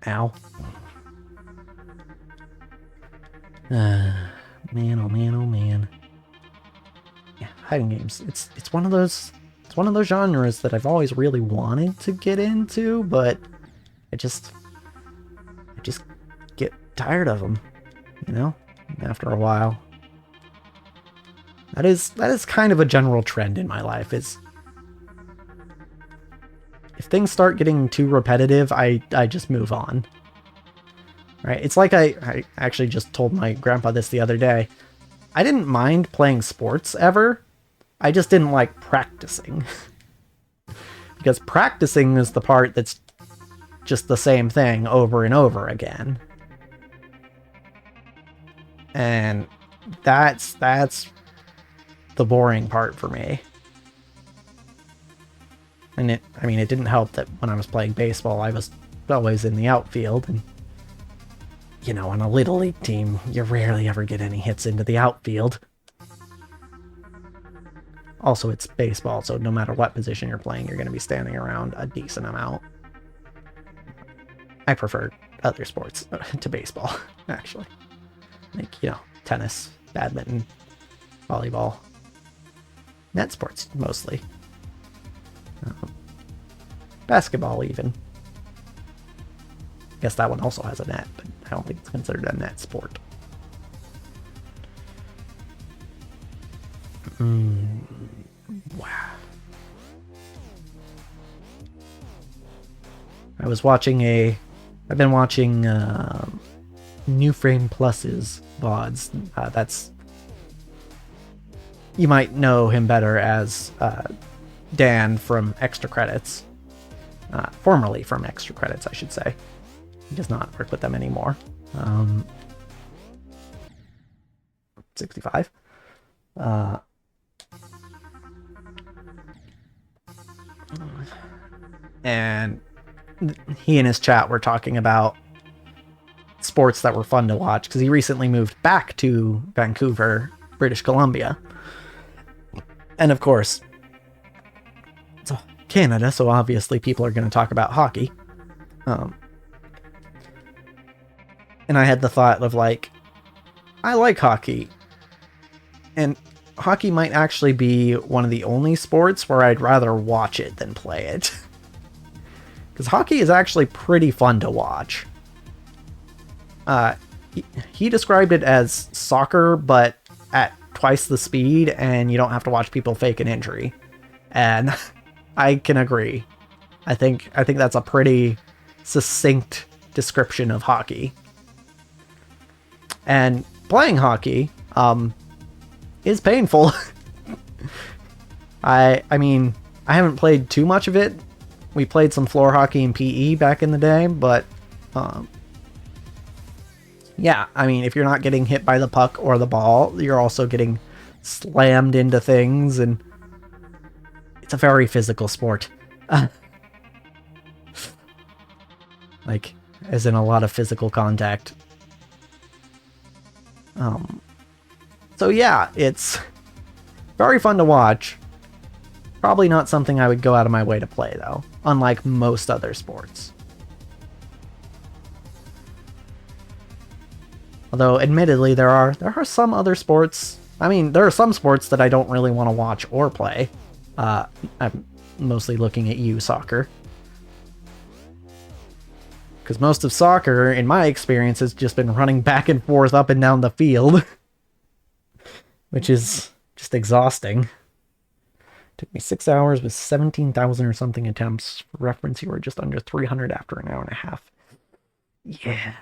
Ow. Man, oh man, oh man. Yeah, hiding games. It's one of those genres that I've always really wanted to get into, but I just get tired of them, you know, after a while. That is kind of a general trend in my life, is if things start getting too repetitive, I just move on. Right? It's like I actually just told my grandpa this the other day. I didn't mind playing sports ever. I just didn't like practicing. Because practicing is the part that's just the same thing over and over again. And that's the boring part for me. And it didn't help that when I was playing baseball, I was always in the outfield, and you know, on a Little League team, you rarely ever get any hits into the outfield. Also, it's baseball, so no matter what position you're playing, you're going to be standing around a decent amount. I prefer other sports to baseball, actually. Like, you know, tennis, badminton, volleyball. Net sports, mostly. Basketball, even. I guess that one also has a net, but I don't think it's considered a net sport. Wow. I've been watching New Frame Plus's VODs. That's... You might know him better as Dan from Extra Credits. Formerly from Extra Credits, I should say. He does not work with them anymore. 65. And he and his chat were talking about sports that were fun to watch, because he recently moved back to Vancouver, British Columbia. And of course, it's Canada, so obviously people are going to talk about hockey. And I had the thought of, like, I like hockey. And hockey might actually be one of the only sports where I'd rather watch it than play it. Because hockey is actually pretty fun to watch. He described it as soccer, but at twice the speed, and you don't have to watch people fake an injury. And I can agree. I think that's a pretty succinct description of hockey. And playing hockey is painful. I mean, I haven't played too much of it. We played some floor hockey and PE back in the day, but yeah, I mean, if you're not getting hit by the puck or the ball, you're also getting slammed into things, and it's a very physical sport. Like, as in a lot of physical contact. So yeah, it's very fun to watch. Probably not something I would go out of my way to play, though, unlike most other sports. Although, admittedly, there are some other sports. I mean, there are some sports that I don't really want to watch or play. I'm mostly looking at you, soccer. Because most of soccer, in my experience, has just been running back and forth up and down the field. Which is just exhausting. Took me 6 hours with 17,000 or something attempts. For reference, you were just under 300 after an hour and a half. Yeah.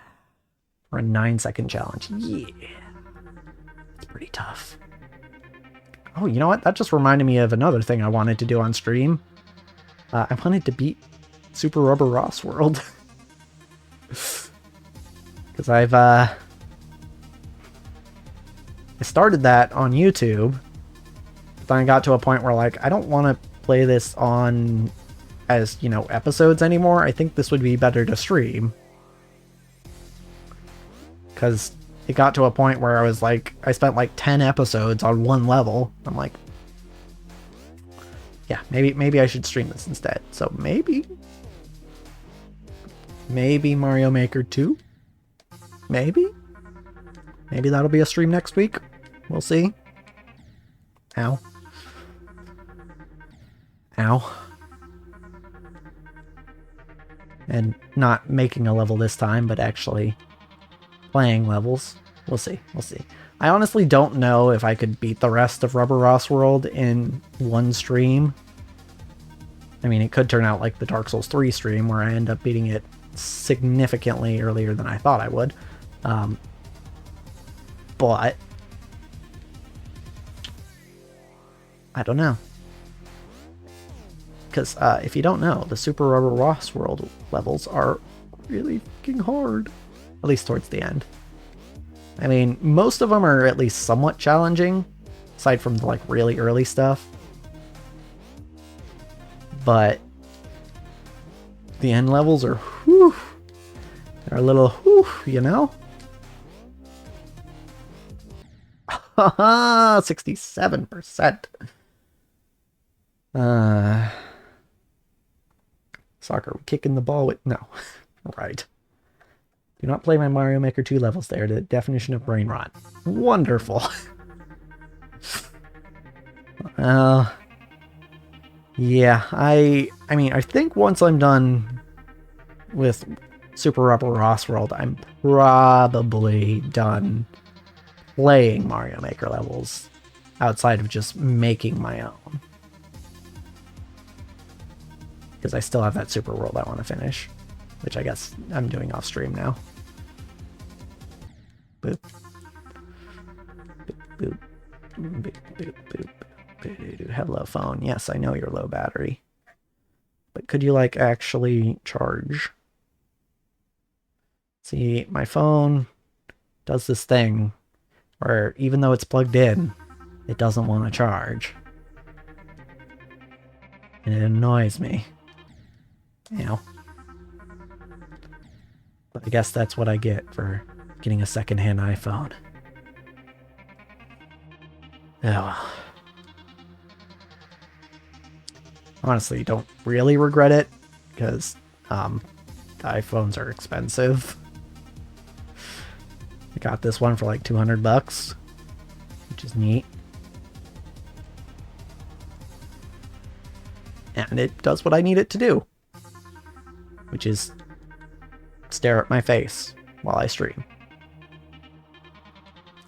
For a 9-second challenge. Yeah. It's pretty tough. Oh, you know what? That just reminded me of another thing I wanted to do on stream. I wanted to beat Super Rubber Ross World. Because I started that on YouTube. But then I got to a point where, like, I don't want to play this on as, you know, episodes anymore. I think this would be better to stream. Because it got to a point where I was like, I spent like 10 episodes on one level. I'm like, yeah, maybe I should stream this instead. So maybe Mario Maker 2? Maybe that'll be a stream next week. We'll see. Ow. And not making a level this time, but actually playing levels. We'll see. I honestly don't know if I could beat the rest of Rubber Ross World in one stream. I mean, it could turn out like the Dark Souls 3 stream, where I end up beating it significantly earlier than I thought I would. But I don't know. Because if you don't know, the Super Rubber Ross World levels are really fucking hard. At least towards the end. I mean, most of them are at least somewhat challenging, aside from the, like, really early stuff. But the end levels are, whew, they're a little, whew, you know? Haha, 67%. Soccer, kicking the ball with, no. Right. Do not play my Mario Maker 2 levels. They are the definition of brain rot. Wonderful. Yeah, I mean, I think once I'm done with Super Rubber Ross World, I'm probably done playing Mario Maker levels outside of just making my own. Because I still have that Super World I want to finish, which I guess I'm doing off stream now. boop. Boop, boop, boop, boop, boop, boop. Hello, phone. Yes, I know you're low battery. But could you, like, actually charge? See, my phone does this thing where even though it's plugged in, it doesn't want to charge. And it annoys me. You know. But I guess that's what I get for getting a secondhand iPhone. Oh well. Honestly, don't really regret it, because the iPhones are expensive. I got this one for like $200, which is neat. And it does what I need it to do, which is stare at my face while I stream.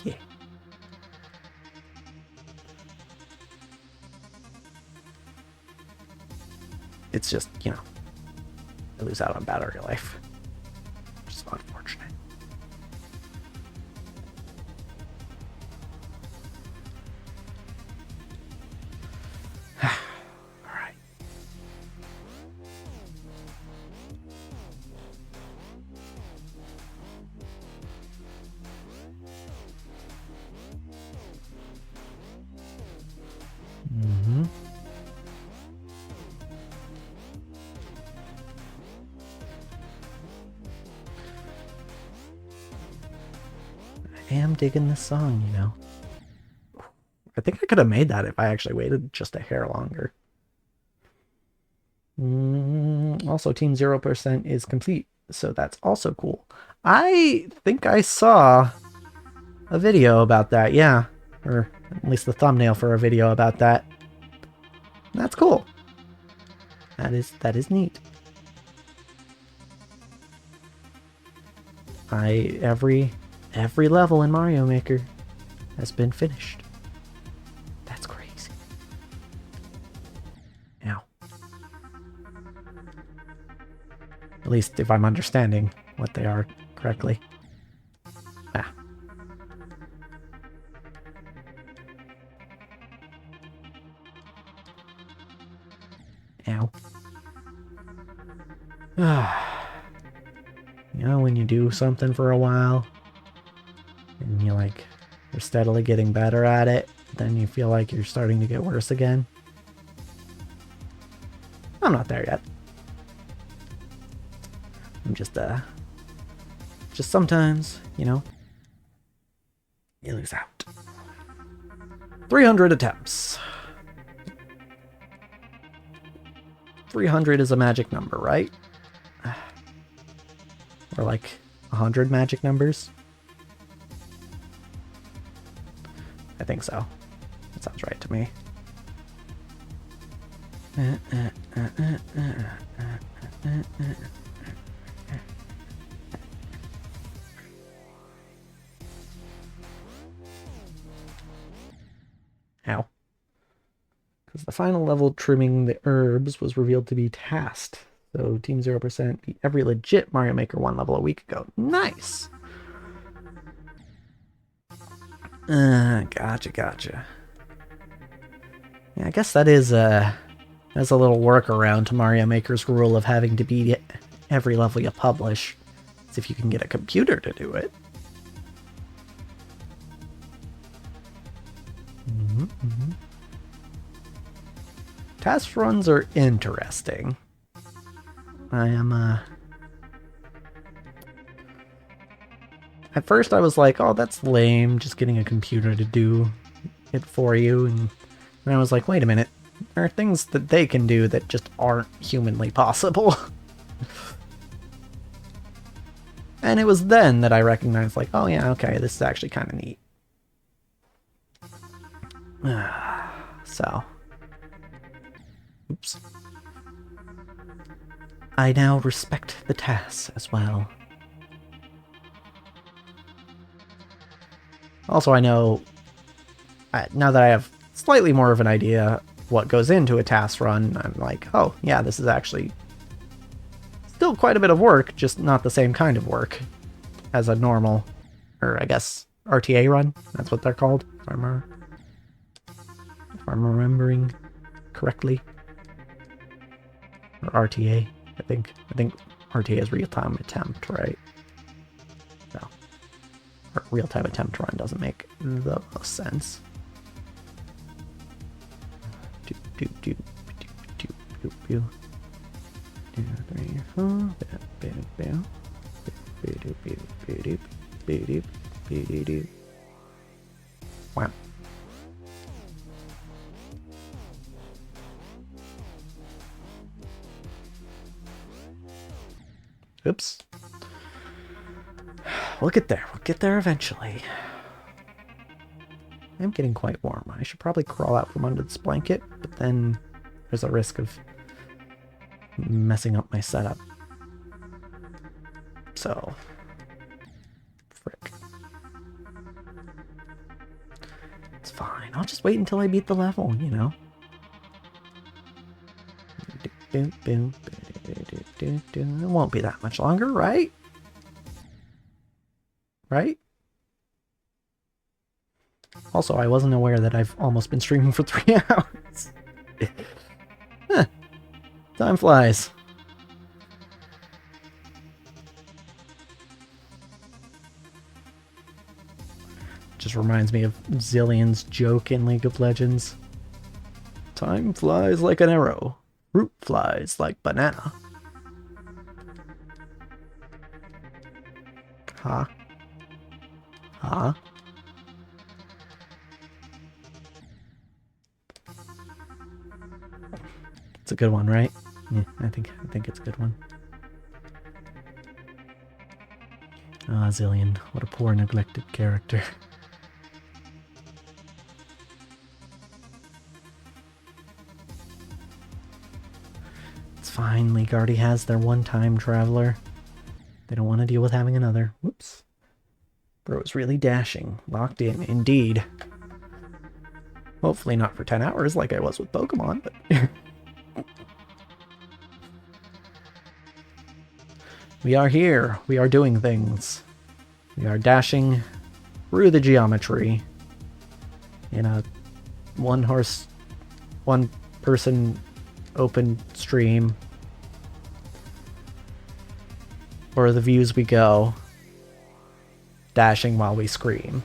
Yeah. It's just, you know, I lose out on battery life, which is unfortunate. I am digging this song, you know. I think I could have made that if I actually waited just a hair longer. Also, Team 0% is complete, so that's also cool. I think I saw a video about that, yeah. Or at least the thumbnail for a video about that. That's cool. That is neat. Every level in Mario Maker has been finished. That's crazy. Ow. At least if I'm understanding what they are correctly. Ah. Ow. You know, when you do something for a while, and you're steadily getting better at it, then you feel like you're starting to get worse again. I'm not there yet. I'm just sometimes, you know, you lose out. 300 attempts. 300 is a magic number, right? Or like 100 magic numbers? I think so. That sounds right to me. Ow. Because the final level trimming the herbs was revealed to be tasked. So Team 0% beat every legit Mario Maker 1 level a week ago. Nice! Gotcha. Yeah, I guess that is that's a little workaround to Mario Maker's rule of having to beat every level you publish. It's if you can get a computer to do it. Task runs are interesting. I am, at first I was like, oh, that's lame, just getting a computer to do it for you. And then I was like, wait a minute. There are things that they can do that just aren't humanly possible. And it was then that I recognized, like, oh yeah, okay, this is actually kind of neat. So. Oops. I now respect the tasks as well. Also, I know, now that I have slightly more of an idea what goes into a task run, I'm like, oh, yeah, this is actually still quite a bit of work, just not the same kind of work as a normal or I guess RTA run. That's what they're called, if I'm remembering correctly. Or RTA, I think RTA is real-time attempt, right? No. Or real-time attempt run doesn't make the most sense. Wow. Oops. We'll get there. We'll get there eventually. I'm getting quite warm. I should probably crawl out from under this blanket, but then there's a risk of messing up my setup. So, frick. It's fine. I'll just wait until I beat the level, you know? It won't be that much longer, right? Right? Also, I wasn't aware that I've almost been streaming for 3 hours. Huh. Time flies. Just reminds me of Zillion's joke in League of Legends. Time flies like an arrow. Fruit flies like banana. Huh? Huh? It's a good one, right? Yeah, I think it's a good one. Ah, Zillion, what a poor, neglected character. It's fine, League already has their one-time traveler. They don't want to deal with having another. Whoops. Bro is really dashing. Locked in, indeed. Hopefully not for 10 hours like I was with Pokemon, but... We are here. We are doing things. We are dashing through the geometry in a one-person open stream. Where the views we go. Dashing while we scream.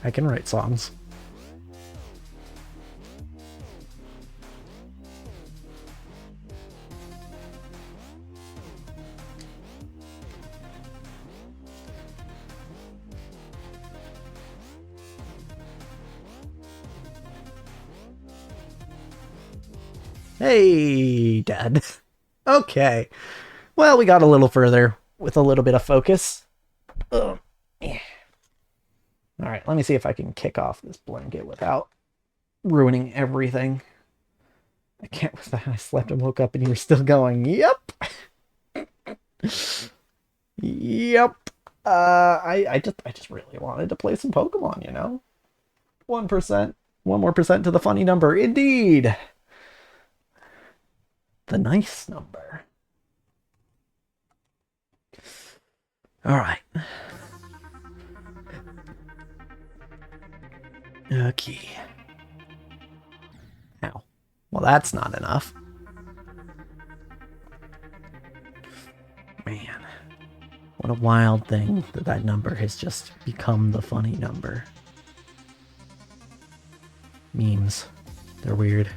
I can write songs. Hey, Dad. Okay. Well, we got a little further with a little bit of focus. Ugh. Yeah. All right, let me see if I can kick off this blanket without ruining everything. I can't. I slept and woke up and you were still going, yep. Yep. I just really wanted to play some Pokemon, you know? 1%. 1 more percent to the funny number. Indeed. The nice number. All right. Okay. Ow. Well, that's not enough. Man. What a wild thing that number has just become the funny number. Memes. They're weird.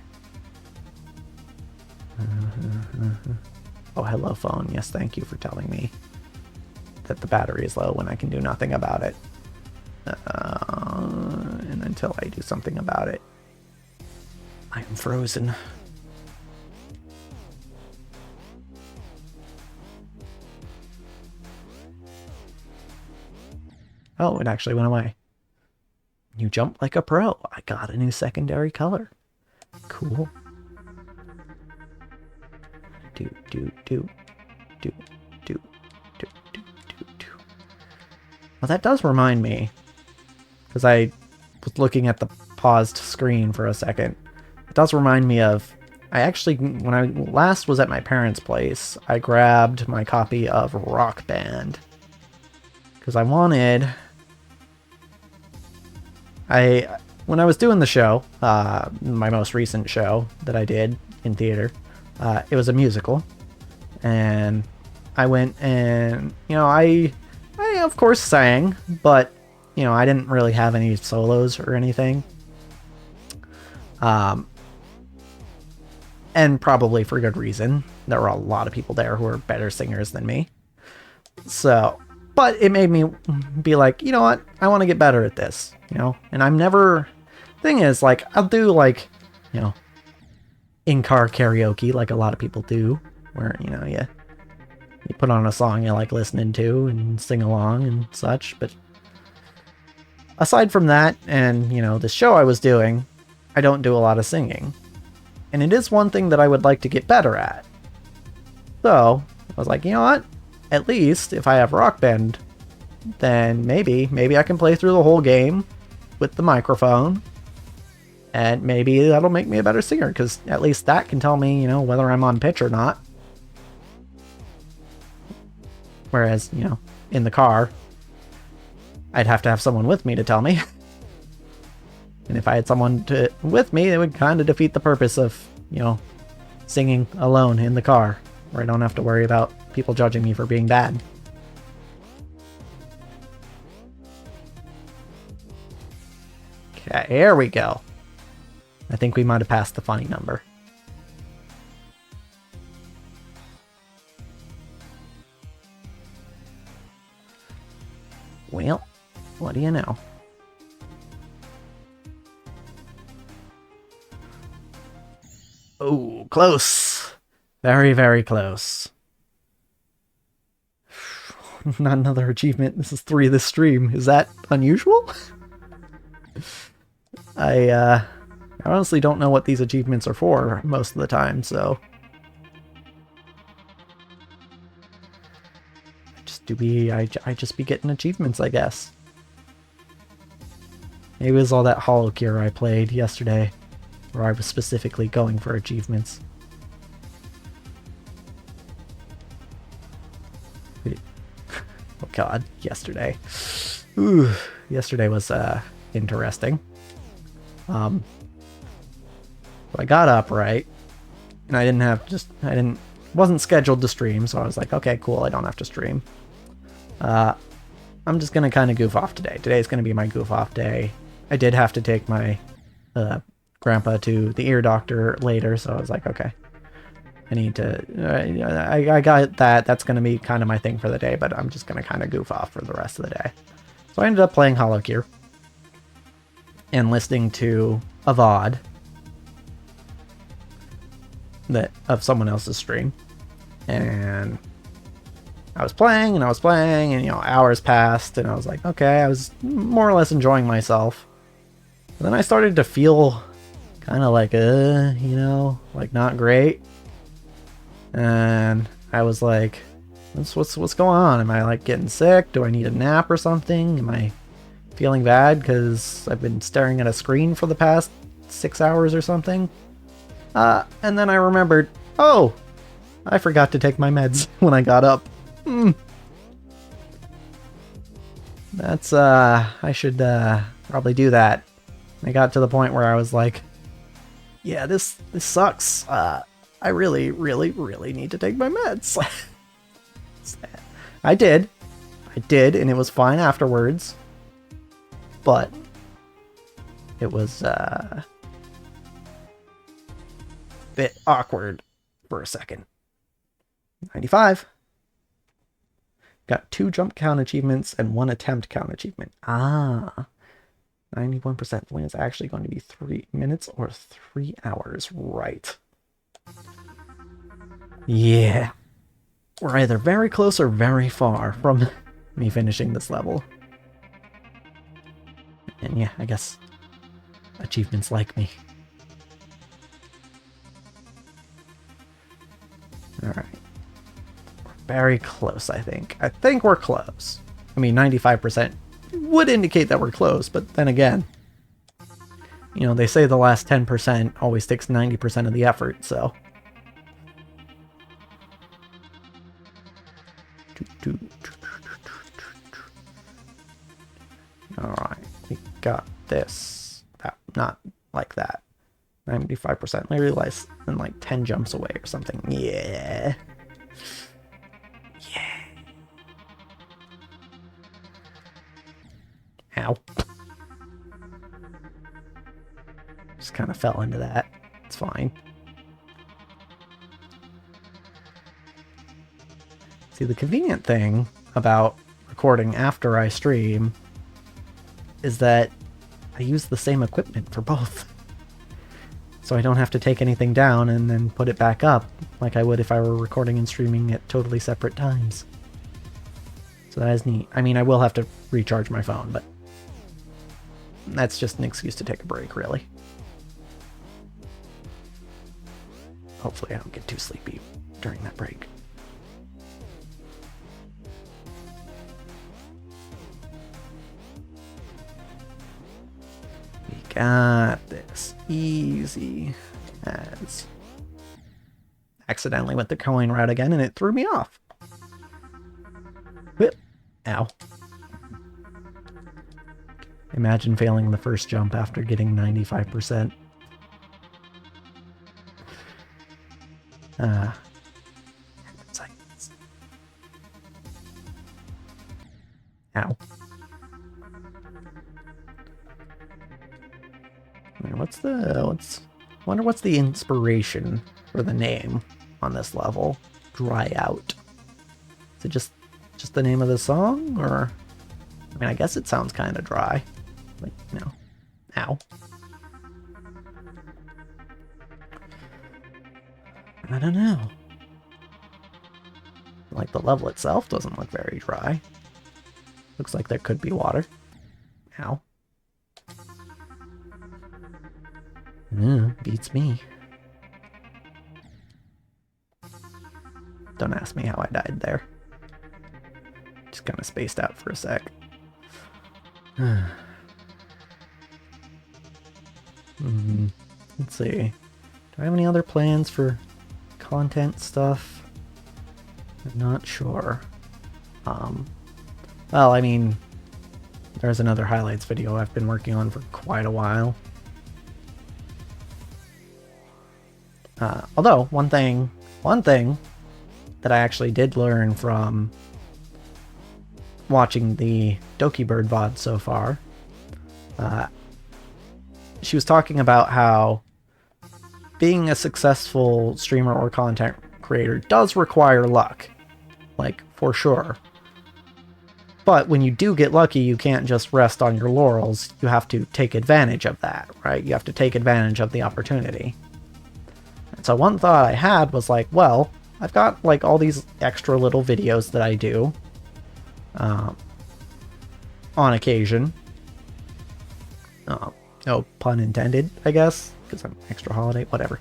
Oh, hello, phone. Yes, thank you for telling me that the battery is low when I can do nothing about it. And until I do something about it, I am frozen. Oh, it actually went away. You jumped like a pro. I got a new secondary color. Cool. Well, that does remind me, because I was looking at the paused screen for a second. It does remind me of I actually, when I last was at my parents' place, I grabbed my copy of Rock Band. Because I wanted... when I was doing the show, my most recent show that I did in theater, it was a musical. And I went and, you know, I of course sang, but, you know, I didn't really have any solos or anything. And probably for good reason. There were a lot of people there who were better singers than me. So, but it made me be like, you know what? I want to get better at this, you know? And I'm never... Thing is, like, I'll do, like, you know, in-car karaoke like a lot of people do. Where, you know, you put on a song you like listening to and sing along and such. But aside from that and, you know, the show I was doing, I don't do a lot of singing. And it is one thing that I would like to get better at. So, I was like, you know what? At least, if I have Rock Band, then maybe I can play through the whole game with the microphone. And maybe that'll make me a better singer, because at least that can tell me, you know, whether I'm on pitch or not. Whereas, you know, in the car, I'd have to have someone with me to tell me. And if I had someone with me, it would kind of defeat the purpose of, you know, singing alone in the car, where I don't have to worry about people judging me for being bad. Okay, here we go. I think we might have passed the funny number. Well, what do you know? Oh, close. Very, very close. Not another achievement. This is 3 this stream. Is that unusual? I honestly don't know what these achievements are for most of the time, so... I just be getting achievements, I guess. Maybe it was all that Hollow Cure I played yesterday, where I was specifically going for achievements. Wait. Oh god, yesterday. Ooh, yesterday was interesting. So I got up, right? And I wasn't scheduled to stream, so I was like, okay, cool, I don't have to stream. I'm just gonna kind of goof off today. Today's gonna be my goof off day. I did have to take my grandpa to the ear doctor later, so I was like, okay, I need to... I got that. That's gonna be kind of my thing for the day, but I'm just gonna kind of goof off for the rest of the day. So I ended up playing Hollow Cure and listening to a VOD of someone else's stream, and I was playing, and you know, hours passed, and I was like, okay, I was more or less enjoying myself. And then I started to feel kind of like, you know, like not great. And I was like, what's going on? Am I like getting sick? Do I need a nap or something? Am I feeling bad because I've been staring at a screen for the past 6 hours or something? And then I remembered, oh, I forgot to take my meds when I got up. That's, I should, probably do that. I got to the point where I was like, yeah, this sucks. I really, really, really need to take my meds. I did, and it was fine afterwards. But it was, a bit awkward for a second. 95. Got 2 jump count achievements and 1 attempt count achievement. 91% when it's actually going to be 3 minutes or 3 hours. Right. Yeah. We're either very close or very far from me finishing this level. And yeah, I guess achievements like me. Alright. We're very close, I think. I think we're close. I mean, 95% would indicate that we're close, but then again, you know, they say the last 10% always takes 90% of the effort, so. Alright, we got this. Not like that. 95%. I realized in like 10 jumps away or something. Yeah. Yeah. Ow. Just kind of fell into that. It's fine. See, the convenient thing about recording after I stream is that I use the same equipment for both. So I don't have to take anything down and then put it back up like I would if I were recording and streaming at totally separate times. So that is neat. I mean, I will have to recharge my phone, but that's just an excuse to take a break, really. Hopefully I don't get too sleepy during that break. We got this easy as. Accidentally went the coin route again and it threw me off. Whip. Ow. Imagine failing the first jump after getting 95%. Ow. Wonder what's the inspiration for the name on this level? Dry Out. Is it just the name of the song, or? I mean, I guess it sounds kind of dry. Like, you know. Ow. I don't know. Like, the level itself doesn't look very dry. Looks like there could be water. Ow. Beats me. Don't ask me how I died there. Just kind of spaced out for a sec. Let's see. Do I have any other plans for content stuff? I'm not sure. Well, I mean, there's another highlights video I've been working on for quite a while. Although, one thing that I actually did learn from watching the Doki Bird VOD so far, she was talking about how being a successful streamer or content creator does require luck, like, for sure. But when you do get lucky, you can't just rest on your laurels. You have to take advantage of that, right? You have to take advantage of the opportunity. And so one thought I had was like, well, I've got like all these extra little videos that I do on occasion. No pun intended, I guess, because I'm ExtraHoliday, whatever.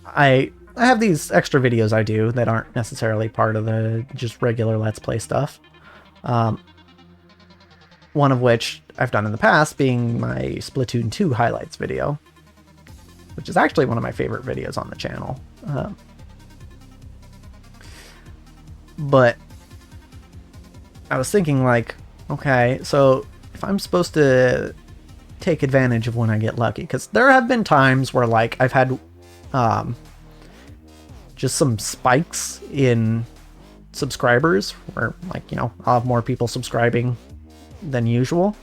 I have these extra videos I do that aren't necessarily part of the just regular Let's Play stuff. One of which I've done in the past being my Splatoon 2 highlights video, which is actually one of my favorite videos on the channel. But I was thinking like, okay, so if I'm supposed to take advantage of when I get lucky, because there have been times where like I've had just some spikes in subscribers where, like, you know, I'll have more people subscribing than usual.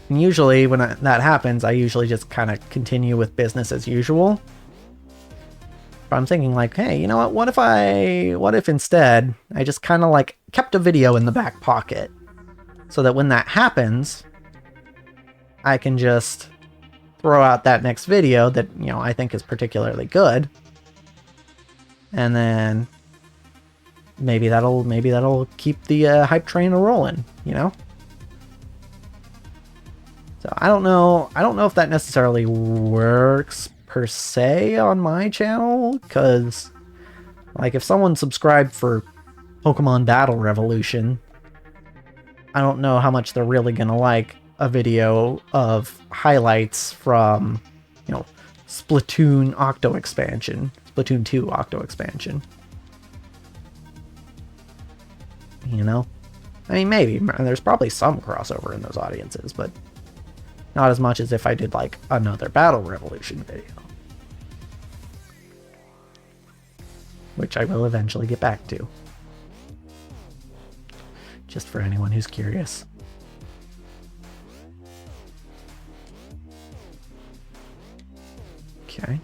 And usually when that happens, I usually just kind of continue with business as usual. But I'm thinking like, hey, you know what? What if instead I just kind of like kept a video in the back pocket so that when that happens, I can just throw out that next video that, you know, I think is particularly good. And then maybe that'll keep the hype train a-rolling, you know? So I don't know if that necessarily works per se on my channel, because like if someone subscribed for Pokemon Battle Revolution, I don't know how much they're really gonna like a video of highlights from, you know, Splatoon Octo expansion, Splatoon 2 Octo expansion. You know? I mean, maybe. There's probably some crossover in those audiences, but not as much as if I did, like, another Battle Revolution video. Which I will eventually get back to. Just for anyone who's curious. Okay.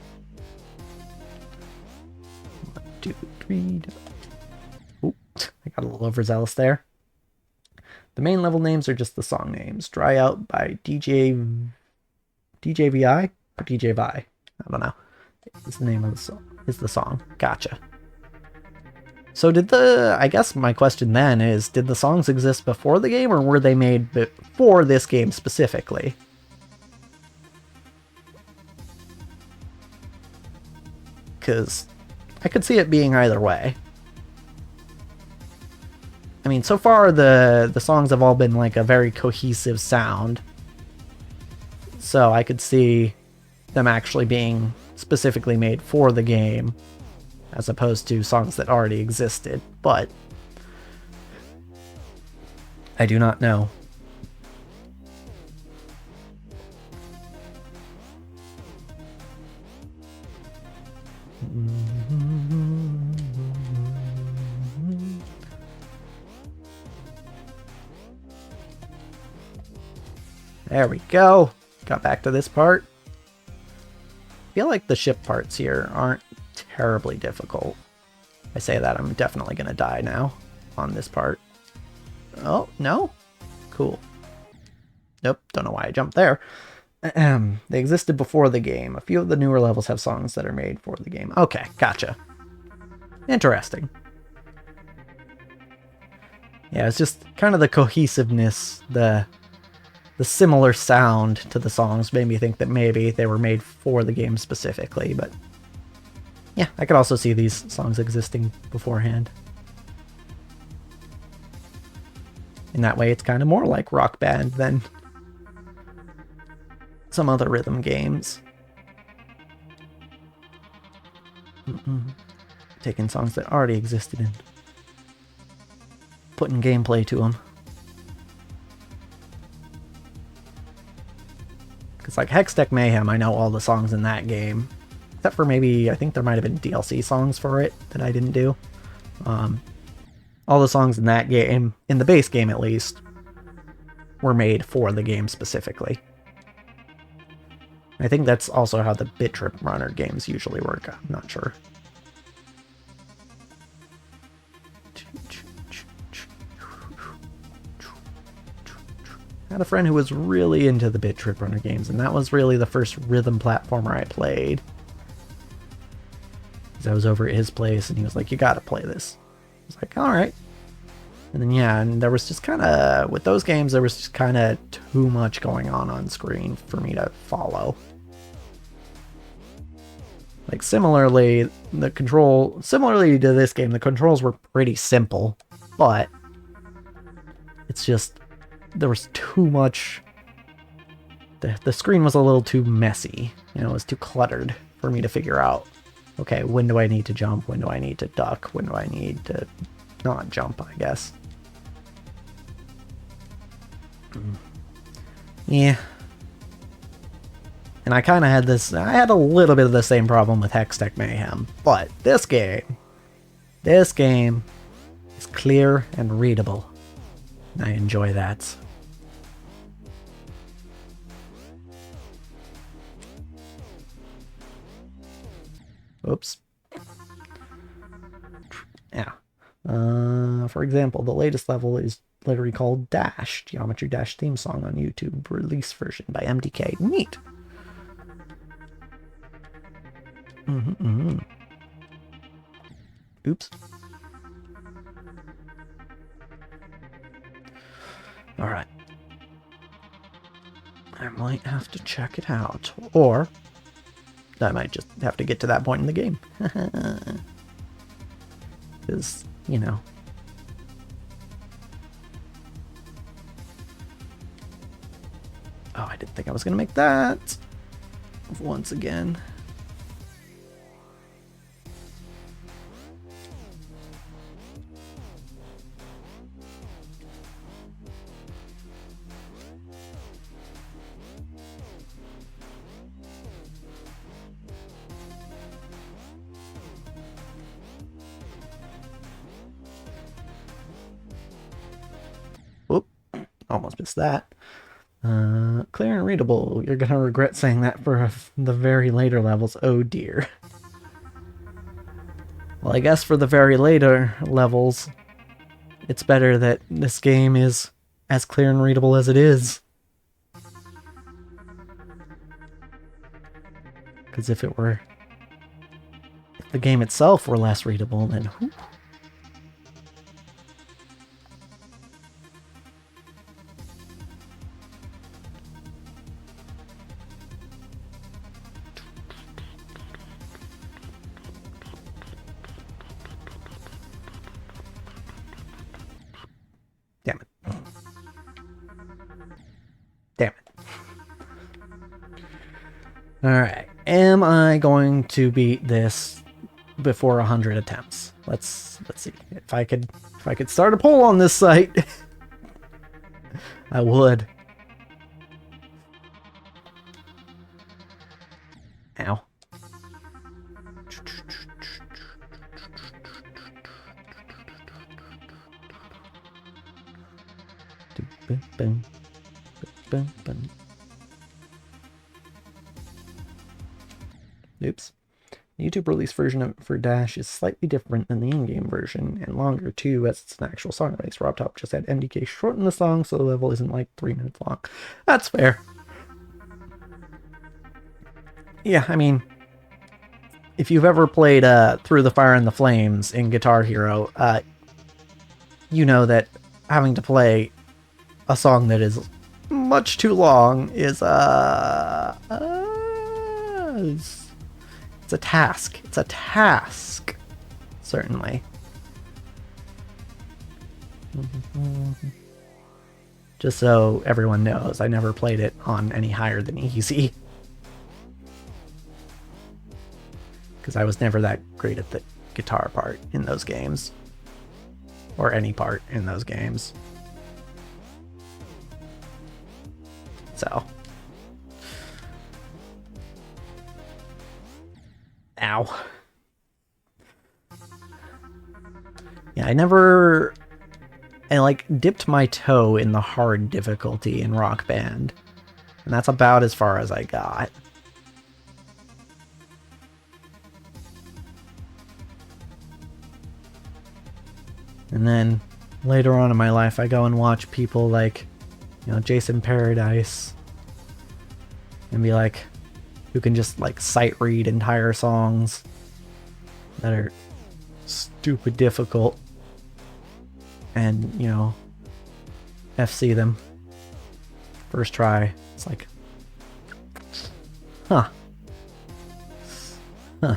1, 2, 3. Oop, I got a little overzealous there. The main level names are just the song names. Dry Out by DJVI or DJ Vi? I don't know. Is the name of the song? Is the song? Gotcha. So I guess my question then is, did the songs exist before the game, or were they made for this game specifically? Because I could see it being either way. I mean, so far the songs have all been like a very cohesive sound. So I could see them actually being specifically made for the game, as opposed to songs that already existed, but I do not know. There we go. Got back to this part. I feel like the ship parts here aren't terribly difficult. I say that, I'm definitely gonna die now on this part. Oh, no? Cool. Nope, don't know why I jumped there. They existed before the game. A few of the newer levels have songs that are made for the game. Okay, gotcha. Interesting. Yeah, it's just kind of the cohesiveness, the similar sound to the songs made me think that maybe they were made for the game specifically, but yeah, I could also see these songs existing beforehand. In that way, it's kind of more like Rock Band than some other rhythm games. Taking songs that already existed and putting gameplay to them. Because like Hextech Mayhem, I know all the songs in that game. Except for maybe, I think there might have been DLC songs for it that I didn't do. All the songs in that game, in the base game at least, were made for the game specifically. I think that's also how the Bit Trip Runner games usually work. I'm not sure. I had a friend who was really into the Bit Trip Runner games, and that was really the first rhythm platformer I played. Because I was over at his place, and he was like, you gotta play this. I was like, alright. And then, yeah, and there was just kind of, with those games, there was just kind of too much going on screen for me to follow. Like, similarly to this game, the controls were pretty simple, but it's just, there was too much, the screen was a little too messy, you know, it was too cluttered for me to figure out, okay, when do I need to jump, when do I need to duck, when do I need to not jump, I guess. Yeah. And I kind of had I had a little bit of the same problem with Hextech Mayhem, but this game is clear and readable. And I enjoy that. Oops. Yeah. For example, the latest level is literally called Dash, Geometry Dash theme song on YouTube, release version by MDK. Neat. Oops. Alright. I might have to check it out, or I might just have to get to that point in the game. Because, you know. Oh, I didn't think I was going to make that. Once again. Whoop. Almost missed that. Clear and readable. You're gonna regret saying that for the very later levels. Oh dear. Well, I guess for the very later levels, it's better that this game is as clear and readable as it is. Because if the game itself were less readable, then whew. Damn it. Damn it. Alright. Am I going to beat this before 100 attempts? Let's see. If I could start a poll on this site, I would. Ow. Oops. The YouTube release version for Dash is slightly different than the in-game version, and longer too, as it's an actual song release. Rob Top just had MDK shorten the song so the level isn't like 3 minutes long. That's fair. Yeah, I mean, if you've ever played Through the Fire and the Flames in Guitar Hero, you know that having to play a song that is much too long is it's a task. It's a task, certainly. Just so everyone knows, I never played it on any higher than easy. Because I was never that great at the guitar part in those games. Or any part in those games. So. Ow. Yeah, I like dipped my toe in the hard difficulty in Rock Band. And that's about as far as I got. And then later on in my life, I go and watch people like, you know, Jason Paradise. And be like, who can just like sight read entire songs that are stupid difficult. And, you know, FC them. First try. It's like, huh. Huh.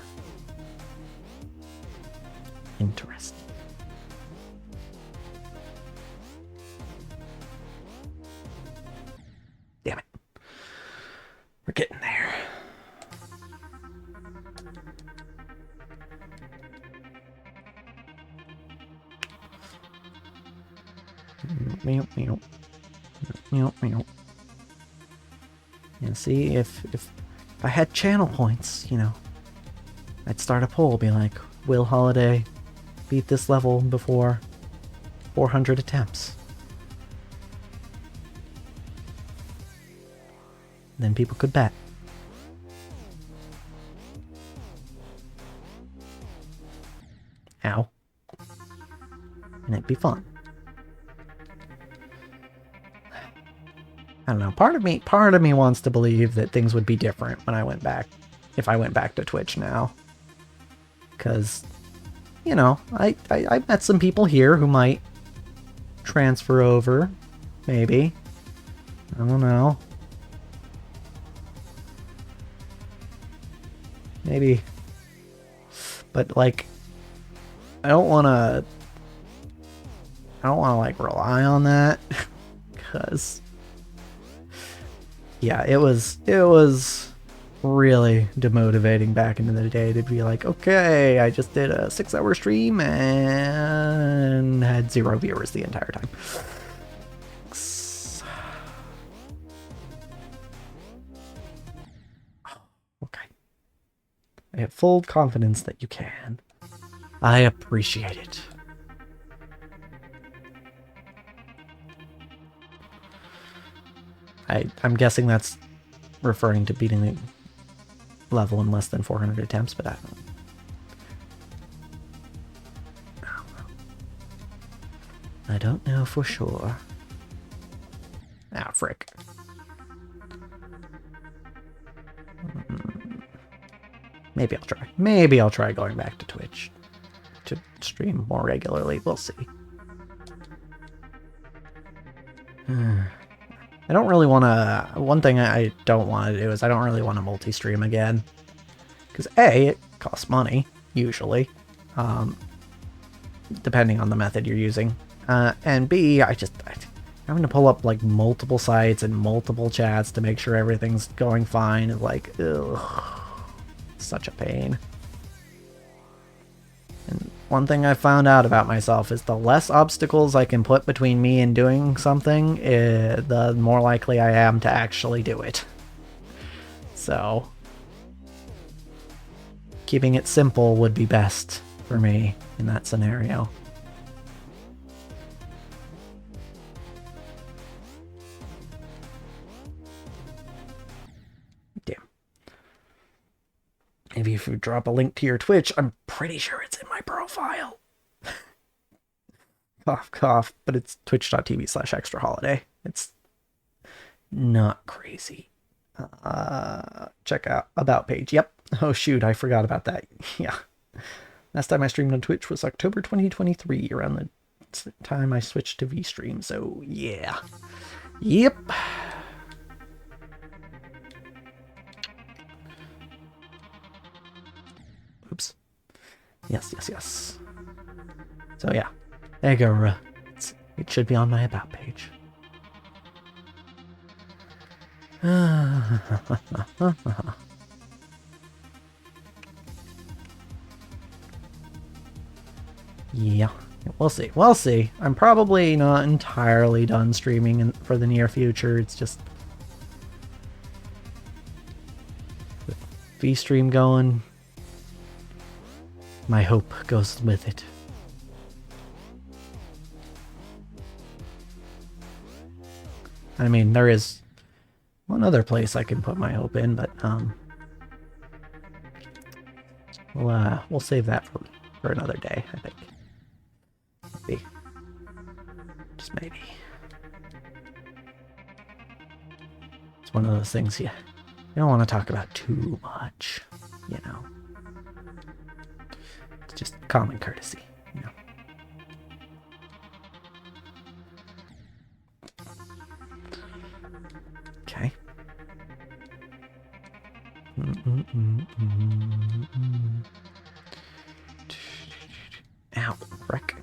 Interesting. Damn it. We're getting there. Meow, meow. Meow, meow. And see, if I had channel points, you know, I'd start a poll, be like, will Holiday beat this level before 400 attempts? Then people could bet. Ow. And it'd be fun. I don't know. Part of me wants to believe that things would be different when I went back, if I went back to Twitch now. Because, you know, I met some people here who might transfer over, maybe. I don't know. Maybe. But, like, I don't want to, like, rely on that. Because, yeah, it was really demotivating back into the day to be like, okay, I just did a 6-hour stream and had 0 viewers the entire time. Okay. I have full confidence that you can. I appreciate it. I'm guessing that's referring to beating the level in less than 400 attempts, but I don't know for sure. Ah, frick. Maybe I'll try. Maybe I'll try going back to Twitch to stream more regularly. We'll see. I don't really want to... One thing I don't want to do is I don't really want to multi-stream again. Because A, it costs money, usually. Depending on the method you're using. And B, having to pull up like multiple sites and multiple chats to make sure everything's going fine is like, ugh, such a pain. And one thing I found out about myself is the less obstacles I can put between me and doing something, the more likely I am to actually do it. So, keeping it simple would be best for me in that scenario. Damn. Maybe if you drop a link to your Twitch, I'm pretty sure it's in my profile. Cough, cough, but it's twitch.tv/ExtraHoliday. It's not crazy. Check out About page. Yep. Oh, shoot, I forgot about that. Yeah. Last time I streamed on Twitch was October 2023, around the time I switched to VStream, so yeah. Yep. Oops. Yes. So yeah, there you go. It should be on my About page. Yeah, we'll see. We'll see. I'm probably not entirely done streaming for the near future. It's just with VStream going, my hope goes with it. I mean, there is one other place I can put my hope in, but we'll save that for another day, I think. Maybe. Just maybe. It's one of those things you don't want to talk about too much, you know. It's just common courtesy, you know. Okay. Ow, wreck.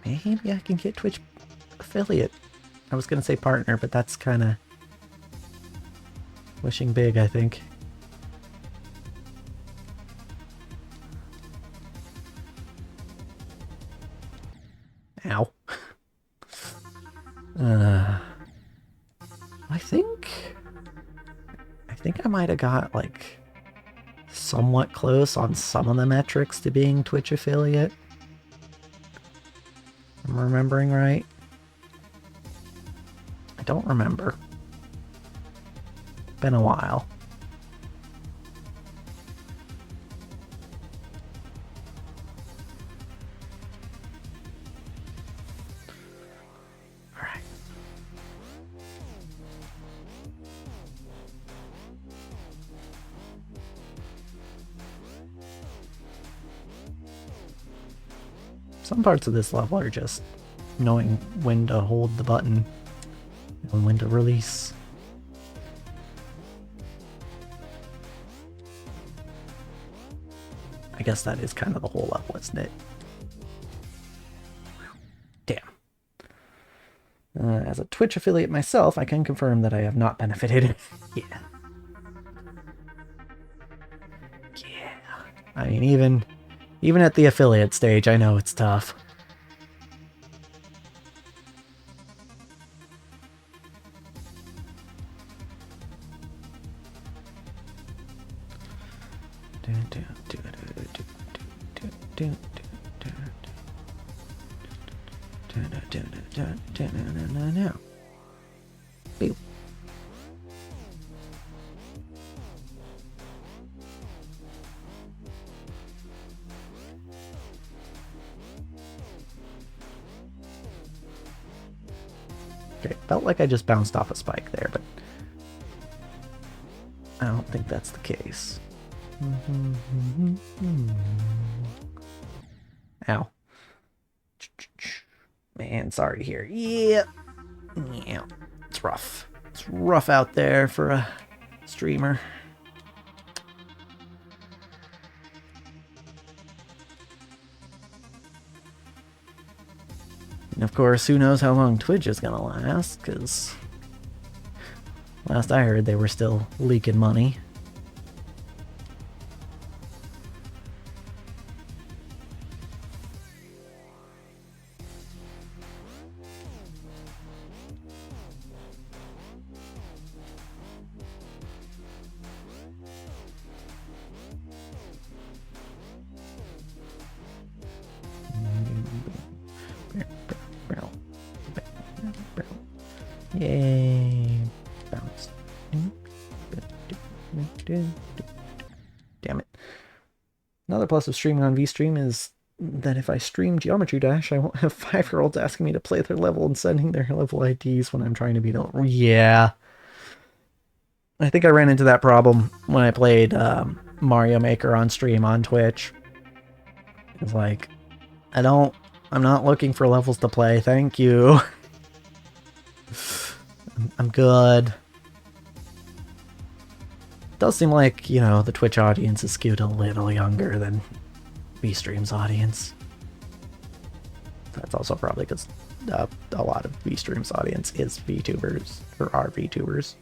Maybe I can get Twitch affiliate. I was gonna say partner, but that's kind of wishing big, I think. Ow. I think I might have got like somewhat close on some of the metrics to being Twitch affiliate. I'm remembering right. I don't remember. Been a while. All right. Some parts of this level are just knowing when to hold the button and when to release. I guess that is kind of the whole level, isn't it? As a Twitch affiliate myself, I can confirm that I have not benefited. Yeah. Yeah. I mean, even at the affiliate stage, I know it's tough. Beep. Okay, felt like I just bounced off a spike there, but I don't think that's the case. Ow. Man, sorry to hear. Yeah. Yeah. It's rough. It's rough out there for a streamer. And of course, who knows how long Twitch is gonna last, because last I heard they were still leaking money. Yay. Bounce. Damn it. Another plus of streaming on VStream is that if I stream Geometry Dash, I won't have 5-year-olds asking me to play their level and sending their level IDs when I'm trying to beat them. Yeah. I think I ran into that problem when I played Mario Maker on stream on Twitch. It's like, I'm not looking for levels to play, thank you. I'm good. It does seem like, you know, the Twitch audience is skewed a little younger than VStream's audience. That's also probably because a lot of VStream's audience is VTubers, or are VTubers.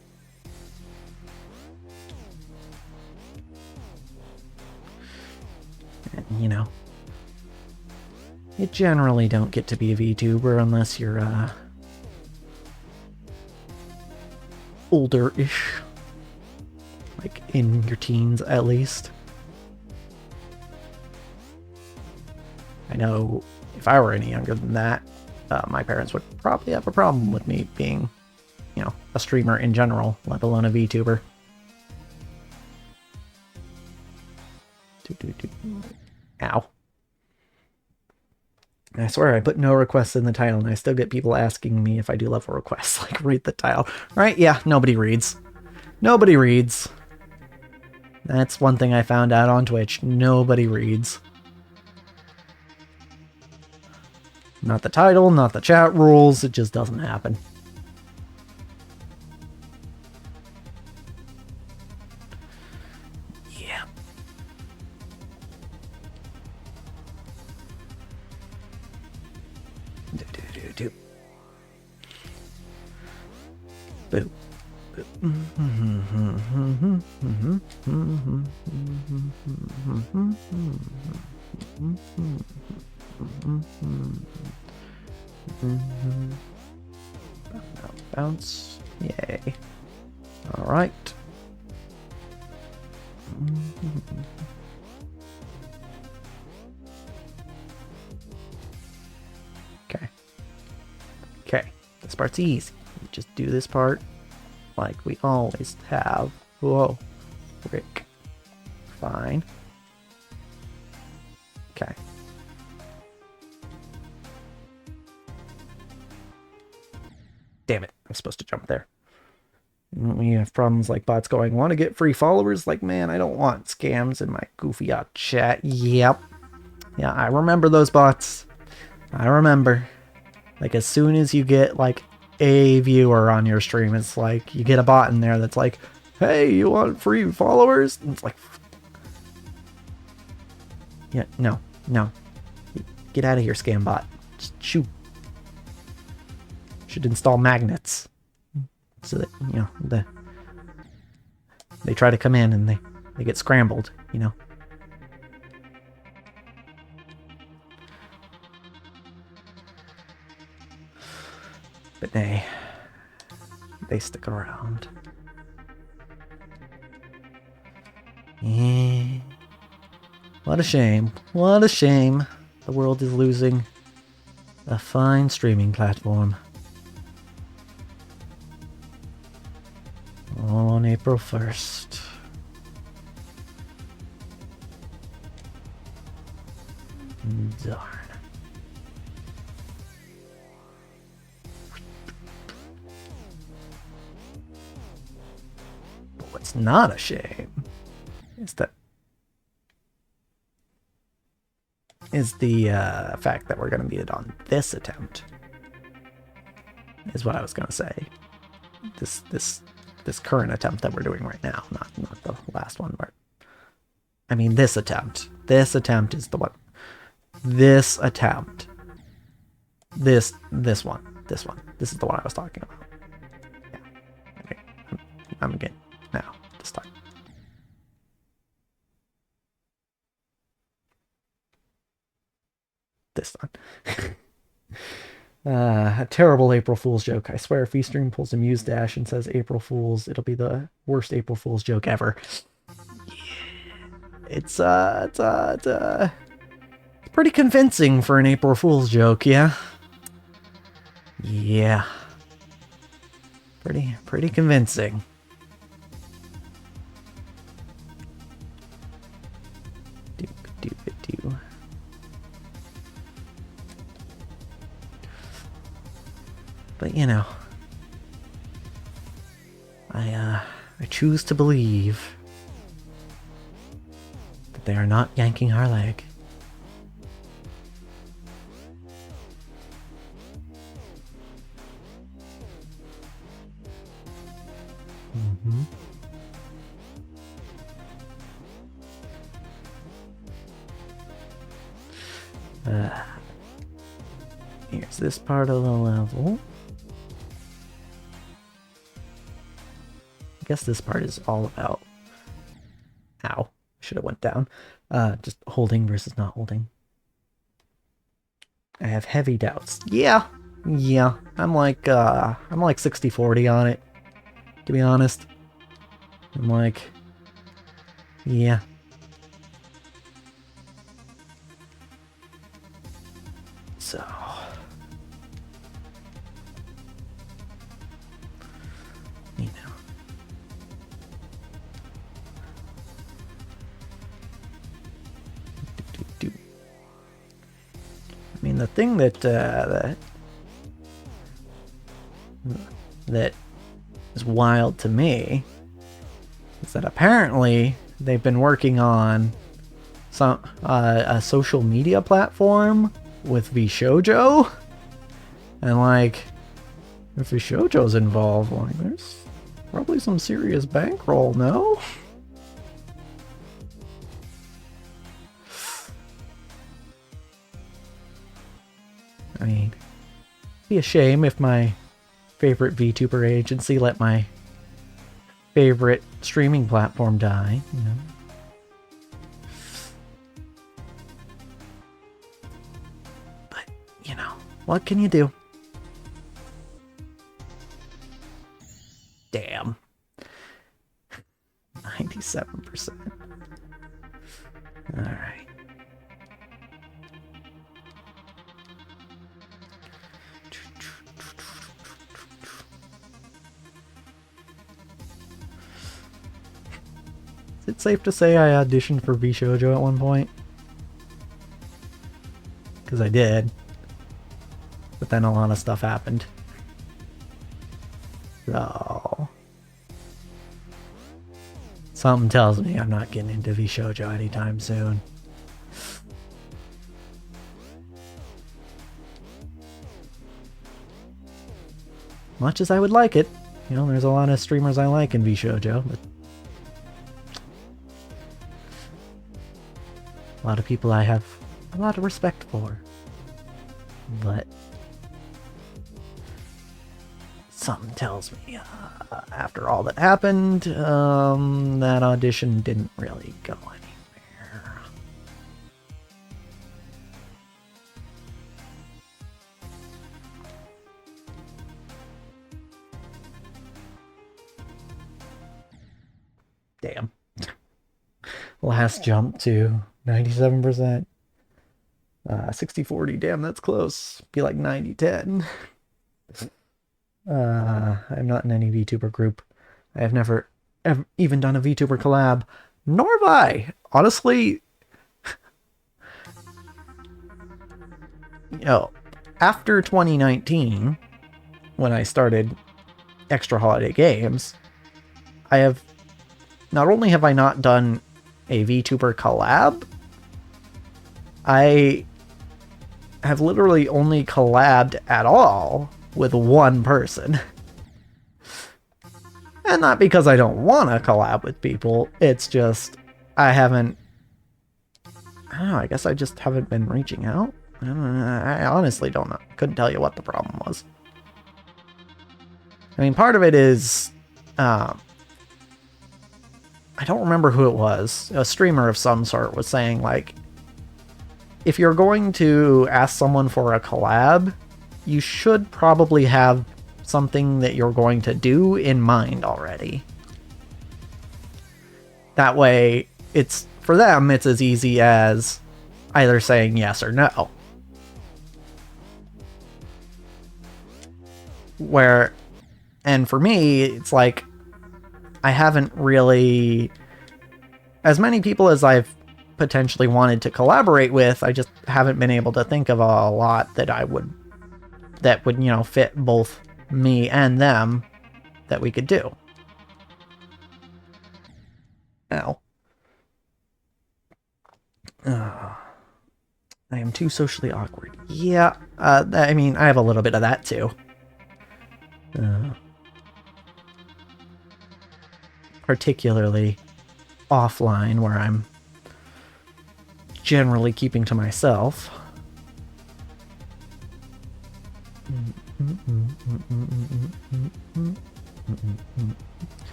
And, you know, you generally don't get to be a VTuber unless you're, older-ish. Like, in your teens, at least. I know if I were any younger than that, my parents would probably have a problem with me being, you know, a streamer in general, let alone a VTuber. Ow. I swear I put no requests in the title and I still get people asking me if I do level requests. Like, read the title. Right? Yeah, nobody reads. Nobody reads. That's one thing I found out on Twitch. Nobody reads. Not the title, not the chat rules. It just doesn't happen. Yeah. Do. Boo. Bounce. Yay. All right. Okay. Okay. This part's easy. You just do this part like we always have. Whoa. Rick. Fine. Okay. Damn it. I'm supposed to jump there. We have problems like bots going, want to get free followers? Like, man, I don't want scams in my goofy chat. Yep. Yeah, I remember those bots. I remember. Like, as soon as you get, like, a viewer on your stream, it's like, you get a bot in there that's like, hey, you want free followers? And it's like, yeah, no. Get out of here, scam bot. Just shoo. Should install magnets so that, you know, they try to come in and they get scrambled, you know. But they stick around. Yeah. What a shame. What a shame. The world is losing a fine streaming platform. All on April 1st. Darn. But what's not a shame is the fact that we're going to beat it on this attempt. Is what I was going to say. This current attempt that we're doing right now, not the last one. But I mean, this attempt. This attempt is the one. This attempt. This one. This one. This is the one I was talking about. Yeah. Okay. I'm getting now this time. This one. A terrible April Fool's joke. I swear if eStream pulls a Muse Dash and says April Fool's, it'll be the worst April Fool's joke ever. It's pretty convincing for an April Fool's joke, yeah? Yeah. Pretty convincing. Do. But you know, I choose to believe that they are not yanking our leg. Mm-hmm. Here's this part of the level. I guess this part is all about... Ow. Should have went down. Just holding versus not holding. I have heavy doubts. Yeah. I'm like 60-40 on it. To be honest. I'm like... Yeah. So... You know. I mean, the thing that is wild to me is that apparently they've been working on some a social media platform with VShojo, and like if VShojo's involved, like there's probably some serious bankroll, no? I mean, it'd be a shame if my favorite VTuber agency let my favorite streaming platform die, you know? But, you know, what can you do? Damn. 97%. Alright. Is it safe to say I auditioned for VShojo at one point? Because I did. But then a lot of stuff happened. So... something tells me I'm not getting into VShojo anytime soon. Much as I would like it. You know, there's a lot of streamers I like in VShojo, but... a lot of people I have a lot of respect for. But... something tells me after all that happened, that audition didn't really go anywhere. Damn. Last jump to 97%. 60-40, damn, that's close. Be like 90-10. I'm not in any VTuber group. I have never even done a VTuber collab, nor have I. Honestly, after 2019, when I started ExtraHoliday Games, not only have I not done a VTuber collab, I have literally only collabed at all with one person. And not because I don't want to collab with people, it's just I don't know, I guess I just haven't been reaching out. I honestly don't know. Couldn't tell you what the problem was. I mean, part of it is, I don't remember who it was. A streamer of some sort was saying, like, if you're going to ask someone for a collab, you should probably have something that you're going to do in mind already. That way, for them, it's as easy as either saying yes or no. And for me, it's like, I haven't really, as many people as I've potentially wanted to collaborate with, I just haven't been able to think of a lot that would, fit both me and them that we could do. Ow. I am too socially awkward. Yeah, I mean, I have a little bit of that too. Particularly offline, where I'm generally keeping to myself.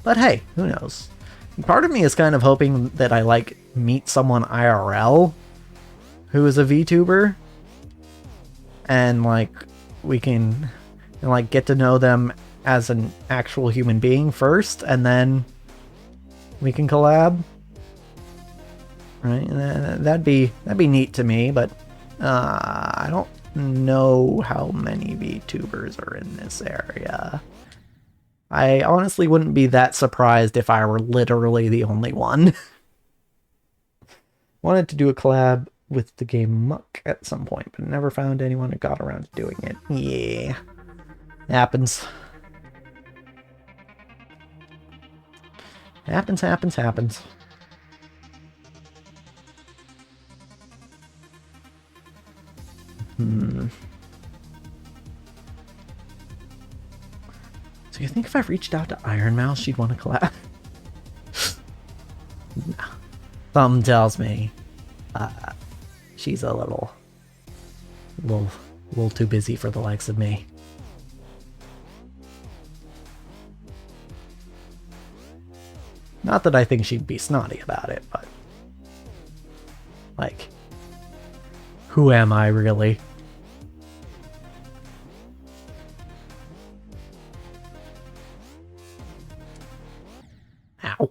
But hey, who knows? Part of me is kind of hoping that I meet someone IRL who is a VTuber, and we can get to know them as an actual human being first, and then we can collab. Right? That'd be neat to me, but I don't know how many VTubers are in this area. I honestly wouldn't be that surprised if I were literally the only one. Wanted to do a collab with the game Muck at some point, but never found anyone who got around to doing it. Yeah. Happens. Happens. So you think if I reached out to Iron Mouse, she'd want to collab? No. Something tells me she's a little too busy for the likes of me. Not that I think she'd be snotty about it, but who am I really? Ow.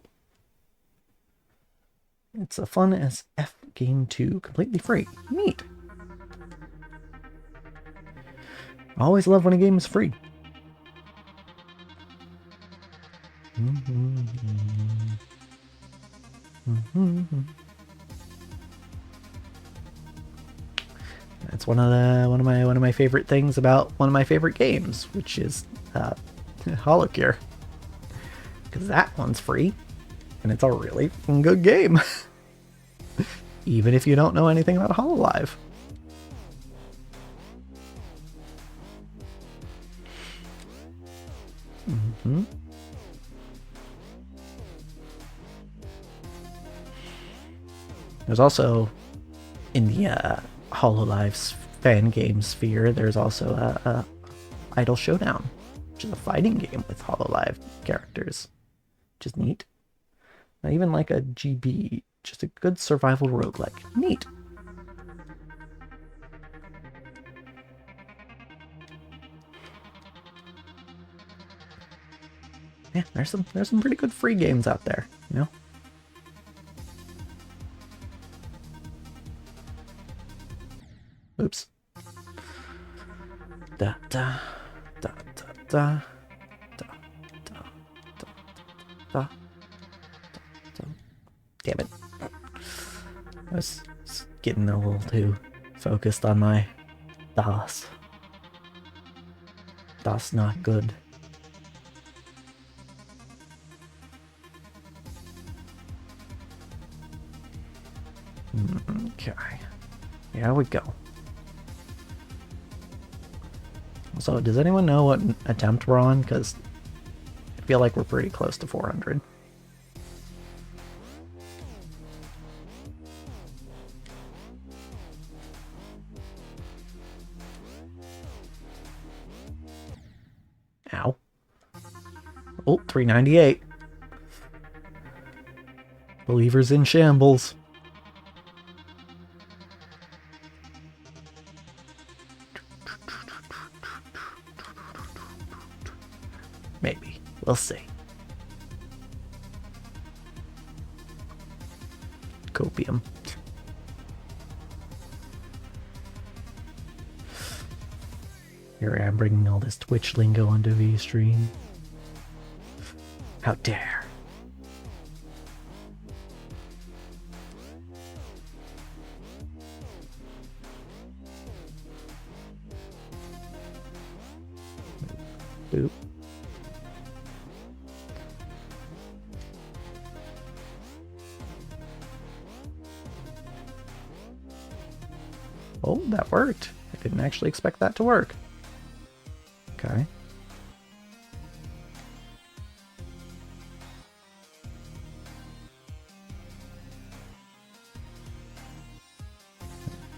It's a fun as F game 2, completely free. Neat. Always love when a game is free. That's one of my favorite things about one of my favorite games, which is Holocure, because that one's free and it's a really good game. Even if you don't know anything about Hololive. There's also, in the Hololive's fan game sphere, there's also a Idol Showdown, which is a fighting game with HoloLive characters, which is neat. Not even like a GB, just a good survival roguelike. Neat. Yeah, there's some pretty good free games out there, you know? Oops. Da da da da da da da da da. Damn it. I was getting a little too focused on my DOS. DOS not good. Okay. Here we go. So, does anyone know what attempt we're on? Because I feel like we're pretty close to 400. Ow. Oh, 398. Believers in shambles. Maybe. We'll see. Copium. Here I am bringing all this Twitch lingo onto VStream. How dare. Boop. Oh, that worked. I didn't actually expect that to work. Okay.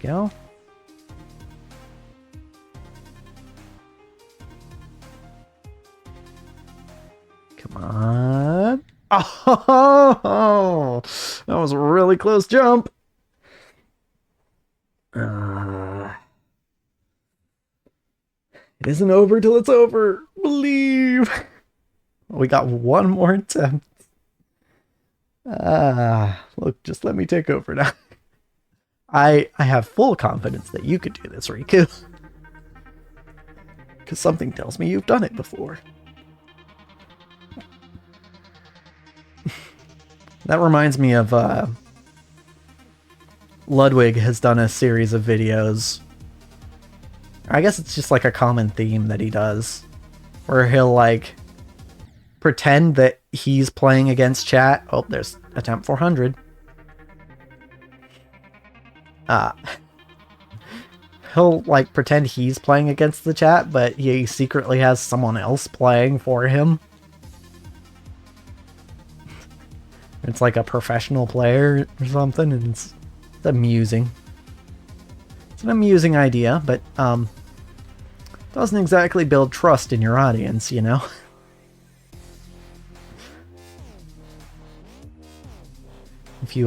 There we go. Come on. Oh, that was a really close jump. It isn't over till it's over. Believe. We got one more attempt. Look, just let me take over now. I have full confidence that you could do this, Riku. Because something tells me you've done it before. That reminds me of Ludwig has done a series of videos. I guess it's just like a common theme that he does, where he'll like pretend that he's playing against chat. Oh, there's attempt 400. He'll like pretend he's playing against the chat, but he secretly has someone else playing for him. It's like a professional player or something, and it's amusing. It's an amusing idea, but doesn't exactly build trust in your audience, you know? If you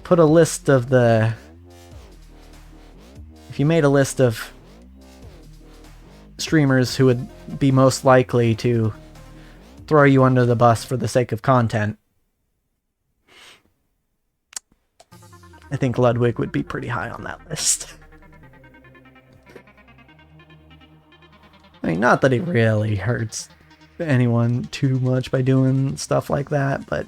put a list of the... If you made a list of streamers who would be most likely to throw you under the bus for the sake of content, I think Ludwig would be pretty high on that list. I mean, not that he really hurts anyone too much by doing stuff like that, but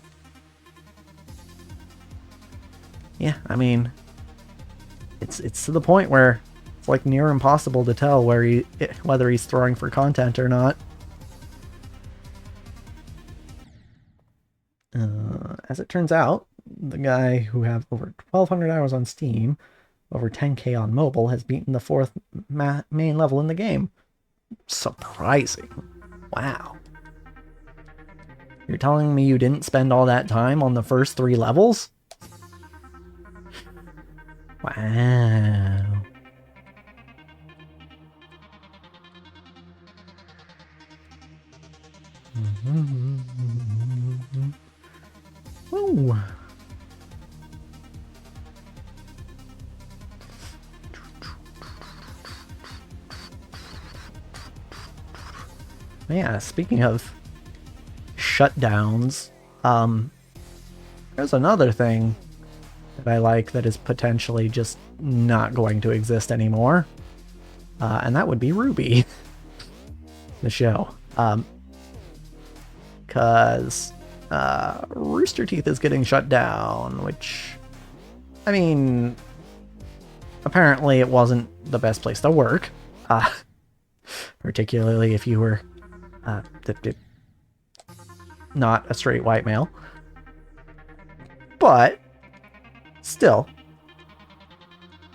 yeah, I mean, it's to the point where it's like near impossible to tell whether he's throwing for content or not. As it turns out, the guy who has over 1,200 hours on Steam, over 10k on mobile, has beaten the 4th main level in the game. Surprising. Wow. You're telling me you didn't spend all that time on the first 3 levels? Wow. Woo! Yeah, speaking of shutdowns, there's another thing that I like that is potentially just not going to exist anymore, and that would be Ruby, the show. Because Rooster Teeth is getting shut down, which, I mean, apparently it wasn't the best place to work, particularly if you were not a straight white male. But still,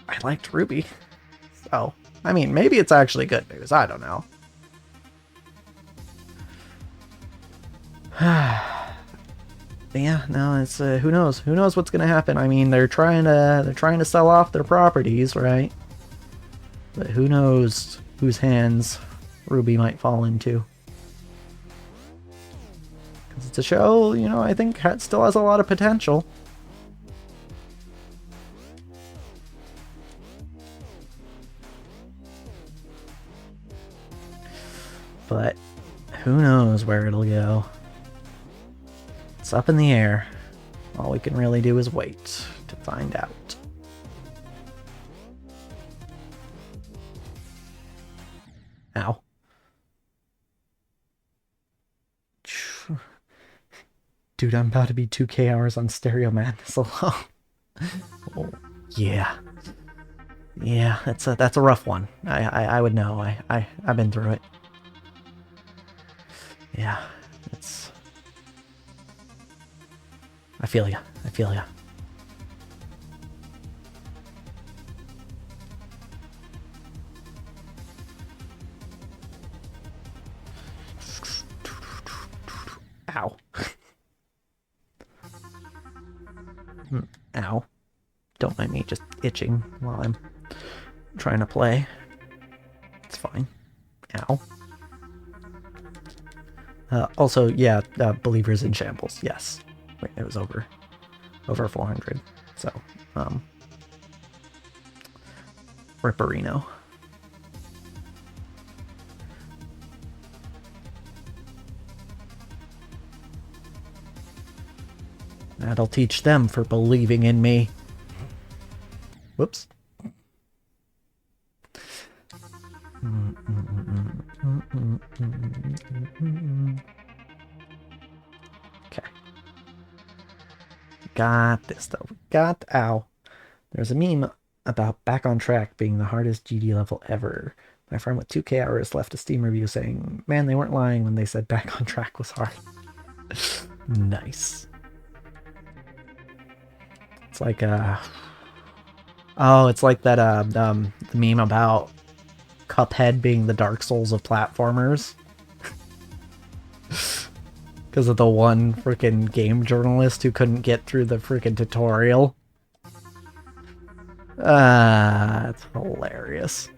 I liked Ruby. So, I mean, maybe it's actually good news. I don't know. Yeah, no, it's who knows? Who knows what's gonna happen? I mean, they're trying to sell off their properties, right? But who knows whose hands Ruby might fall into? Because it's a show, you know, I think still has a lot of potential. But who knows where it'll go? It's up in the air. All we can really do is wait to find out. Ow. Dude, I'm about to be 2K hours on Stereo Madness alone. Oh, yeah. Yeah, that's a rough one. I would know. I've been through it. Yeah, it's... I feel ya. I feel ya. Ow. Ow. Don't mind me just itching while I'm trying to play. It's fine. Ow. Also, yeah, Believers in Shambles. Yes. Wait, it was over 400. So, Ripperino. That'll teach them for believing in me. Whoops. Okay. Got this though. Ow. There's a meme about Back on Track being the hardest GD level ever. My friend with 2K hours left a Steam review saying, man, they weren't lying when they said Back on Track was hard. Nice. It's like oh, it's like that the meme about Cuphead being the Dark Souls of platformers. Because of the one freaking game journalist who couldn't get through the freaking tutorial. That's hilarious.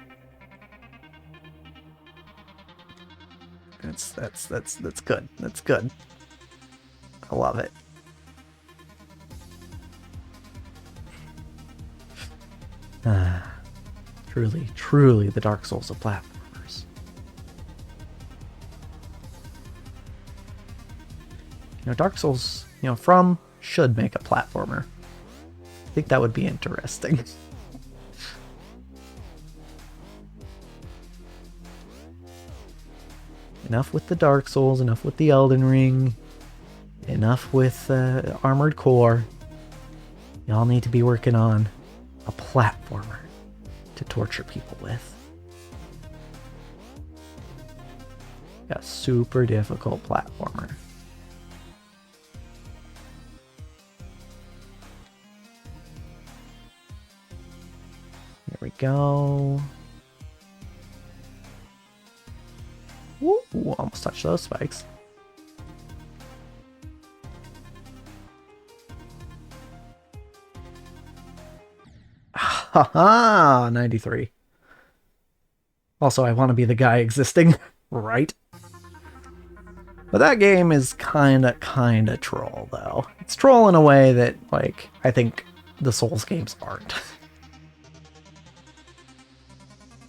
That's good. That's good. I love it. Truly the Dark Souls of platformers. You know, Dark Souls, you know, From should make a platformer. I think that would be interesting. Enough with the Dark Souls, enough with the Elden Ring, enough with Armored Core. Y'all need to be working on a platformer to torture people with. A super difficult platformer. Here we go. Woo, almost touched those spikes. Haha, 93. Also, I want to be the guy existing, right? But that game is kinda troll, though. It's troll in a way that, like, I think the Souls games aren't.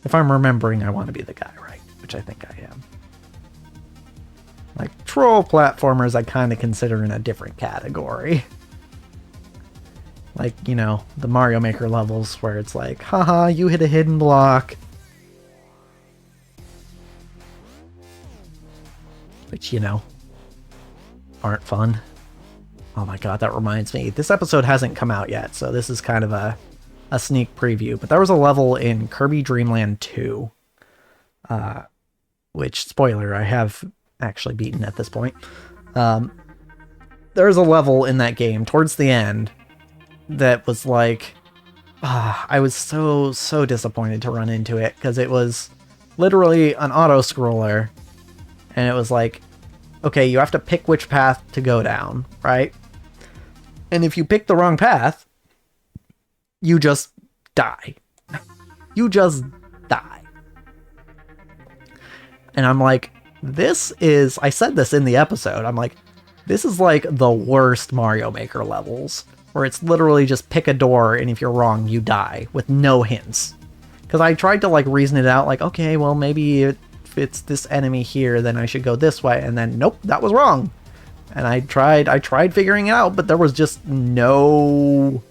If I'm remembering I want to be the guy right, which I think I am. Like, troll platformers I kind of consider in a different category. Like, you know, the Mario Maker levels where it's like, haha, you hit a hidden block. Which, you know, aren't fun. Oh my god, that reminds me. This episode hasn't come out yet, so this is kind of a sneak preview. But there was a level in Kirby Dream Land 2. Which, spoiler, I have actually beaten at this point. There's a level in that game towards the end that was like, I was so disappointed to run into it, because it was literally an auto-scroller, and it was like, okay, you have to pick which path to go down, right? And if you pick the wrong path, you just die. You just die. And I'm like, this is, I said this in the episode, I'm like, this is like the worst Mario Maker levels, where it's literally just pick a door, and if you're wrong, you die, with no hints. Because I tried to, like, reason it out, like, okay, well, maybe if it's this enemy here, then I should go this way, and then, nope, that was wrong. And I tried figuring it out, but there was just no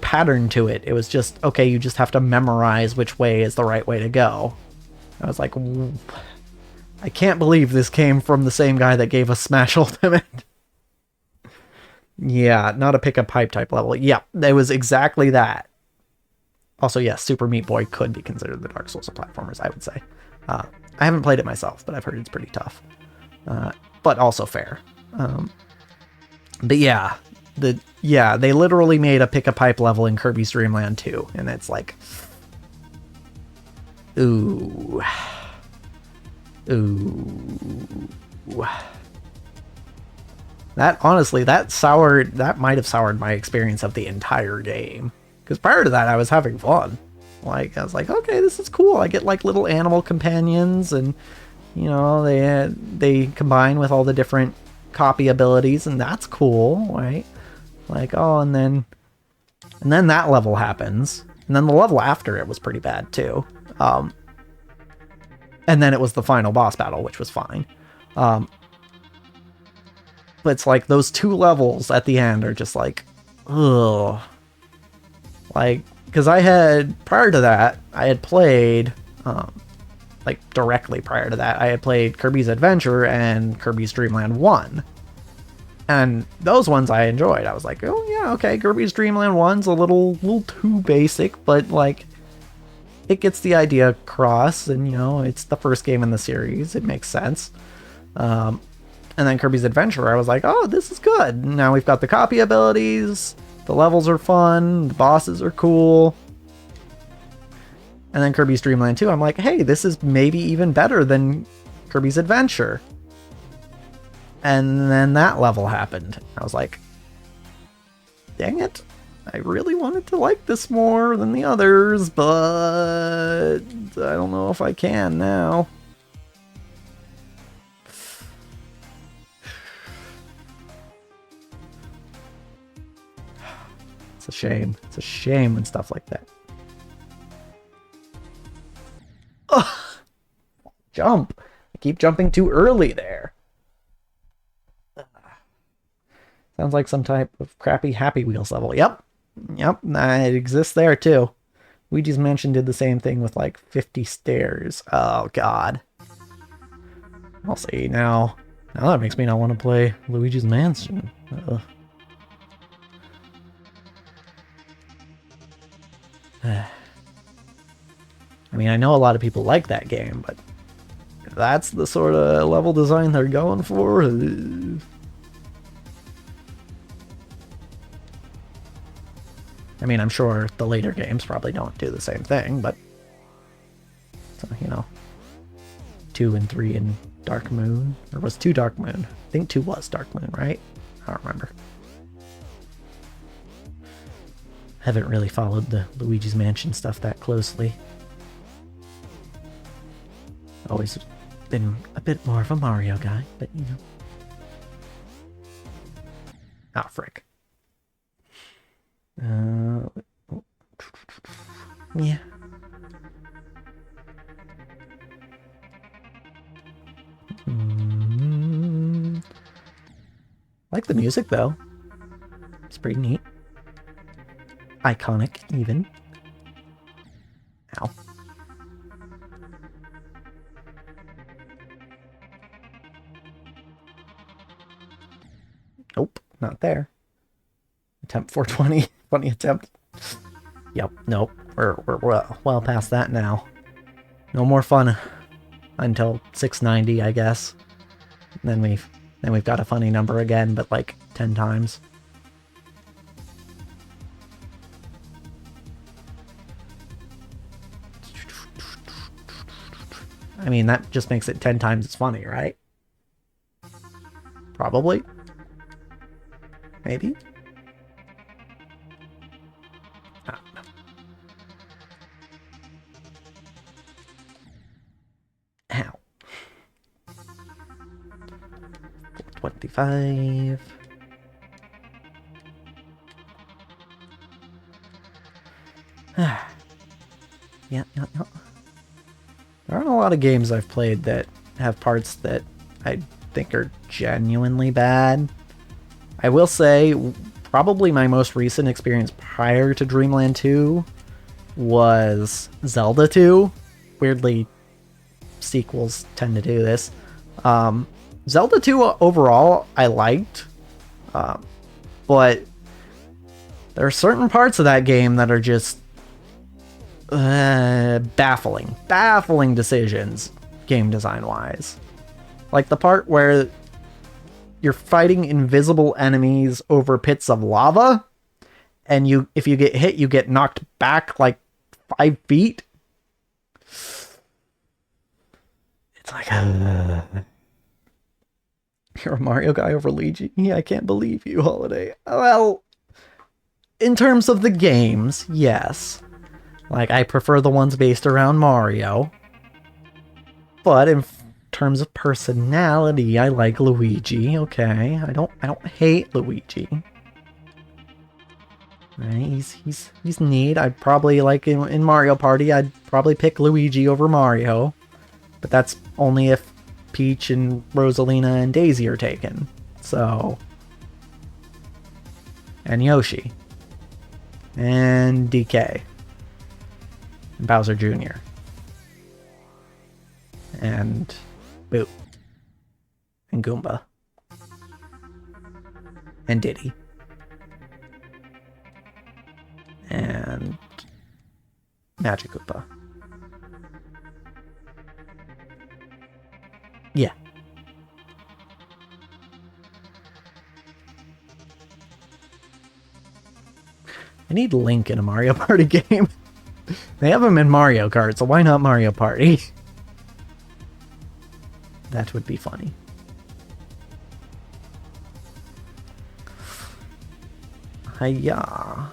pattern to it. It was just, okay, you just have to memorize which way is the right way to go. I was like, I can't believe this came from the same guy that gave us Smash Ultimate. Yeah, not a pick a pipe type level. Yeah, it was exactly that. Also, yes, Super Meat Boy could be considered the Dark Souls of platformers, I would say. I haven't played it myself, but I've heard it's pretty tough. But also fair. But yeah, they literally made a pick a pipe level in Kirby's Dream Land 2, and it's like, ooh. That, honestly, that might have soured my experience of the entire game. Because prior to that, I was having fun. Like, I was like, okay, this is cool. I get, like, little animal companions, and, you know, they combine with all the different copy abilities, and that's cool, right? Like, oh, and then that level happens. And then the level after it was pretty bad, too. And then it was the final boss battle, which was fine. But it's like those two levels at the end are just like, ugh. Like, because prior to that, I had played, like directly prior to that, I had played Kirby's Adventure and Kirby's Dream Land 1. And those ones I enjoyed. I was like, oh yeah, okay, Kirby's Dream Land 1's a little too basic, but like, it gets the idea across, and, you know, it's the first game in the series. It makes sense. And then Kirby's Adventure, I was like, oh, this is good. Now we've got the copy abilities, the levels are fun, the bosses are cool. And then Kirby's Dream Land 2, I'm like, hey, this is maybe even better than Kirby's Adventure. And then that level happened. I was like, dang it. I really wanted to like this more than the others, but I don't know if I can now. It's a shame. It's a shame when stuff like that. Oh, jump. I keep jumping too early there. Sounds like some type of crappy Happy Wheels level. Yep, it exists there too. Luigi's Mansion did the same thing with like 50 stairs. Oh god. I'll see now. Now that makes me not want to play Luigi's Mansion. I mean, I know a lot of people like that game, but if that's the sort of level design they're going for. I mean, I'm sure the later games probably don't do the same thing, but, so, you know, 2 and 3 in Dark Moon, or was 2 Dark Moon? I think 2 was Dark Moon, right? I don't remember. Haven't really followed the Luigi's Mansion stuff that closely. Always been a bit more of a Mario guy, but you know. Ah, frick. Yeah. Like the music though. It's pretty neat. Iconic, even. Ow. Nope, not there. Attempt 420. Funny attempt. Yep, nope. We're well past that now. No more fun until 690, I guess. Then we've got a funny number again, but like 10 times. I mean, that just makes it 10 times as funny, right? Probably. Maybe. I don't know. Ow. 425. Yeah. There aren't a lot of games I've played that have parts that I think are genuinely bad. I will say, probably my most recent experience prior to Dreamland 2 was Zelda 2. Weirdly, sequels tend to do this. Zelda 2 overall, I liked. But there are certain parts of that game that are just baffling decisions game design wise. Like the part where you're fighting invisible enemies over pits of lava, and if you get hit, you get knocked back like 5 feet. It's like you're a Mario guy over Luigi? Yeah, I can't believe you, Holiday. Well, in terms of the games, yes. Like, I prefer the ones based around Mario. But in terms of personality, I like Luigi, okay? I don't hate Luigi. Right? He's neat. I'd probably, like, in Mario Party, I'd probably pick Luigi over Mario. But that's only if Peach and Rosalina and Daisy are taken. So... And Yoshi. And DK. And Bowser Jr. And Boo. And Goomba. And Diddy. And Magic Koopa. Yeah. I need Link in a Mario Party game. They have him in Mario Kart, so why not Mario Party? That would be funny. Hiya.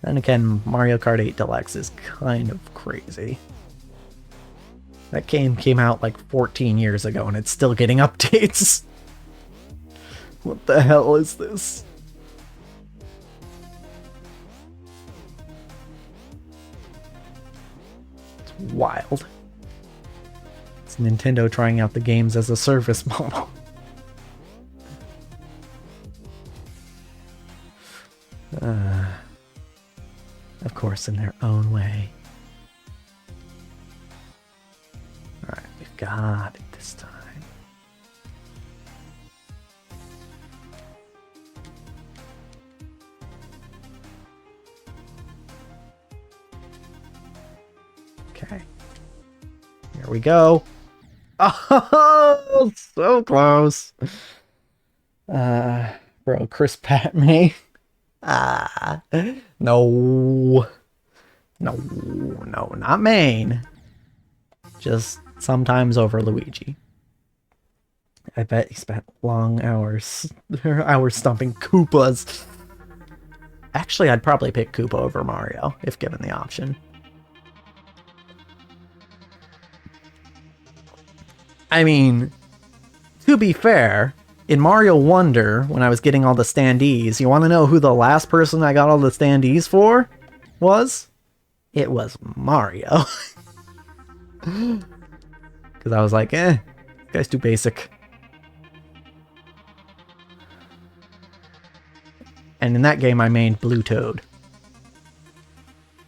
Then again, Mario Kart 8 Deluxe is kind of crazy. That game came out like 14 years ago and it's still getting updates. What the hell is this? It's wild. It's Nintendo trying out the games as a service model. Of course, in their own way. Alright, we've got it this time. Okay. Here we go. Oh, so close. Bro, Chris Pat me. No, not Maine. Just sometimes over Luigi. I bet he spent long hours stomping Koopas. Actually, I'd probably pick Koopa over Mario, if given the option. I mean, to be fair, in Mario Wonder, when I was getting all the standees, you want to know who the last person I got all the standees for was? It was Mario. Because I was like, this guy's too basic. And in that game, I mained Blue Toad.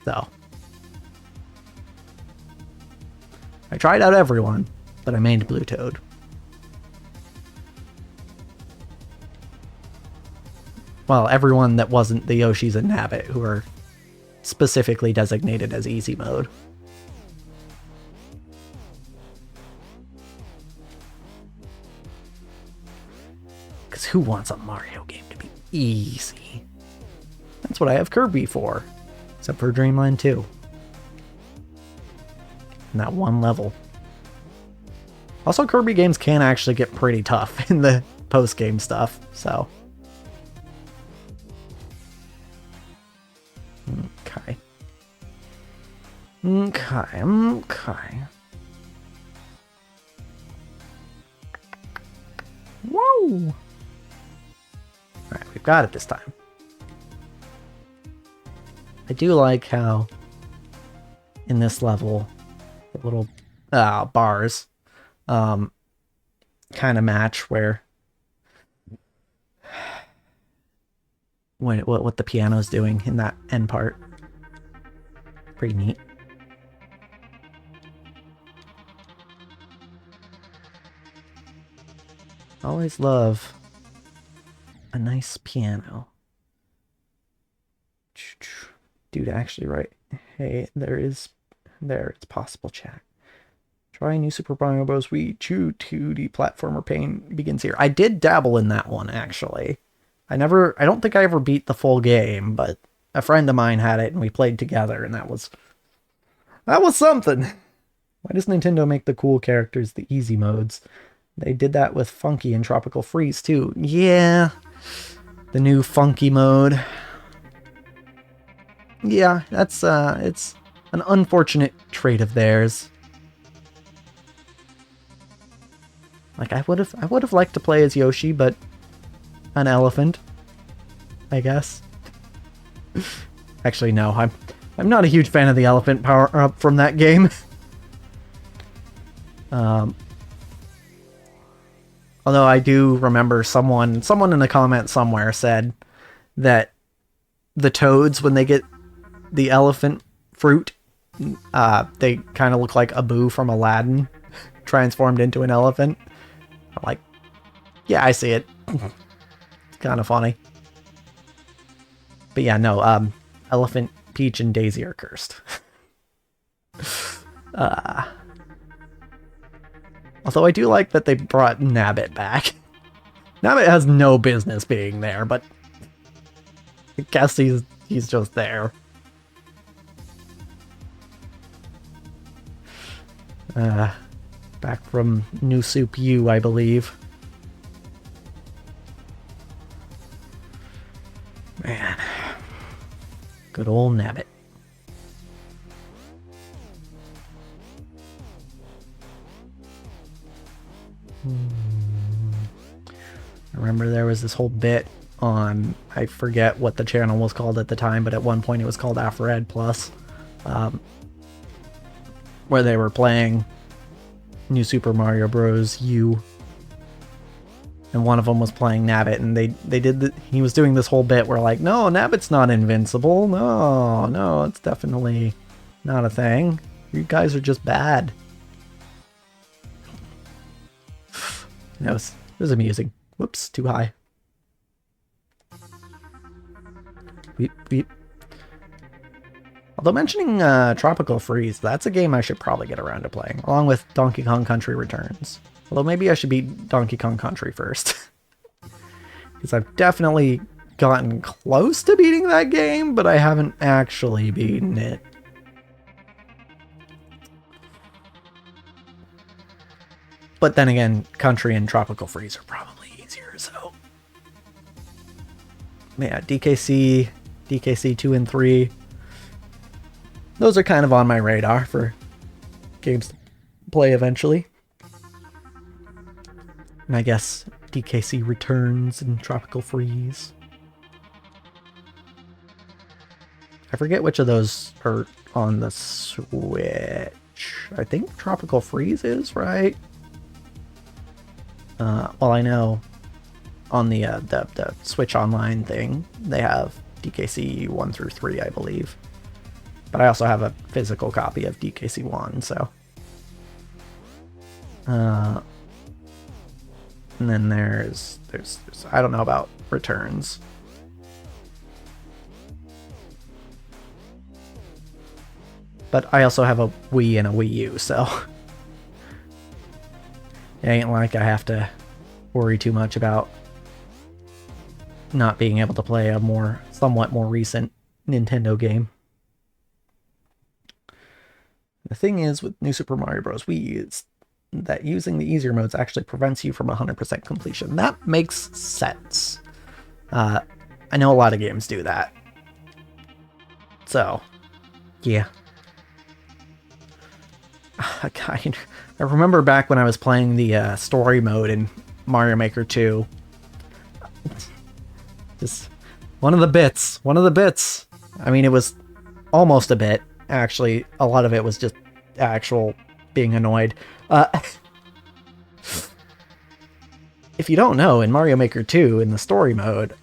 So. I tried out everyone, but I mained Blue Toad. Well, everyone that wasn't the Yoshis and Nabbit, who are specifically designated as easy mode. Because who wants a Mario game to be easy? That's what I have Kirby for. Except for Dreamland 2. And that one level. Also, Kirby games can actually get pretty tough in the post-game stuff, so. Okay. Okay. Whoa! Alright, we've got it this time. I do like how in this level the little bars kind of match where what the piano's doing in that end part. Pretty neat. Always love a nice piano. Dude, actually, right? Hey, it's possible, chat. Try new Super Mario Bros. Wii 2D platformer pain begins here. I did dabble in that one, actually. I don't think I ever beat the full game, but a friend of mine had it and we played together, and that was something. Why does Nintendo make the cool characters the easy modes? They did that with Funky and Tropical Freeze too. Yeah, the new Funky mode. Yeah, that's it's an unfortunate trait of theirs. Like I would have liked to play as Yoshi, but an elephant, I guess. Actually, no, I'm not a huge fan of the elephant power-up from that game. Although I do remember someone in a comment somewhere said that the toads, when they get the elephant fruit, they kind of look like Abu from Aladdin transformed into an elephant. I'm like, yeah, I see it. It's kind of funny. But yeah, no, Elephant, Peach, and Daisy are cursed. Although I do like that they brought Nabbit back. Nabbit has no business being there, but I guess he's just there. Back from New Soup U, I believe. Man. Good old Nabbit. I remember there was this whole bit on, I forget what the channel was called at the time, but at one point it was called AfroEd Plus, where they were playing New Super Mario Bros. U, and one of them was playing Nabbit, and he was doing this whole bit where like, no, Nabbit's not invincible, no, it's definitely not a thing. You guys are just bad. It was amusing. Whoops, too high. Beep. Although mentioning Tropical Freeze, that's a game I should probably get around to playing, along with Donkey Kong Country Returns. Although maybe I should beat Donkey Kong Country first. Because I've definitely gotten close to beating that game, but I haven't actually beaten it. But then again, Country and Tropical Freeze are probably easier, so... Yeah, DKC 2 and 3. Those are kind of on my radar for games to play eventually. And I guess DKC Returns and Tropical Freeze. I forget which of those are on the Switch. I think Tropical Freeze is, right? Well, I know on the Switch Online thing, they have DKC 1 through 3, I believe. But I also have a physical copy of DKC 1, so... and then there's I don't know about Returns. But I also have a Wii and a Wii U, so... it ain't like I have to worry too much about not being able to play a somewhat more recent Nintendo game. The thing is with New Super Mario Bros. Wii is that using the easier modes actually prevents you from 100% completion. That makes sense. I know a lot of games do that. So, yeah. I remember back when I was playing the story mode in Mario Maker 2. Just one of the bits. I mean, it was almost a bit. Actually, a lot of it was just actual being annoyed. If you don't know, in Mario Maker 2, in the story mode,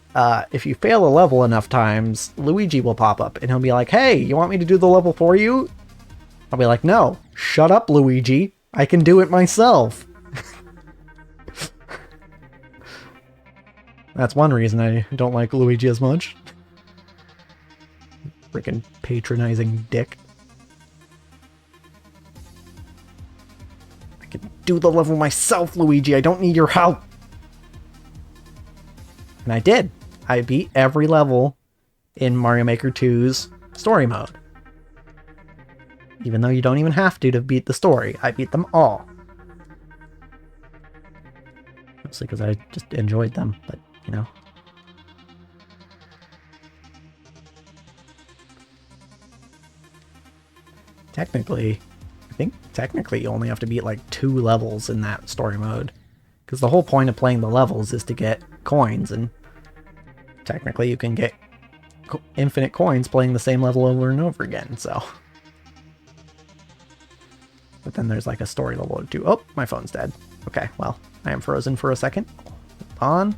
if you fail a level enough times, Luigi will pop up and he'll be like, "Hey, you want me to do the level for you?" I'll be like, "No, shut up, Luigi. I can do it myself." That's one reason I don't like Luigi as much. Freaking patronizing dick. I can do the level myself, Luigi. I don't need your help. And I did. I beat every level in Mario Maker 2's story mode. Even though you don't even have to beat the story. I beat them all. Mostly because I just enjoyed them, but, you know. Technically, I think technically you only have to beat like 2 levels in that story mode. Because the whole point of playing the levels is to get coins, and technically you can get infinite coins playing the same level over and over again, so... But then there's like a story level or 2. Oh, my phone's dead. Okay, well, I am frozen for a second. Hold on.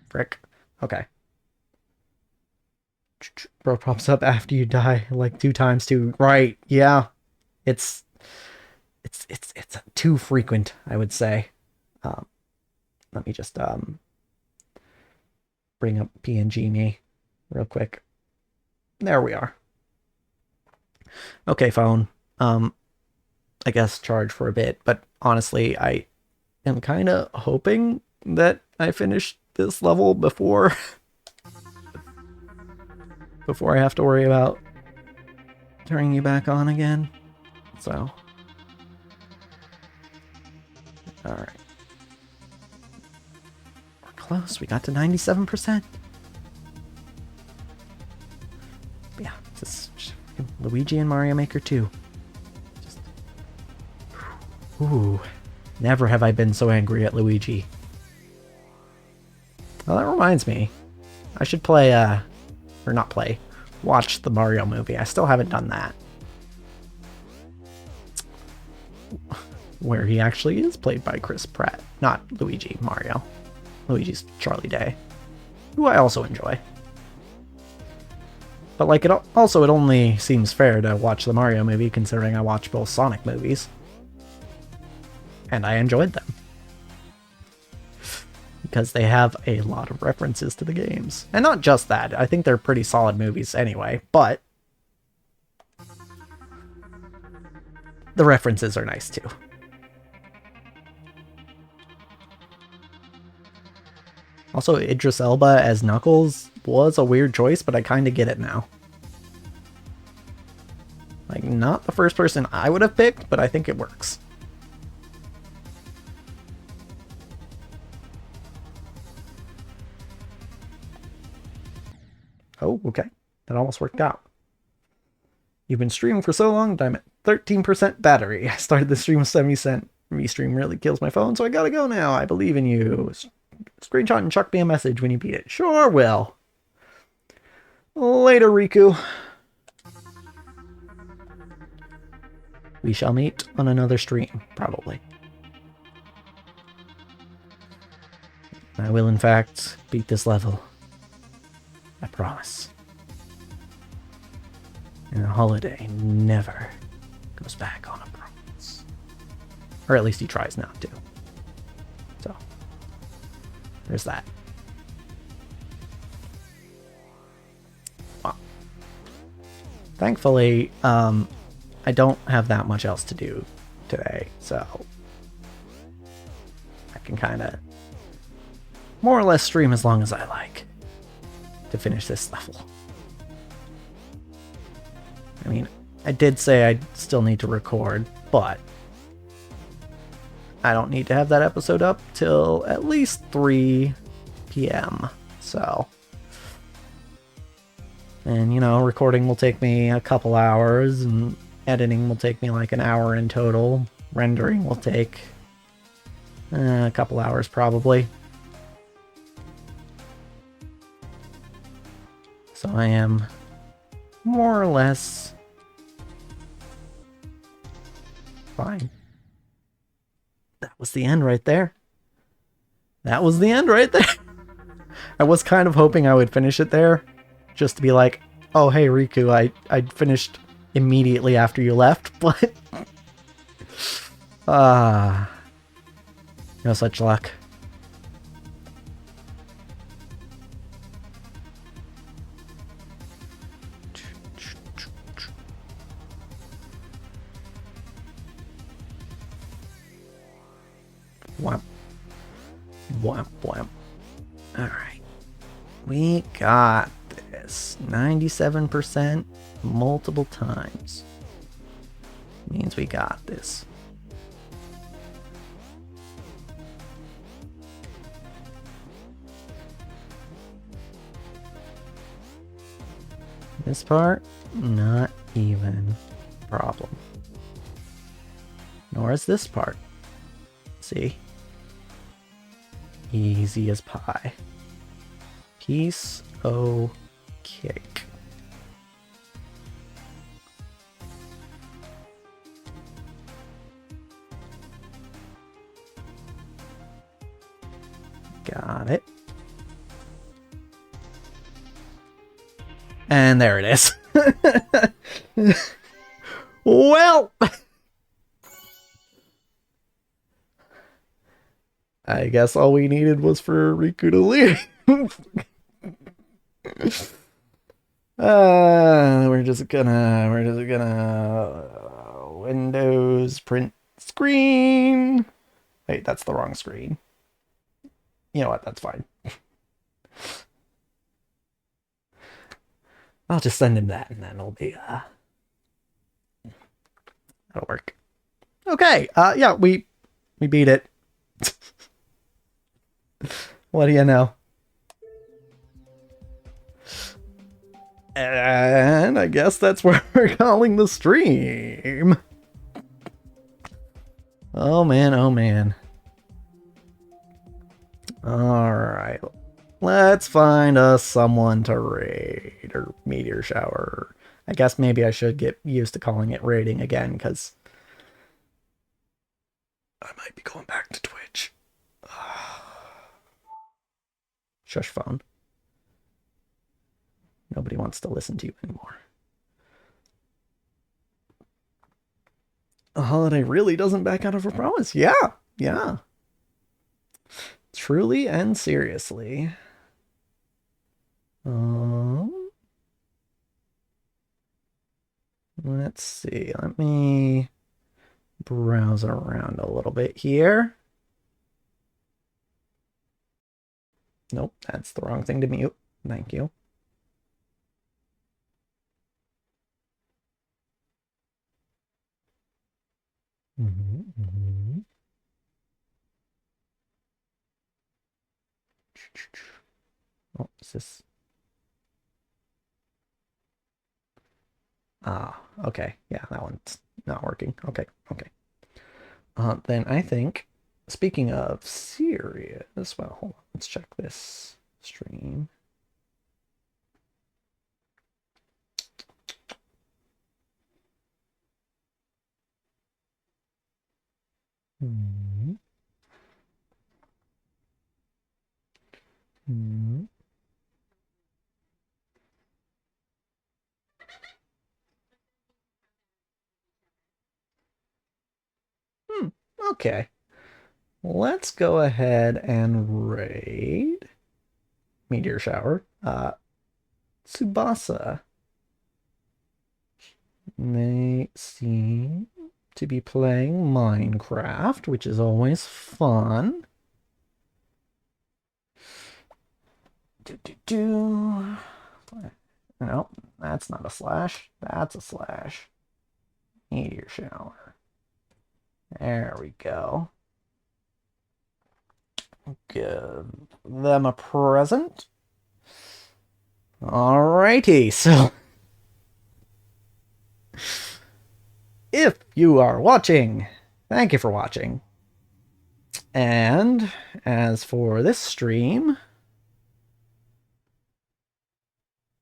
Frick. Okay. Bro pops up after you die like 2 times too. Right, yeah. It's too frequent, I would say. Let me just bring up PNG me real quick. There we are. Okay, phone. I guess charge for a bit, but honestly, I am kind of hoping that I finish this level before I have to worry about turning you back on again. So, all right. We're close. We got to 97%. Yeah, this is Luigi and Mario Maker 2. Just, ooh, never have I been so angry at Luigi. Well, that reminds me. I should play, or not play, watch the Mario movie. I still haven't done that. Where he actually is played by Chris Pratt. Not Luigi, Mario. Luigi's Charlie Day, who I also enjoy. But like, it only seems fair to watch the Mario movie considering I watch both Sonic movies. And I enjoyed them. Because they have a lot of references to the games. And not just that, I think they're pretty solid movies anyway, but the references are nice too. Also, Idris Elba as Knuckles was a weird choice, but I kind of get it now. Like, not the first person I would have picked, but I think it works. Oh, okay. That almost worked out. You've been streaming for so long that I'm at 13% battery. I started the stream with 70%. Restream really kills my phone, so I gotta go now. I believe in you. Screenshot and chuck me a message when you beat it. Sure will. Later, Riku. We shall meet on another stream, probably. I will, in fact, beat this level. I promise. And Holiday never goes back on a promise. Or at least he tries not to. So, there's that. Well, thankfully, I don't have that much else to do today, so I can kind of more or less stream as long as I like to finish this level. I mean, I did say I still need to record, but I don't need to have that episode up till at least 3 p.m. So, and you know, recording will take me a couple hours, and editing will take me like an hour in total. Rendering will take a couple hours probably. So I am more or less fine. That was the end right there. That was the end right there. I was kind of hoping I would finish it there, just to be like, oh hey Riku, I finished immediately after you left, but no such luck. Wham. Wham, wham. Alright. We got this. 97% multiple times. Means we got this. This part, not even a problem. Nor is this part. See? Easy as pie. Piece o' cake. Got it. And there it is. Well, I guess all we needed was for Riku to leave. We're just gonna Windows print screen. Wait, that's the wrong screen. You know what? That's fine. I'll just send him that, and then it'll be that'll work. Okay. Yeah, we beat it. What do you know? And I guess that's where we're calling the stream. Oh man, oh man. Alright. Let's find us someone to raid or meteor shower. I guess maybe I should get used to calling it raiding again, because I might be going back to Twitch. Shush phone. Nobody wants to listen to you anymore. A holiday really doesn't back out of her promise. Yeah, yeah. Truly and seriously. Let's see. Let me browse around a little bit here. Nope, that's the wrong thing to mute. Thank you. Oh, is this? Ah, okay. Yeah, that one's not working. Okay, okay. Then I think, speaking of serious, well, hold on. Let's check this stream. Hmm. Hmm. Hmm. Okay. Let's go ahead and raid Meteor Shower. Tsubasa. They seem to be playing Minecraft, which is always fun. Do. No, that's not a slash. That's a slash. Meteor Shower. There we go. Give them a present. Alrighty, so if you are watching, thank you for watching. And as for this stream,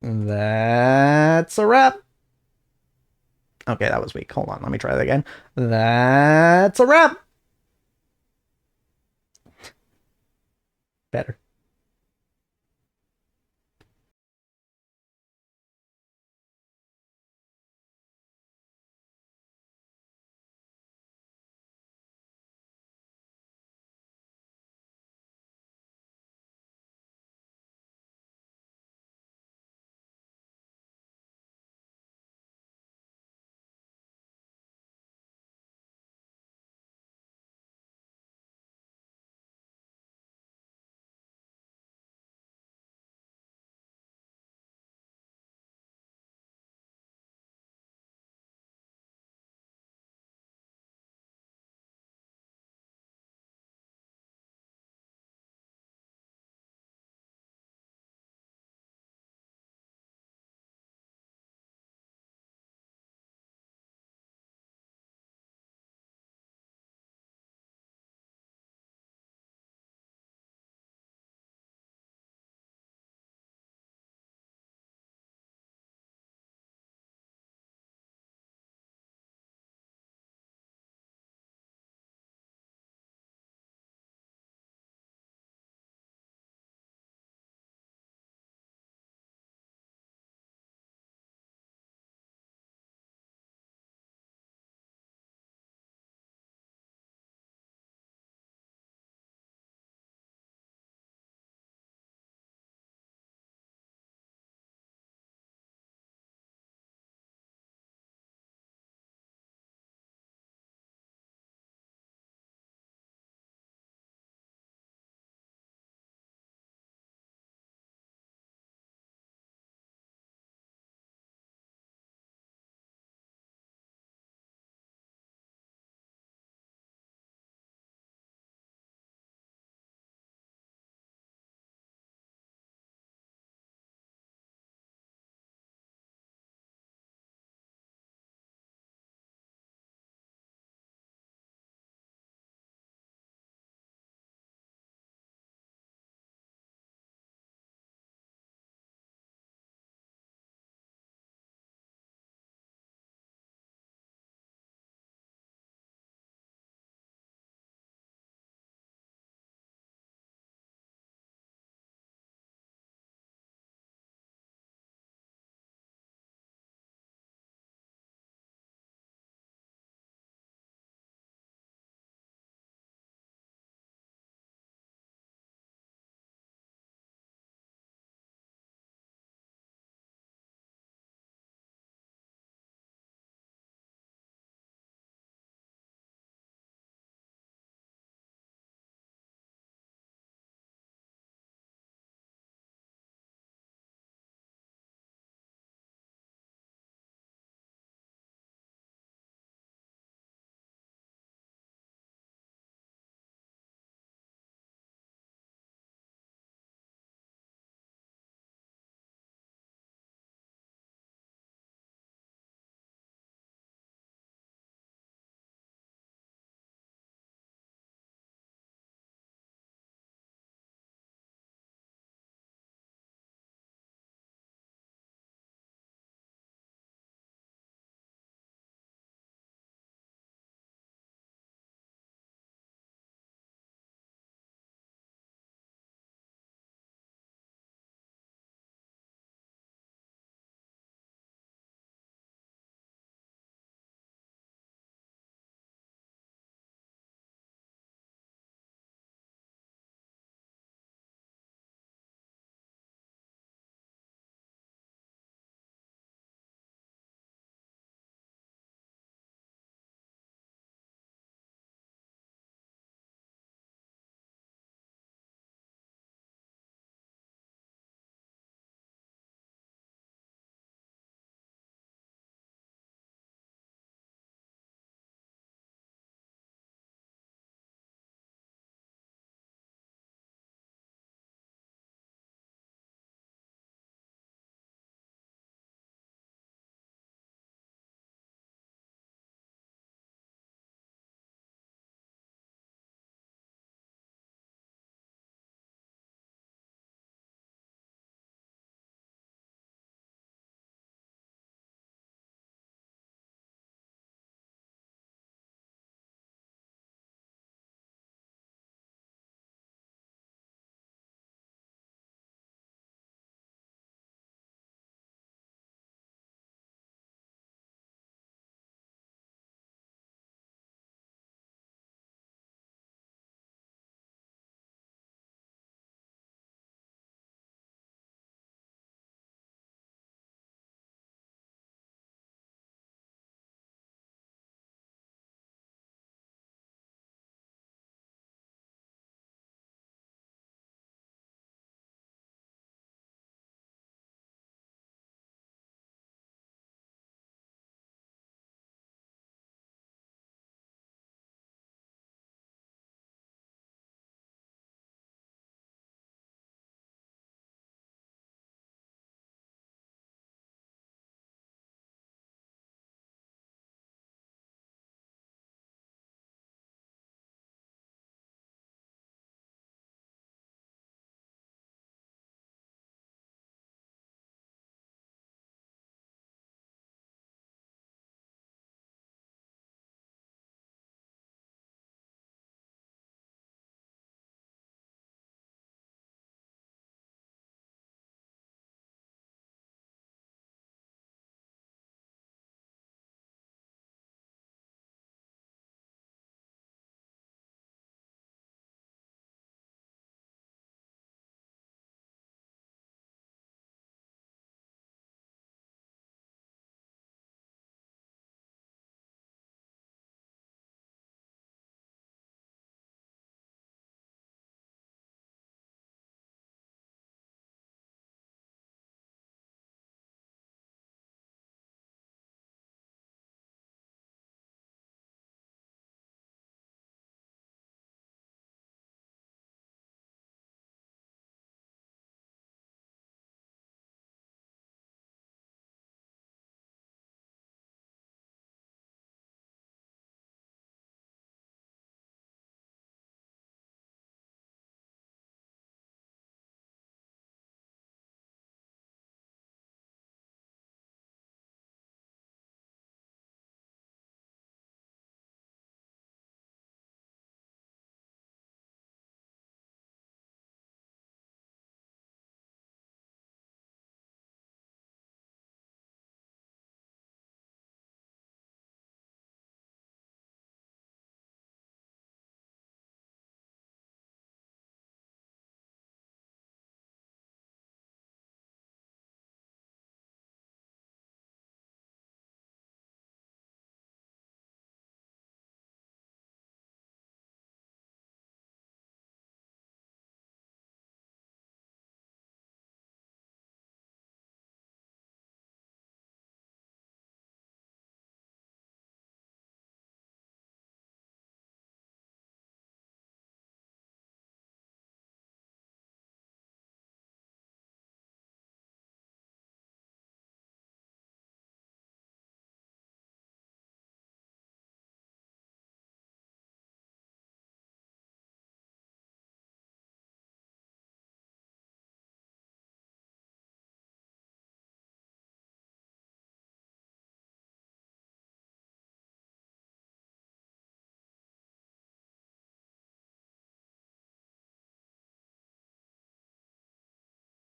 that's a wrap. Okay, that was weak. Hold on, let me try that again. That's a wrap. Better.